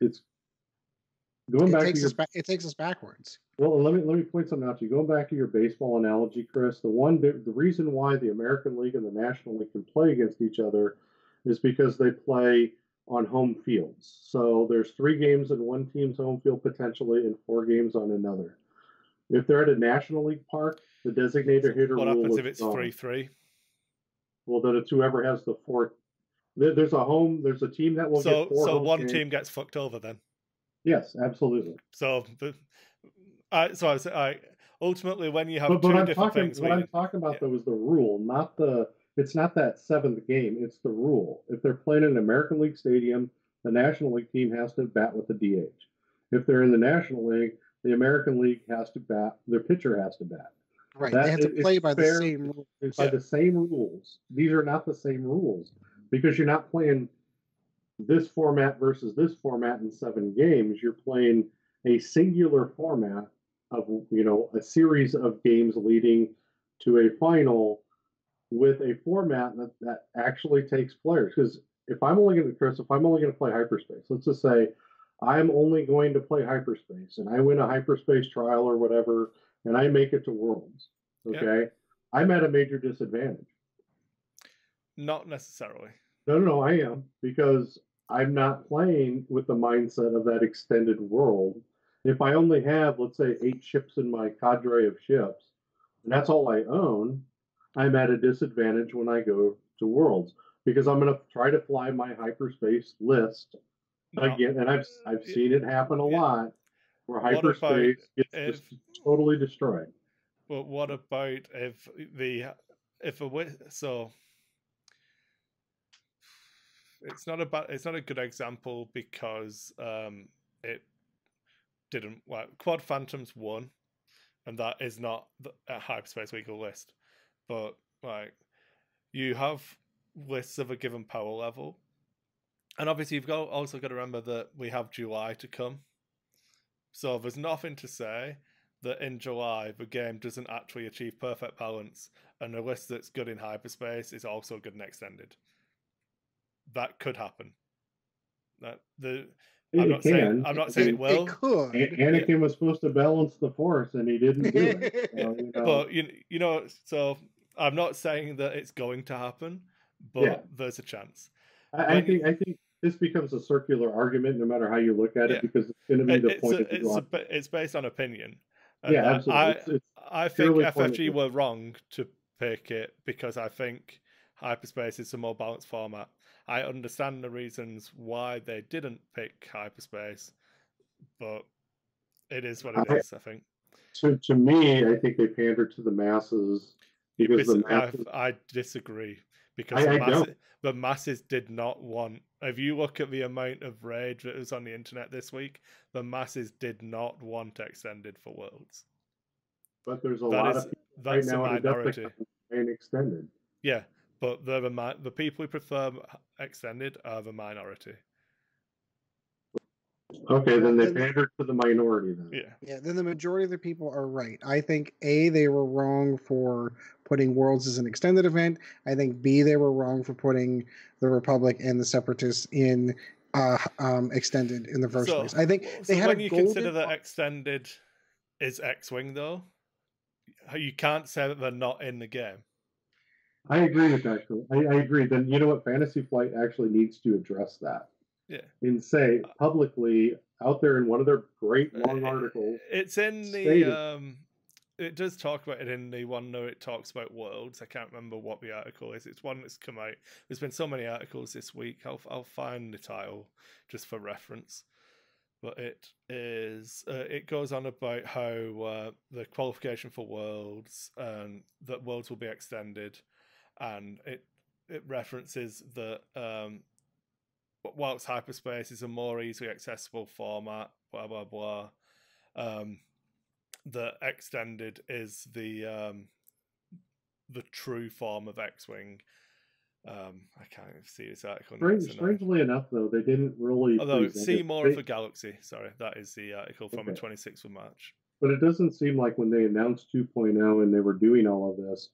[SPEAKER 3] going back to your.
[SPEAKER 1] It takes us backwards.
[SPEAKER 3] Well, let me point something out to you. Going back to your baseball analogy, Chris, the reason why the American League and the National League can play against each other is because they play on home fields. So there's 3 games in one team's home field potentially, and 4 games on another. If they're at a National League park, the designated hitter
[SPEAKER 2] what
[SPEAKER 3] rule
[SPEAKER 2] happens
[SPEAKER 3] is
[SPEAKER 2] if it's
[SPEAKER 3] gone.
[SPEAKER 2] 3-3?
[SPEAKER 3] Well, then it's whoever has the 4th. There's a team that will get 4
[SPEAKER 2] So
[SPEAKER 3] home
[SPEAKER 2] one
[SPEAKER 3] games.
[SPEAKER 2] team gets fucked over then.
[SPEAKER 3] Yes, absolutely.
[SPEAKER 2] So ultimately, when you have two different things,
[SPEAKER 3] what I'm talking about though is the rule, not the. It's not that 7th game. It's the rule. If they're playing in an American League stadium, the National League team has to bat with the DH. If they're in the National League, the American League has to bat. Their pitcher has to bat.
[SPEAKER 1] Right. They have to play by the same rules.
[SPEAKER 3] By the same rules. These are not the same rules because you're not playing this format versus this format in 7 games. You're playing a singular format of a series of games leading to a final with a format that actually takes players. Because if I'm only going to play hyperspace, let's just say I'm only going to play hyperspace and I win a hyperspace trial or whatever and I make it to Worlds, okay? I'm at a major disadvantage.
[SPEAKER 2] Not necessarily.
[SPEAKER 3] No, I am, because I'm not playing with the mindset of that extended world. If I only have, let's say, 8 ships in my cadre of ships, and that's all I own, I'm at a disadvantage when I go to Worlds, because I'm going to try to fly my hyperspace list again, and I've seen it happen a lot, where hyperspace gets just totally destroyed.
[SPEAKER 2] But what about if it's not a good example because it didn't work. Quad Phantoms won, and that is not a hyperspace legal list. But you have lists of a given power level, and obviously you've also got to remember that we have July to come. So there's nothing to say that in July the game doesn't actually achieve perfect balance, and a list that's good in hyperspace is also good in extended. That could happen. I'm not saying it will.
[SPEAKER 1] It could.
[SPEAKER 3] Anakin was supposed to balance the Force, and he didn't do it. So,
[SPEAKER 2] But so I'm not saying that it's going to happen, but there's a chance.
[SPEAKER 3] I think this becomes a circular argument, no matter how you look at it, because it's going to be the point.
[SPEAKER 2] It's based on opinion.
[SPEAKER 3] And absolutely.
[SPEAKER 2] I think FFG were wrong to pick it because I think hyperspace is a more balanced format. I understand the reasons why they didn't pick hyperspace, but it is what it is, I think.
[SPEAKER 3] To me, I think they pandered to the masses because
[SPEAKER 2] I disagree because the masses did not want. If you look at the amount of rage that was on the internet this week, the masses did not want extended for Worlds.
[SPEAKER 3] But there's a lot of people right now at Adepticon playing extended.
[SPEAKER 2] Yeah. But the people who prefer extended are the minority.
[SPEAKER 3] Okay, then they pandered to the minority then.
[SPEAKER 1] Yeah, then the majority of the people are right. I think A, they were wrong for putting Worlds as an extended event. I think B, they were wrong for putting the Republic and the Separatists in extended in the first place. I think they had
[SPEAKER 2] when you consider that extended is X-Wing though, you can't say that they're not in the game.
[SPEAKER 3] I agree with that. I agree. Then you know what? Fantasy Flight actually needs to address that.
[SPEAKER 2] Yeah.
[SPEAKER 3] And say publicly out there in one of their great long articles.
[SPEAKER 2] It's in the it does talk about it in the one where it talks about Worlds. I can't remember what the article is. It's one that's come out. There's been so many articles this week. I'll find the title just for reference. But it is it goes on about how the qualification for Worlds and that Worlds will be extended. And it references that whilst hyperspace is a more easily accessible format, blah blah blah, the extended is the true form of X-Wing. I can't even see this article.
[SPEAKER 3] Strangely enough, though, they didn't really.
[SPEAKER 2] Although see more of the galaxy. Sorry, that is the article from the 26th of March.
[SPEAKER 3] But it doesn't seem like when they announced 2.0 and they were doing all of this,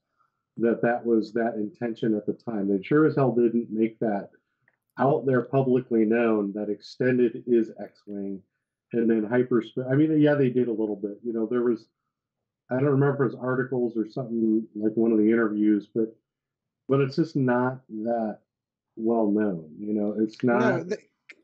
[SPEAKER 3] that was that intention at the time. They sure as hell didn't make that out there publicly known that Extended is X-Wing, and then hyperspace. I mean, yeah, they did a little bit. You know, there was, I don't remember if it was articles or something like one of the interviews, but it's just not that well known. You know, it's not.
[SPEAKER 1] No,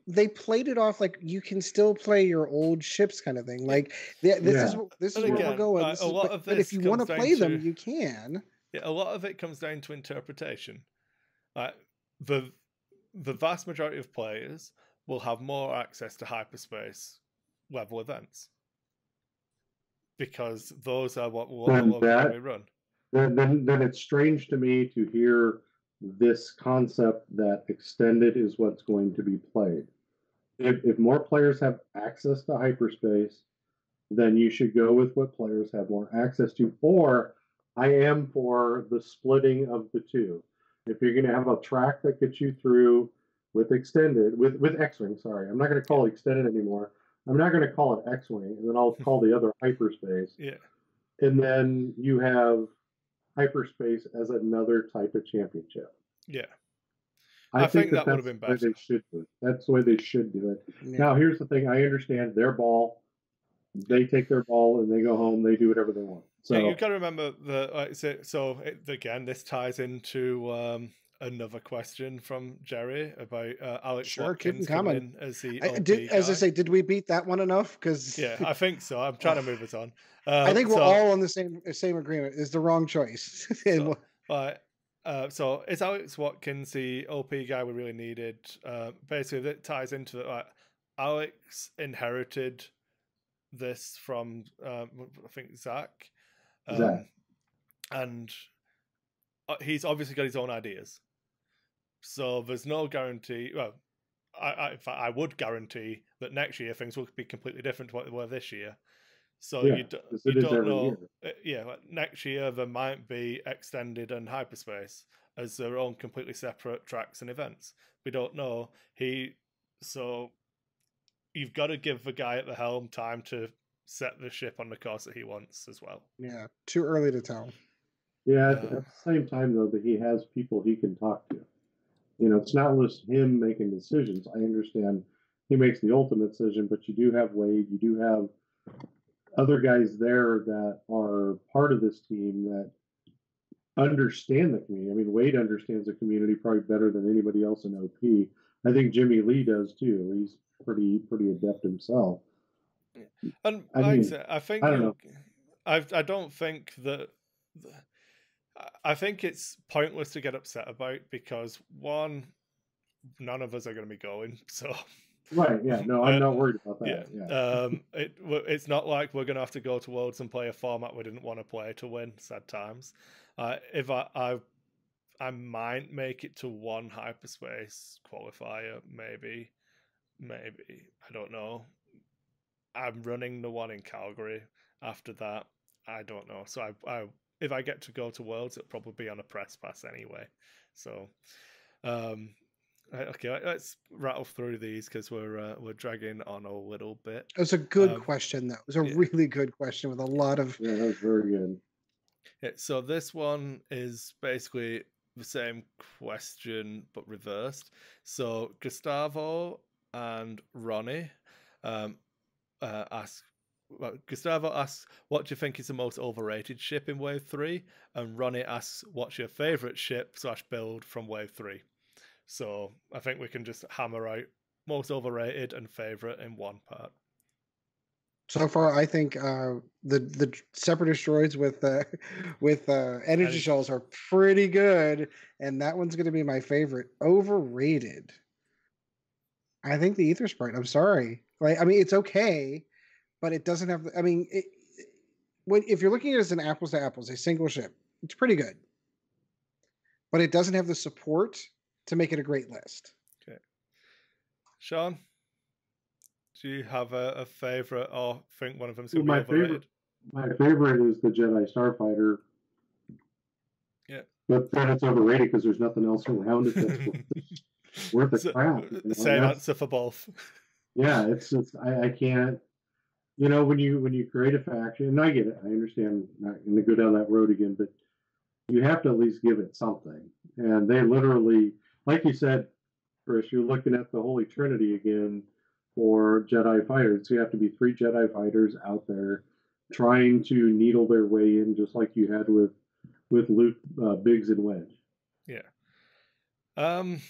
[SPEAKER 1] they played it off like you can still play your old ships, kind of thing. Like this is where we're going. But if you want to play them, you can.
[SPEAKER 2] Yeah, a lot of it comes down to interpretation. The vast majority of players will have more access to hyperspace level events because those are what we run.
[SPEAKER 3] Then it's strange to me to hear this concept that Extended is what's going to be played. If more players have access to hyperspace, then you should go with what players have more access to. Or I am for the splitting of the two. If you're going to have a track that gets you through with Extended, with X-Wing, sorry, I'm not going to call it Extended anymore. I'm not going to call it X-Wing, and then I'll call the other hyperspace.
[SPEAKER 2] Yeah.
[SPEAKER 3] And then you have hyperspace as another type of championship.
[SPEAKER 2] Yeah.
[SPEAKER 3] I think
[SPEAKER 2] that would have been better.
[SPEAKER 3] That's the way they should do it.
[SPEAKER 1] Yeah.
[SPEAKER 3] Now, here's the thing. I understand their ball. They take their ball and they go home. They do whatever they want. So
[SPEAKER 2] yeah, you've got to remember again, this ties into another question from Jerry about Alex Watkins coming in as the OP guy.
[SPEAKER 1] As I say, did we beat that one enough? Because
[SPEAKER 2] yeah, I think so. I'm trying to move us on.
[SPEAKER 1] I think we're all on the same agreement. It's the wrong choice.
[SPEAKER 2] So is Alex Watkins the OP guy we really needed? Basically, that ties into that. Alex inherited this from I think Zach. And he's obviously got his own ideas. So there's no guarantee. Well, in fact, I would guarantee that next year things will be completely different to what they were this year. So you don't know. Next year there might be Extended and Hyperspace as their own completely separate tracks and events. We don't know. So you've got to give the guy at the helm time to set the ship on the course that he wants as well.
[SPEAKER 1] Yeah, too early to tell.
[SPEAKER 3] Yeah, at the same time, though, that he has people he can talk to. You know, it's not just him making decisions. I understand he makes the ultimate decision, but you do have Wade, you do have other guys there that are part of this team that understand the community. I mean, Wade understands the community probably better than anybody else in OP. I think Jimmy Lee does too. He's pretty adept himself.
[SPEAKER 2] And I don't think that. I think it's pointless to get upset about because one, none of us are going to be going. So.
[SPEAKER 3] Right. Yeah. No, I'm not worried about that.
[SPEAKER 2] Yeah. It's not like we're going to have to go to Worlds and play a format we didn't want to play to win. Sad times. If I might make it to one hyperspace qualifier, maybe. I don't know. I'm running the one in Calgary. After that, I don't know. So I if I get to go to Worlds, it'll probably be on a press pass anyway. So, okay, let's rattle through these because we're dragging on a little bit.
[SPEAKER 1] It was a good question, though. It was a really good question with a lot of.
[SPEAKER 3] Yeah, that was very good.
[SPEAKER 2] Yeah, so this one is basically the same question but reversed. So Gustavo and Ronny ask. Well, Gustavo asks, what do you think is the most overrated ship in Wave 3? And Ronny asks, what's your favourite ship / build from Wave 3? So I think we can just hammer out most overrated and favourite in one part.
[SPEAKER 1] So far, I think the Separatist droids with energy shells are pretty good, and that one's going to be my favorite. Overrated. I think the Ether Sprite. I'm sorry. Like, I mean, it's okay. But it doesn't have. I mean, if you're looking at it as an apples to apples, a single ship, it's pretty good. But it doesn't have the support to make it a great list.
[SPEAKER 2] Okay, Sean, do you have a favorite, or think one of them's going to be overrated?
[SPEAKER 3] My favorite is the Jedi Starfighter.
[SPEAKER 2] Yeah,
[SPEAKER 3] but then it's overrated because there's nothing else around it that's worth the crap. You know?
[SPEAKER 2] Same answer for both.
[SPEAKER 3] Yeah, it's just I can't. You know, when you create a faction, and I get it, I understand, not going to go down that road again, but you have to at least give it something. And they literally, like you said, Kris, you're looking at the Holy Trinity again for Jedi fighters. So you have to be 3 Jedi fighters out there trying to needle their way in, just like you had with Luke, Biggs, and Wedge.
[SPEAKER 2] Yeah. I'm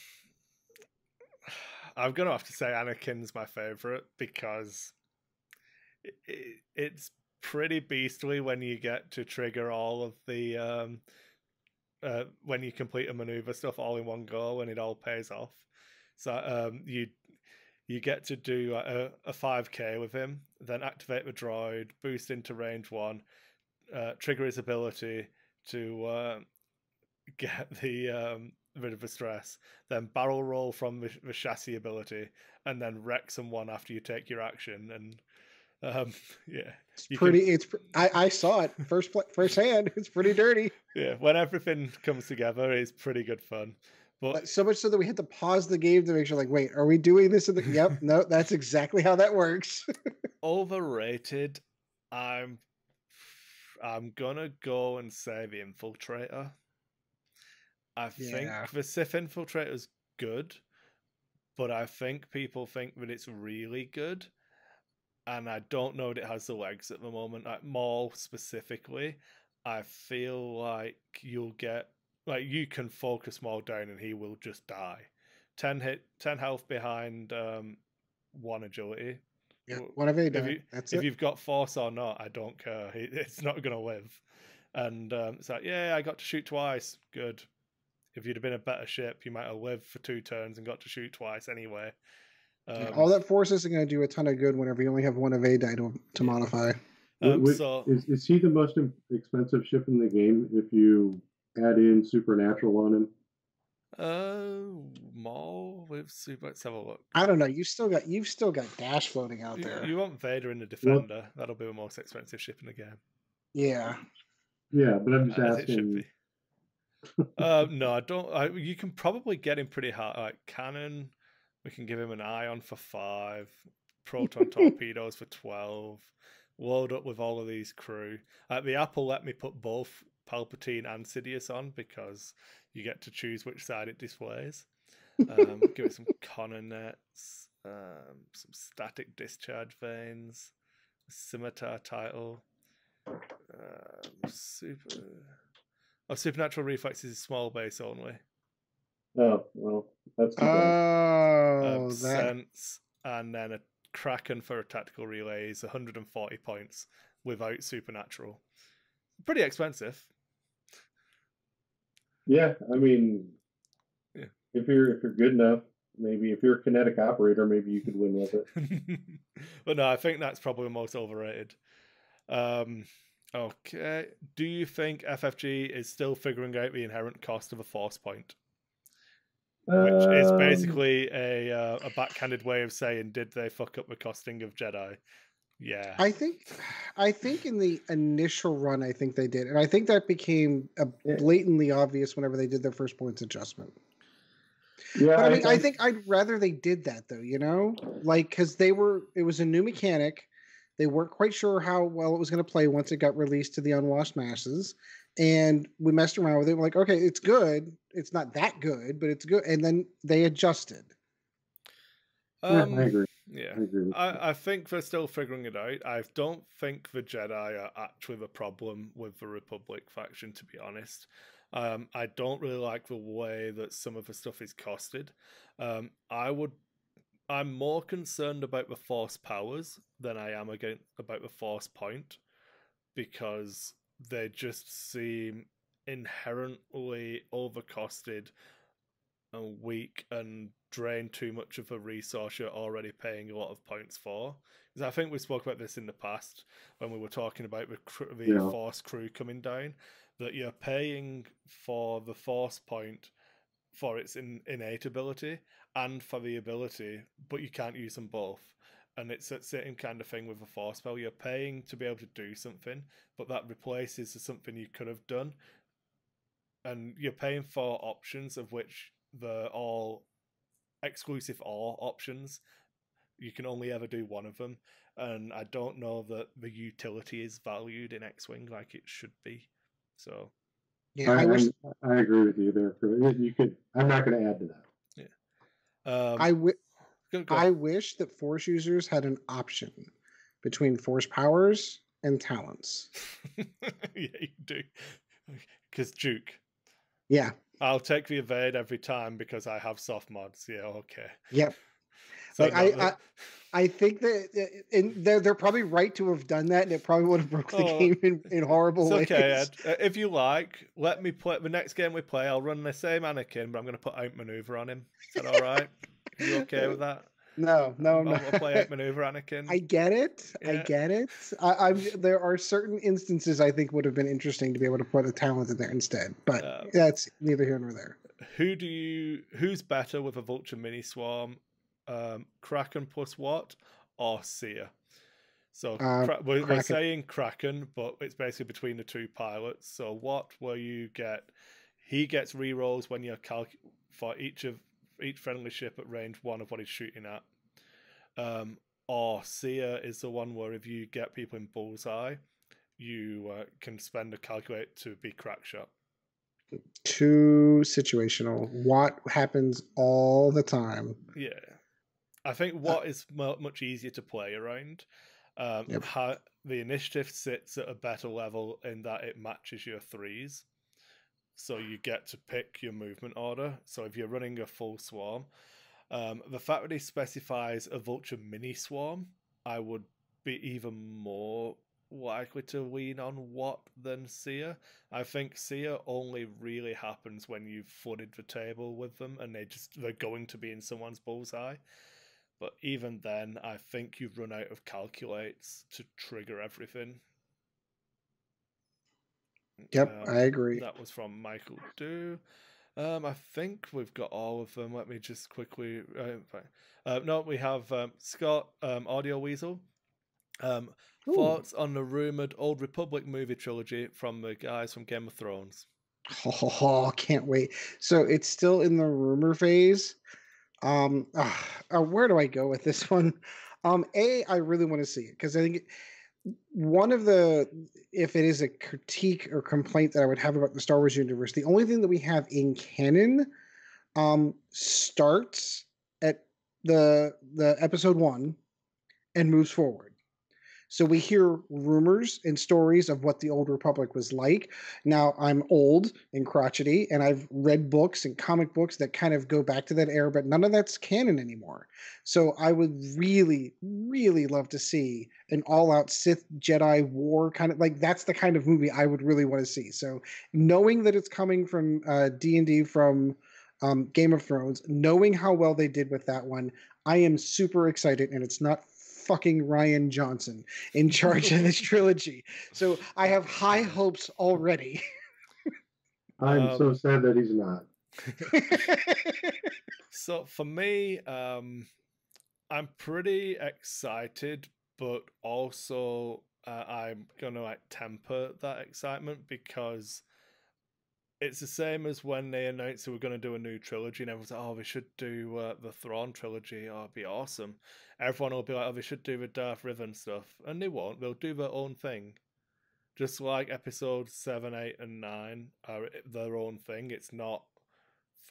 [SPEAKER 2] gonna have to say Anakin's my favorite because it's pretty beastly when you get to trigger all of the when you complete a maneuver stuff all in one go and it all pays off. So you get to do a 5k with him, then activate the droid, boost into range 1, trigger his ability to get the rid of the stress, then barrel roll from the chassis ability, and then wreck someone after you take your action. And yeah,
[SPEAKER 1] it's pretty. I saw it firsthand. It's pretty dirty.
[SPEAKER 2] Yeah, when everything comes together, it's pretty good fun. But
[SPEAKER 1] so much so that we had to pause the game to make sure, like, wait, are we doing this? Yep, no, that's exactly how that works.
[SPEAKER 2] Overrated. I'm gonna go and say the Infiltrator. I think the Sith Infiltrator's good, but I think people think that it's really good, and I don't know that it has the legs at the moment. Like Maul specifically, I feel like you can focus Maul down and he will just die. 10 health behind 1 agility.
[SPEAKER 1] Yeah, whatever
[SPEAKER 2] if you've got force or not, I don't care. It's not gonna live. And it's like, yeah, I got to shoot twice. Good. If you'd have been a better ship, you might have lived for 2 turns and got to shoot twice anyway.
[SPEAKER 1] All that force isn't going to do a ton of good whenever you only have 1 evade to modify.
[SPEAKER 3] Is he the most expensive ship in the game if you add in Supernatural on him?
[SPEAKER 2] Maul with Super. Let's have a look.
[SPEAKER 1] I don't know. You've still got Dash floating out there.
[SPEAKER 2] You want Vader in the Defender? Well, that'll be the most expensive ship in the game.
[SPEAKER 1] Yeah.
[SPEAKER 3] Yeah, but I'm just asking.
[SPEAKER 2] It should be. No, I don't. You can probably get him pretty hard. Like Cannon, we can give him an Ion for 5, Proton torpedoes for 12. Load up with all of these crew. The Apple let me put both Palpatine and Sidious on because you get to choose which side it displays. Give it some Connor nets, some static discharge vanes, scimitar title, supernatural reflexes is small base only.
[SPEAKER 3] Oh, well, that's
[SPEAKER 2] sense, and then a Kraken for a tactical relay is 140 points without supernatural. Pretty expensive.
[SPEAKER 3] Yeah, I mean, if you're good enough, maybe if you're a kinetic operator, maybe you could win with it.
[SPEAKER 2] But no, I think that's probably the most overrated. Okay, do you think FFG is still figuring out the inherent cost of a force point? Which is basically a backhanded way of saying, did they fuck up the costing of Jedi? Yeah.
[SPEAKER 1] I think in the initial run, I think they did. And I think that became blatantly obvious whenever they did their first points adjustment. Yeah, but I mean, I think I'd rather they did that though, you know? Like, because it was a new mechanic. They weren't quite sure how well it was going to play once it got released to the unwashed masses. And we messed around with it. We're like, okay, it's good. It's not that good, but it's good. And then they adjusted.
[SPEAKER 3] I agree.
[SPEAKER 2] Yeah, I think they're still figuring it out. I don't think the Jedi are actually the problem with the Republic faction, to be honest. I don't really like the way that some of the stuff is costed. I'm more concerned about the Force powers than I am about the Force point, because they just seem inherently overcosted and weak and drain too much of a resource you're already paying a lot of points for. Because I think we spoke about this in the past when we were talking about the Force crew coming down, that you're paying for the Force point for its innate ability and for the ability, but you can't use them both. And it's that same kind of thing with a force spell. You're paying to be able to do something, but that replaces something you could have done. And you're paying for options of which they're all exclusive or options. You can only ever do one of them. And I don't know that the utility is valued in X-Wing like it should be. So,
[SPEAKER 1] Yeah,
[SPEAKER 3] I agree with you there. You could. I'm not going to add to that.
[SPEAKER 2] Yeah.
[SPEAKER 1] I wish that Force users had an option between Force powers and talents.
[SPEAKER 2] Yeah, you do. Because Duke.
[SPEAKER 1] Yeah.
[SPEAKER 2] I'll take the evade every time because I have soft mods. Yeah, okay.
[SPEAKER 1] Yep.
[SPEAKER 2] So
[SPEAKER 1] like I think that and they're probably right to have done that, and it probably would have broke the game in horrible ways.
[SPEAKER 2] Okay, Ed. If you like, let me play the next game we play. I'll run the same Anakin, but I'm going to put outmaneuver on him. Is that all right? Are you okay with that?
[SPEAKER 1] No, I'm not.
[SPEAKER 2] I'll play outmaneuver Anakin.
[SPEAKER 1] I get it.
[SPEAKER 2] Yeah.
[SPEAKER 1] I get it. There are certain instances I think would have been interesting to be able to put a talent in there instead, but that's neither here nor there.
[SPEAKER 2] Who's better with a Vulture mini swarm? Kraken plus what or Seer? So we're saying Kraken, but it's basically between the two pilots. So what will you get? He gets rerolls when you're for each friendly ship at range 1 of what he's shooting at. Or Seer is the one where if you get people in bullseye, you can spend a calculate to be crack shot.
[SPEAKER 1] Too situational. What happens all the time?
[SPEAKER 2] Yeah. I think what is much easier to play around. The initiative sits at a better level in that it matches your 3s. So you get to pick your movement order. So if you're running a full swarm, the fact that he specifies a Vulture mini swarm, I would be even more likely to lean on what than Seer. I think Seer only really happens when you've flooded the table with them and they're going to be in someone's bullseye. But even then, I think you've run out of calculates to trigger everything.
[SPEAKER 1] Yep, I agree.
[SPEAKER 2] That was from Michael Do. I think we've got all of them. Let me just quickly... no, we have Scott, Audio Weasel. Thoughts on the rumoured Old Republic movie trilogy from the guys from Game of Thrones?
[SPEAKER 1] Oh, can't wait. So it's still in the rumor phase. Where do I go with this one? I really want to see it because I think one of the, if it is a critique or complaint that I would have about the Star Wars universe, the only thing that we have in canon starts at the episode 1 and moves forward. So we hear rumors and stories of what the Old Republic was like. Now, I'm old and crotchety, and I've read books and comic books that kind of go back to that era, but none of that's canon anymore. So I would really, really love to see an all-out Sith Jedi war kind of, like, that's the kind of movie I would really want to see. So knowing that it's coming from D&D from Game of Thrones, knowing how well they did with that one, I am super excited, and it's not fucking Rian Johnson in charge of this trilogy. So I have high hopes already.
[SPEAKER 3] I'm so sad that he's not.
[SPEAKER 2] So for me, I'm pretty excited, but also I'm gonna temper that excitement because it's the same as when they announced they were going to do a new trilogy and everyone's like, oh, we should do the Thrawn trilogy. Oh, it'd be awesome. Everyone will be like, oh, we should do the Darth Revan stuff. And they won't. They'll do their own thing. Just like episodes 7, 8, and 9 are their own thing. It's not...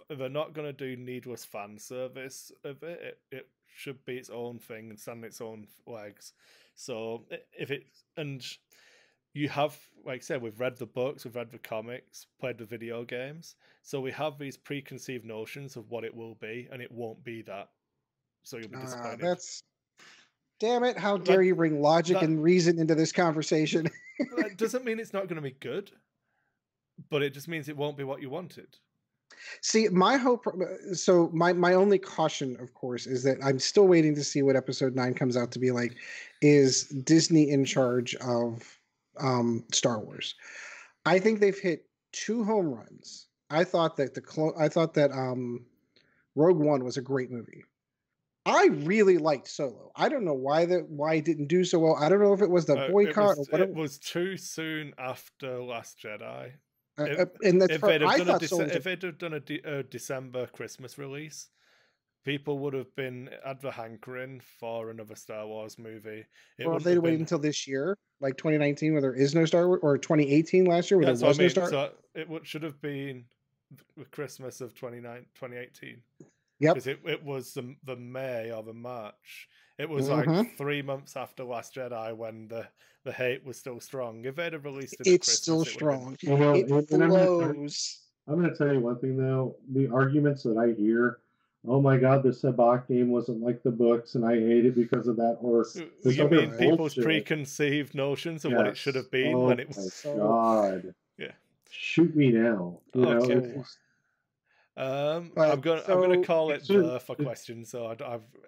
[SPEAKER 2] They're not going to do needless fan service of it. It should be its own thing and stand on its own legs. So if it... And... You have, like I said, we've read the books, we've read the comics, played the video games. So we have these preconceived notions of what it will be, and it won't be that. So you'll be disappointed.
[SPEAKER 1] Damn it, how dare you bring logic and reason into this conversation?
[SPEAKER 2] That doesn't mean it's not going to be good, but it just means it won't be what you wanted.
[SPEAKER 1] See, my hope, so my only caution, of course, is that I'm still waiting to see what episode 9 comes out to be like. Is Disney in charge of Star Wars? I think they've hit 2 home runs. I thought that Rogue One was a great movie. I really liked Solo. I don't know why it didn't do so well. I don't know if it was the boycott or what.
[SPEAKER 2] It was too soon after Last Jedi.
[SPEAKER 1] And that's
[SPEAKER 2] if they'd have done a December Christmas release, people would have had the hankering for another Star Wars movie.
[SPEAKER 1] Well, if they wait until this year, like 2019, where there is no Star Wars, or 2018 last year, where there was no Star.
[SPEAKER 2] So it should have been the Christmas of 2018.
[SPEAKER 1] Yep.
[SPEAKER 2] Because it was the May or the March. It was like 3 months after Last Jedi when the hate was still strong. If they'd have released it,
[SPEAKER 1] it's still strong.
[SPEAKER 3] You know,
[SPEAKER 1] it flows.
[SPEAKER 3] I'm going to tell you one thing though. The arguments that I hear, oh my God, the Sabacc game wasn't like the books, and I hate it because of that. Or
[SPEAKER 2] you mean people's preconceived notions of what it should have been when it was?
[SPEAKER 3] Oh my God!
[SPEAKER 2] Yeah.
[SPEAKER 3] Shoot me now. You know,
[SPEAKER 2] I'm gonna call it for questions. So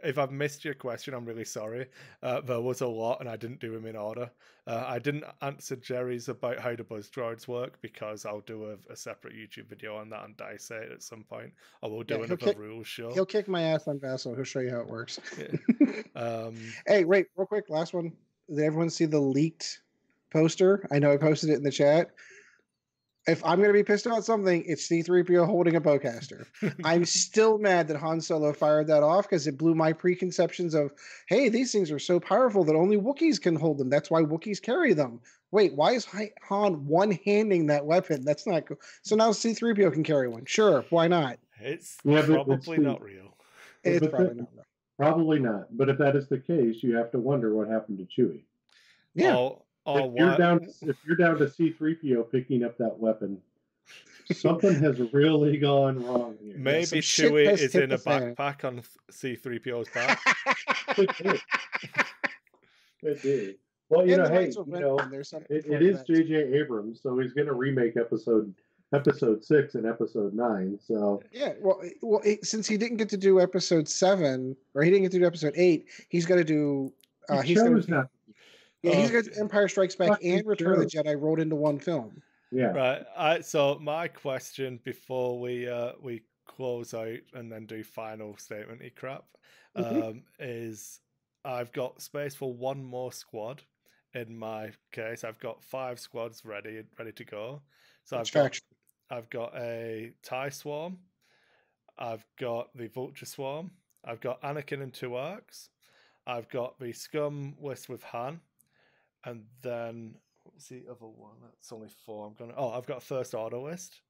[SPEAKER 2] if I've missed your question, I'm really sorry. There was a lot, and I didn't do them in order. I didn't answer Jerry's about how the buzz droids work because I'll do a separate YouTube video on that on DiceHate at some point. Or we'll do another rules show.
[SPEAKER 1] He'll kick my ass on Vassal. He'll show you how it works.
[SPEAKER 2] Yeah.
[SPEAKER 1] Hey, wait, real quick, last one. Did everyone see the leaked poster? I know I posted it in the chat. If I'm going to be pissed about something, it's C-3PO holding a bowcaster. I'm still mad that Han Solo fired that off because it blew my preconceptions of, hey, these things are so powerful that only Wookiees can hold them. That's why Wookiees carry them. Wait, why is Han one-handing that weapon? That's not cool. So now C-3PO can carry one. Sure, why not?
[SPEAKER 2] It's probably not real.
[SPEAKER 1] It's probably not real.
[SPEAKER 3] Probably not. But if that is the case, you have to wonder what happened to Chewie.
[SPEAKER 1] Yeah.
[SPEAKER 3] If you're down to C-3PO picking up that weapon, something has really gone wrong here.
[SPEAKER 2] Maybe Chewie is in a backpack on C-3PO's back.
[SPEAKER 3] Could be. Well, you know, hey, it is J.J. Abrams, so he's going to remake episode 6 and episode 9. So
[SPEAKER 1] yeah, well, since he didn't get to do episode 7 or he didn't get to do episode 8, he's got to do. He's got Empire Strikes Back and Return of the Jedi rolled into one film.
[SPEAKER 3] Yeah.
[SPEAKER 2] Right. So my question before we close out and then do final statement-y crap is I've got space for one more squad. In my case, I've got 5 squads ready to go. So I've got a TIE Swarm. I've got the Vulture Swarm. I've got Anakin and 2 Arcs. I've got the Scum list with Han. And then, what's the other one? That's only 4. I've got a First Order list,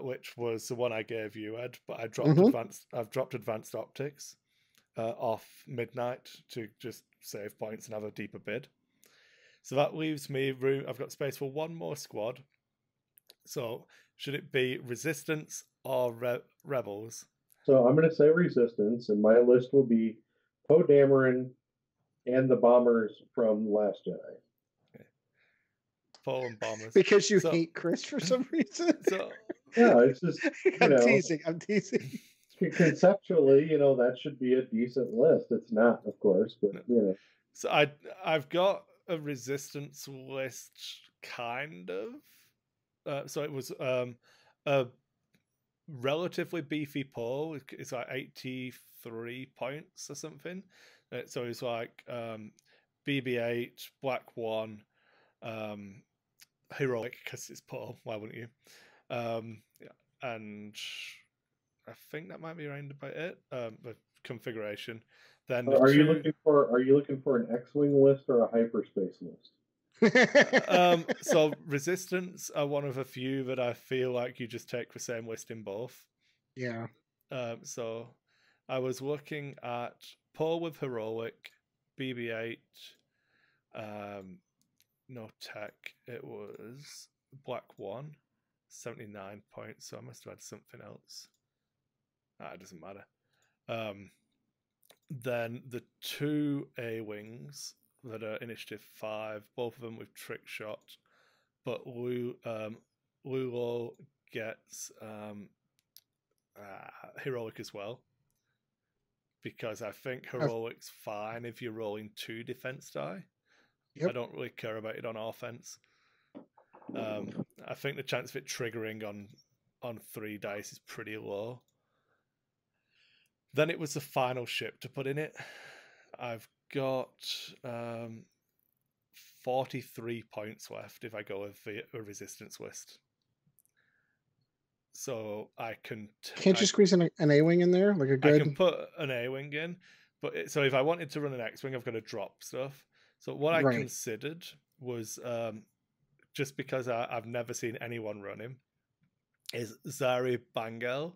[SPEAKER 2] which was the one I gave you, Ed. But I dropped I've dropped advanced optics off midnight to just save points and have a deeper bid. So that leaves me room. I've got space for one more squad. So should it be Resistance or Rebels?
[SPEAKER 3] So I'm going to say Resistance, and my list will be Poe Dameron and the bombers from Last Jedi.
[SPEAKER 2] Okay. Poe and bombers.
[SPEAKER 1] Because you hate Kris for some reason.
[SPEAKER 3] Yeah, it's just
[SPEAKER 1] I'm teasing.
[SPEAKER 3] Conceptually, that should be a decent list. It's not, of course, but
[SPEAKER 2] So I've got a Resistance list, kind of. So it was a relatively beefy Poe. It's like 83 points or something. So it's like BB-8, Black One, Heroic, because it's Poe. Why wouldn't you? And I think that might be around about it. The configuration. Then
[SPEAKER 3] are you looking for an X-wing list or a hyperspace list?
[SPEAKER 2] So Resistance are one of a few that I feel like you just take the same list in both.
[SPEAKER 1] Yeah.
[SPEAKER 2] So I was looking at Poe with Heroic, BB-8, no tech. It was Black One, 79 points. So I must have had something else. It doesn't matter. Then the 2 A-wings that are Initiative 5, both of them with Trick Shot, but Lulo gets Heroic as well. Because I think Heroic's fine if you're rolling 2 defense die. Yep. I don't really care about it on offense. I think the chance of it triggering on 3 dice is pretty low. Then it was the final ship to put in it. I've got 43 points left if I go with a Resistance list. so I can.
[SPEAKER 1] Can't you squeeze an A-wing in there, like a good?
[SPEAKER 2] I can put an A-wing in, but so if I wanted to run an X-wing, I've got to drop stuff. So what I considered was just because I've never seen anyone run him, is Zari Bangel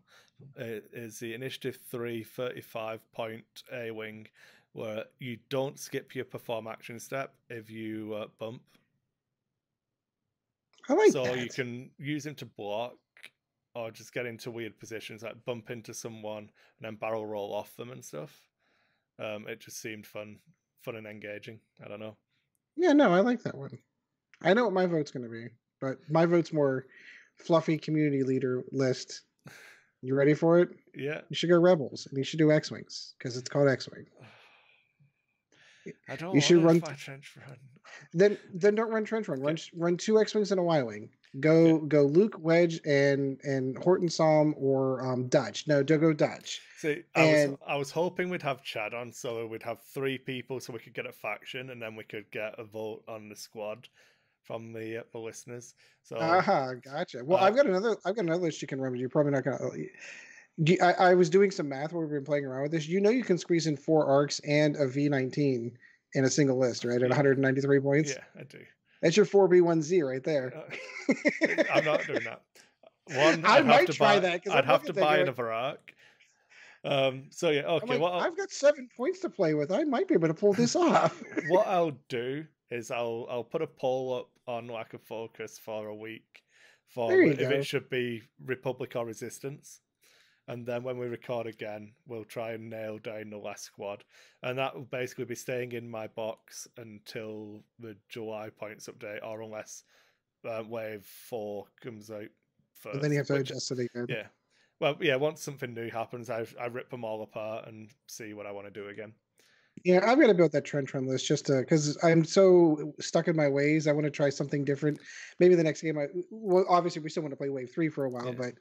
[SPEAKER 2] is the Initiative 3 35-point A-wing, where you don't skip your perform action step if you bump.
[SPEAKER 1] I like
[SPEAKER 2] so
[SPEAKER 1] that.
[SPEAKER 2] You can use him to block or just get into weird positions, like bump into someone and then barrel roll off them and stuff. It just seemed fun and engaging. I don't know.
[SPEAKER 1] Yeah, no, I like that one. I know what my vote's going to be, but my vote's more fluffy community leader list. You ready for it?
[SPEAKER 2] Yeah.
[SPEAKER 1] You should go Rebels, and you should do X-Wings, because it's called X-Wing.
[SPEAKER 2] I don't want to run Trench Run.
[SPEAKER 1] Then don't run Trench Run. Run 2 X-Wings and a Y-Wing. Go Luke, Wedge, and Horton, Psalm, or Dutch. No, don't go Dutch.
[SPEAKER 2] See, I was hoping we'd have Chad on, so we'd have 3 people, so we could get a faction, and then we could get a vote on the squad from the listeners. So
[SPEAKER 1] gotcha. Well, I've got another list you can run, but you're probably not gonna. I was doing some math while we've been playing around with this. You know, you can squeeze in 4 arcs and a V19 in a single list, right? At 193 points.
[SPEAKER 2] Yeah, I do.
[SPEAKER 1] That's your 4B1Z right there.
[SPEAKER 2] I'm not doing that. One,
[SPEAKER 1] I might try that.
[SPEAKER 2] I'd have to buy another arc. So yeah, okay.
[SPEAKER 1] Like, I've got 7 points to play with. I might be able to pull this off.
[SPEAKER 2] What I'll do is I'll put a poll up on Lack of Focus for a week for if it should be Republic or Resistance. And then when we record again, we'll try and nail down the last squad. And that will basically be staying in my box until the July points update, or unless Wave 4 comes out first.
[SPEAKER 1] And then you have to adjust it again.
[SPEAKER 2] Yeah. Well, yeah, once something new happens, I rip them all apart and see what I want to do again.
[SPEAKER 1] Yeah, I've got to build that Trench Run list just because I'm so stuck in my ways. I want to try something different. Maybe the next game, well, obviously we still want to play Wave 3 for a while, but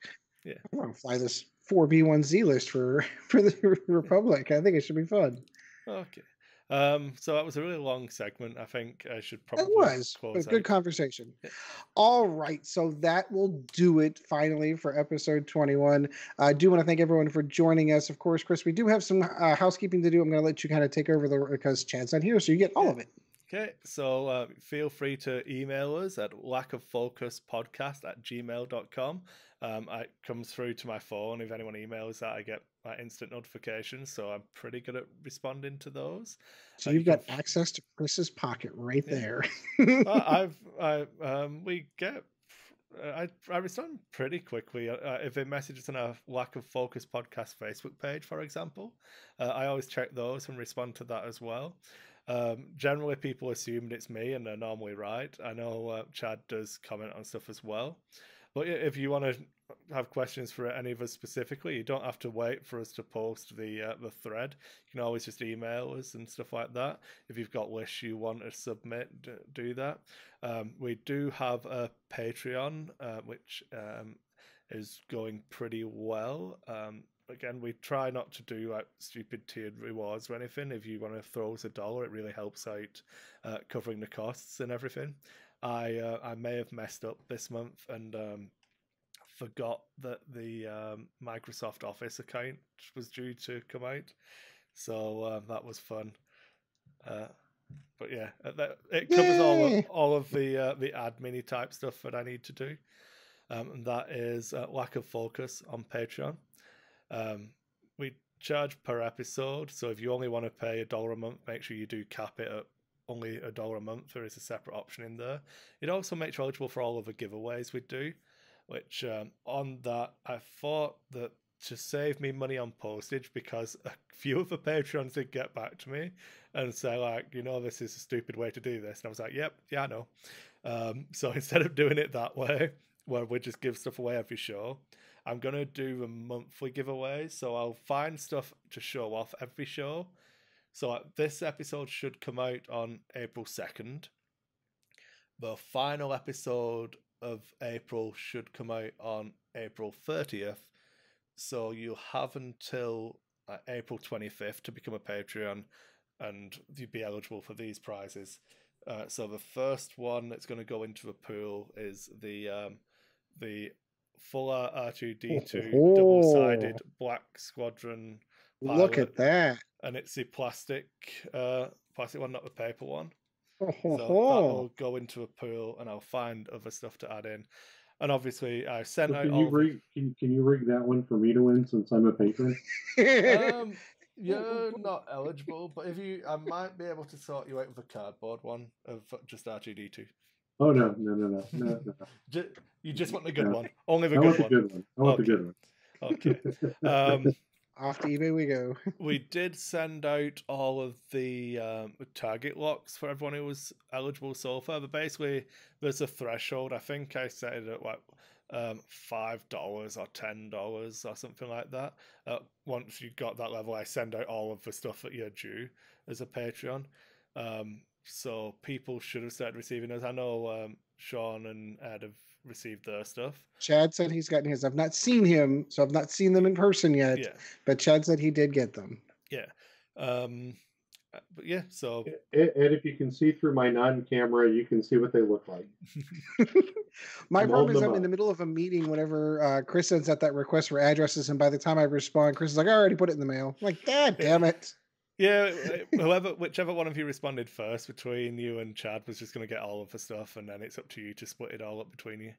[SPEAKER 1] I want to fly this 4B1Z list for the Republic. I think it should be fun.
[SPEAKER 2] Okay. So that was a really long segment. I think I should probably
[SPEAKER 1] close a good conversation. Yeah. All right, so that will do it finally for episode 21. I do want to thank everyone for joining us. Of course, Kris, we do have some housekeeping to do. I'm going to let you kind of take over because Chad's not here, so you get all of it.
[SPEAKER 2] Okay, so feel free to email us at lackoffocuspodcast@gmail.com. It comes through to my phone. If anyone emails that, I get instant notifications, so I'm pretty good at responding to those.
[SPEAKER 1] So you've got access to Kris's pocket right there.
[SPEAKER 2] I respond pretty quickly. If they message us on our Lack of Focus podcast Facebook page, for example, I always check those and respond to that as well. Generally, people assumed it's me, and they're normally right. I know Chad does comment on stuff as well. But if you want to have questions for any of us specifically, you don't have to wait for us to post the thread. You can always just email us and stuff like that. If you've got lists you want to submit, do that. We do have a Patreon, which is going pretty well. Again, we try not to do like stupid tiered rewards or anything. If you want to throw us $1, it really helps out covering the costs and everything. I may have messed up this month and forgot that the Microsoft Office account was due to come out, so that was fun. But yeah, it covers all of the admin type stuff that I need to do, and that is Lack of Focus on Patreon. We charge per episode, so if you only want to pay $1 a month, make sure you do cap it at only $1 a month. There is a separate option in there. It also makes you eligible for all of the giveaways we do, which on that, I thought that to save me money on postage, because a few of the Patreons did get back to me and say, like, this is a stupid way to do this. And I was like, yeah, I know. So instead of doing it that way, where we just give stuff away every show, I'm going to do a monthly giveaway. So I'll find stuff to show off every show. So this episode should come out on April 2nd. The final episode of April should come out on April 30th. So you'll have until April 25th to become a Patreon, and you'd be eligible for these prizes. So the first one that's going to go into the pool is the full art R2D2 double-sided Black Squadron pilot.
[SPEAKER 1] Look at that.
[SPEAKER 2] And it's the plastic one, not the paper one.
[SPEAKER 1] So
[SPEAKER 2] that'll go into a pool, and I'll find other stuff to add in. And obviously, I sent out.
[SPEAKER 3] Can you rig that one for me to win since I'm a patron?
[SPEAKER 2] You're not eligible, but I might be able to sort you out with a cardboard one of just R2D2.
[SPEAKER 3] Oh no!
[SPEAKER 2] You just want the good one. Only the good one.
[SPEAKER 3] I want the good one.
[SPEAKER 2] Okay.
[SPEAKER 1] Off to eBay we go.
[SPEAKER 2] We did send out all of the target locks for everyone who was eligible so far, but basically there's a threshold. I think I set it at like $5 or $10 or something like that. Once you got that level, I send out all of the stuff that you're due as a Patreon. So people should have started receiving those. I know Sean and Ed have received their stuff.
[SPEAKER 1] Chad said he's gotten his. I've not seen him, so I've not seen them in person yet. Yeah. But Chad said he did get them.
[SPEAKER 2] Yeah. But yeah, so
[SPEAKER 3] Ed, if you can see through my non-camera, you can see what they look like.
[SPEAKER 1] My problem is I'm in the middle of a meeting whenever Kris sends out that request for addresses, and by the time I respond, Kris is like, I already put it in the mail. I'm like, God damn it.
[SPEAKER 2] Yeah, whichever one of you responded first between you and Chad was just going to get all of the stuff, and then it's up to you to split it all up between you.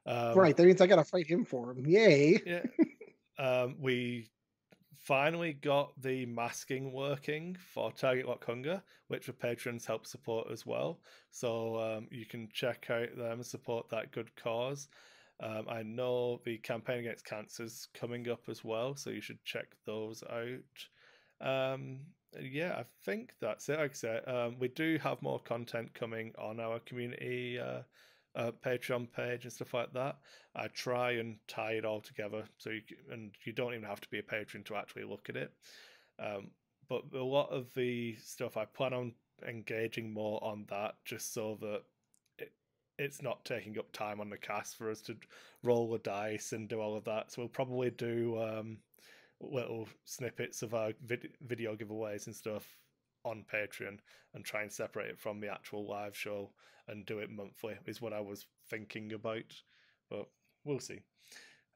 [SPEAKER 1] Right, that means I got to fight him for him. Yay.
[SPEAKER 2] Yeah. We finally got the masking working for Target Lock Hunger, which the patrons help support as well. So you can check out them and support that good cause. I know the campaign against cancer is coming up as well, so you should check those out. Yeah, I think that's it. Like I said, we do have more content coming on our community Patreon page and stuff like that. I try and tie it all together, so you don't even have to be a patron to actually look at it. But a lot of the stuff I plan on engaging more on that, just so that it's not taking up time on the cast for us to roll the dice and do all of that. So we'll probably do little snippets of our video giveaways and stuff on Patreon and try and separate it from the actual live show and do it monthly is what I was thinking about, but we'll see.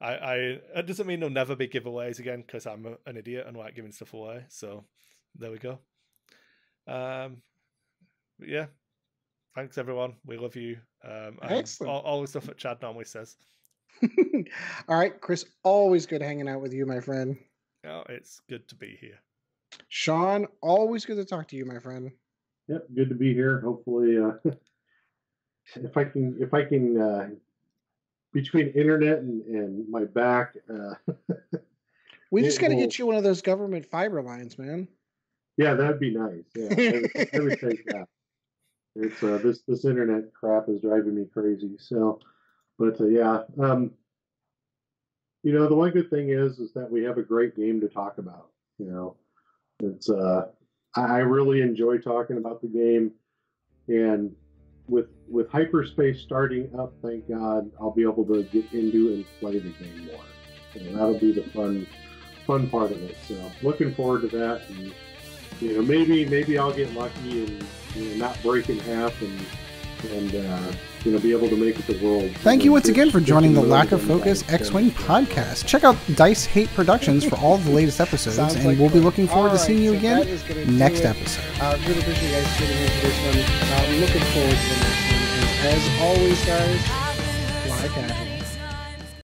[SPEAKER 2] It doesn't mean there'll never be giveaways again, because I'm an idiot and like giving stuff away, so there we go. But yeah, thanks everyone, we love you.
[SPEAKER 1] Excellent.
[SPEAKER 2] All the stuff that Chad normally says.
[SPEAKER 1] All right, Kris, always good hanging out with you, my friend.
[SPEAKER 2] Oh, it's good to be here.
[SPEAKER 1] Sean, always good to talk to you, my friend.
[SPEAKER 3] Yep, good to be here. Hopefully, if I can, between internet and my back,
[SPEAKER 1] we just got to get you one of those government fiber lines, man.
[SPEAKER 3] Yeah, that'd be nice. Yeah, I would take that. It's this internet crap is driving me crazy. So, but yeah. You know, the one good thing is that we have a great game to talk about. You know, it's I really enjoy talking about the game, and with hyperspace starting up, thank God, I'll be able to get into and play the game more. And that'll be the fun part of it. So looking forward to that, and you know, maybe I'll get lucky and not break in half and you know, be able to make it the world.
[SPEAKER 1] Thank you once again for joining the Lack of Focus X-Wing podcast. Check out DiceHate Productions for all the latest episodes, and we'll be looking forward to seeing you again next episode. Really appreciate you guys tuning in for this one. I'm looking forward to the next one. And as always, guys, fly casual.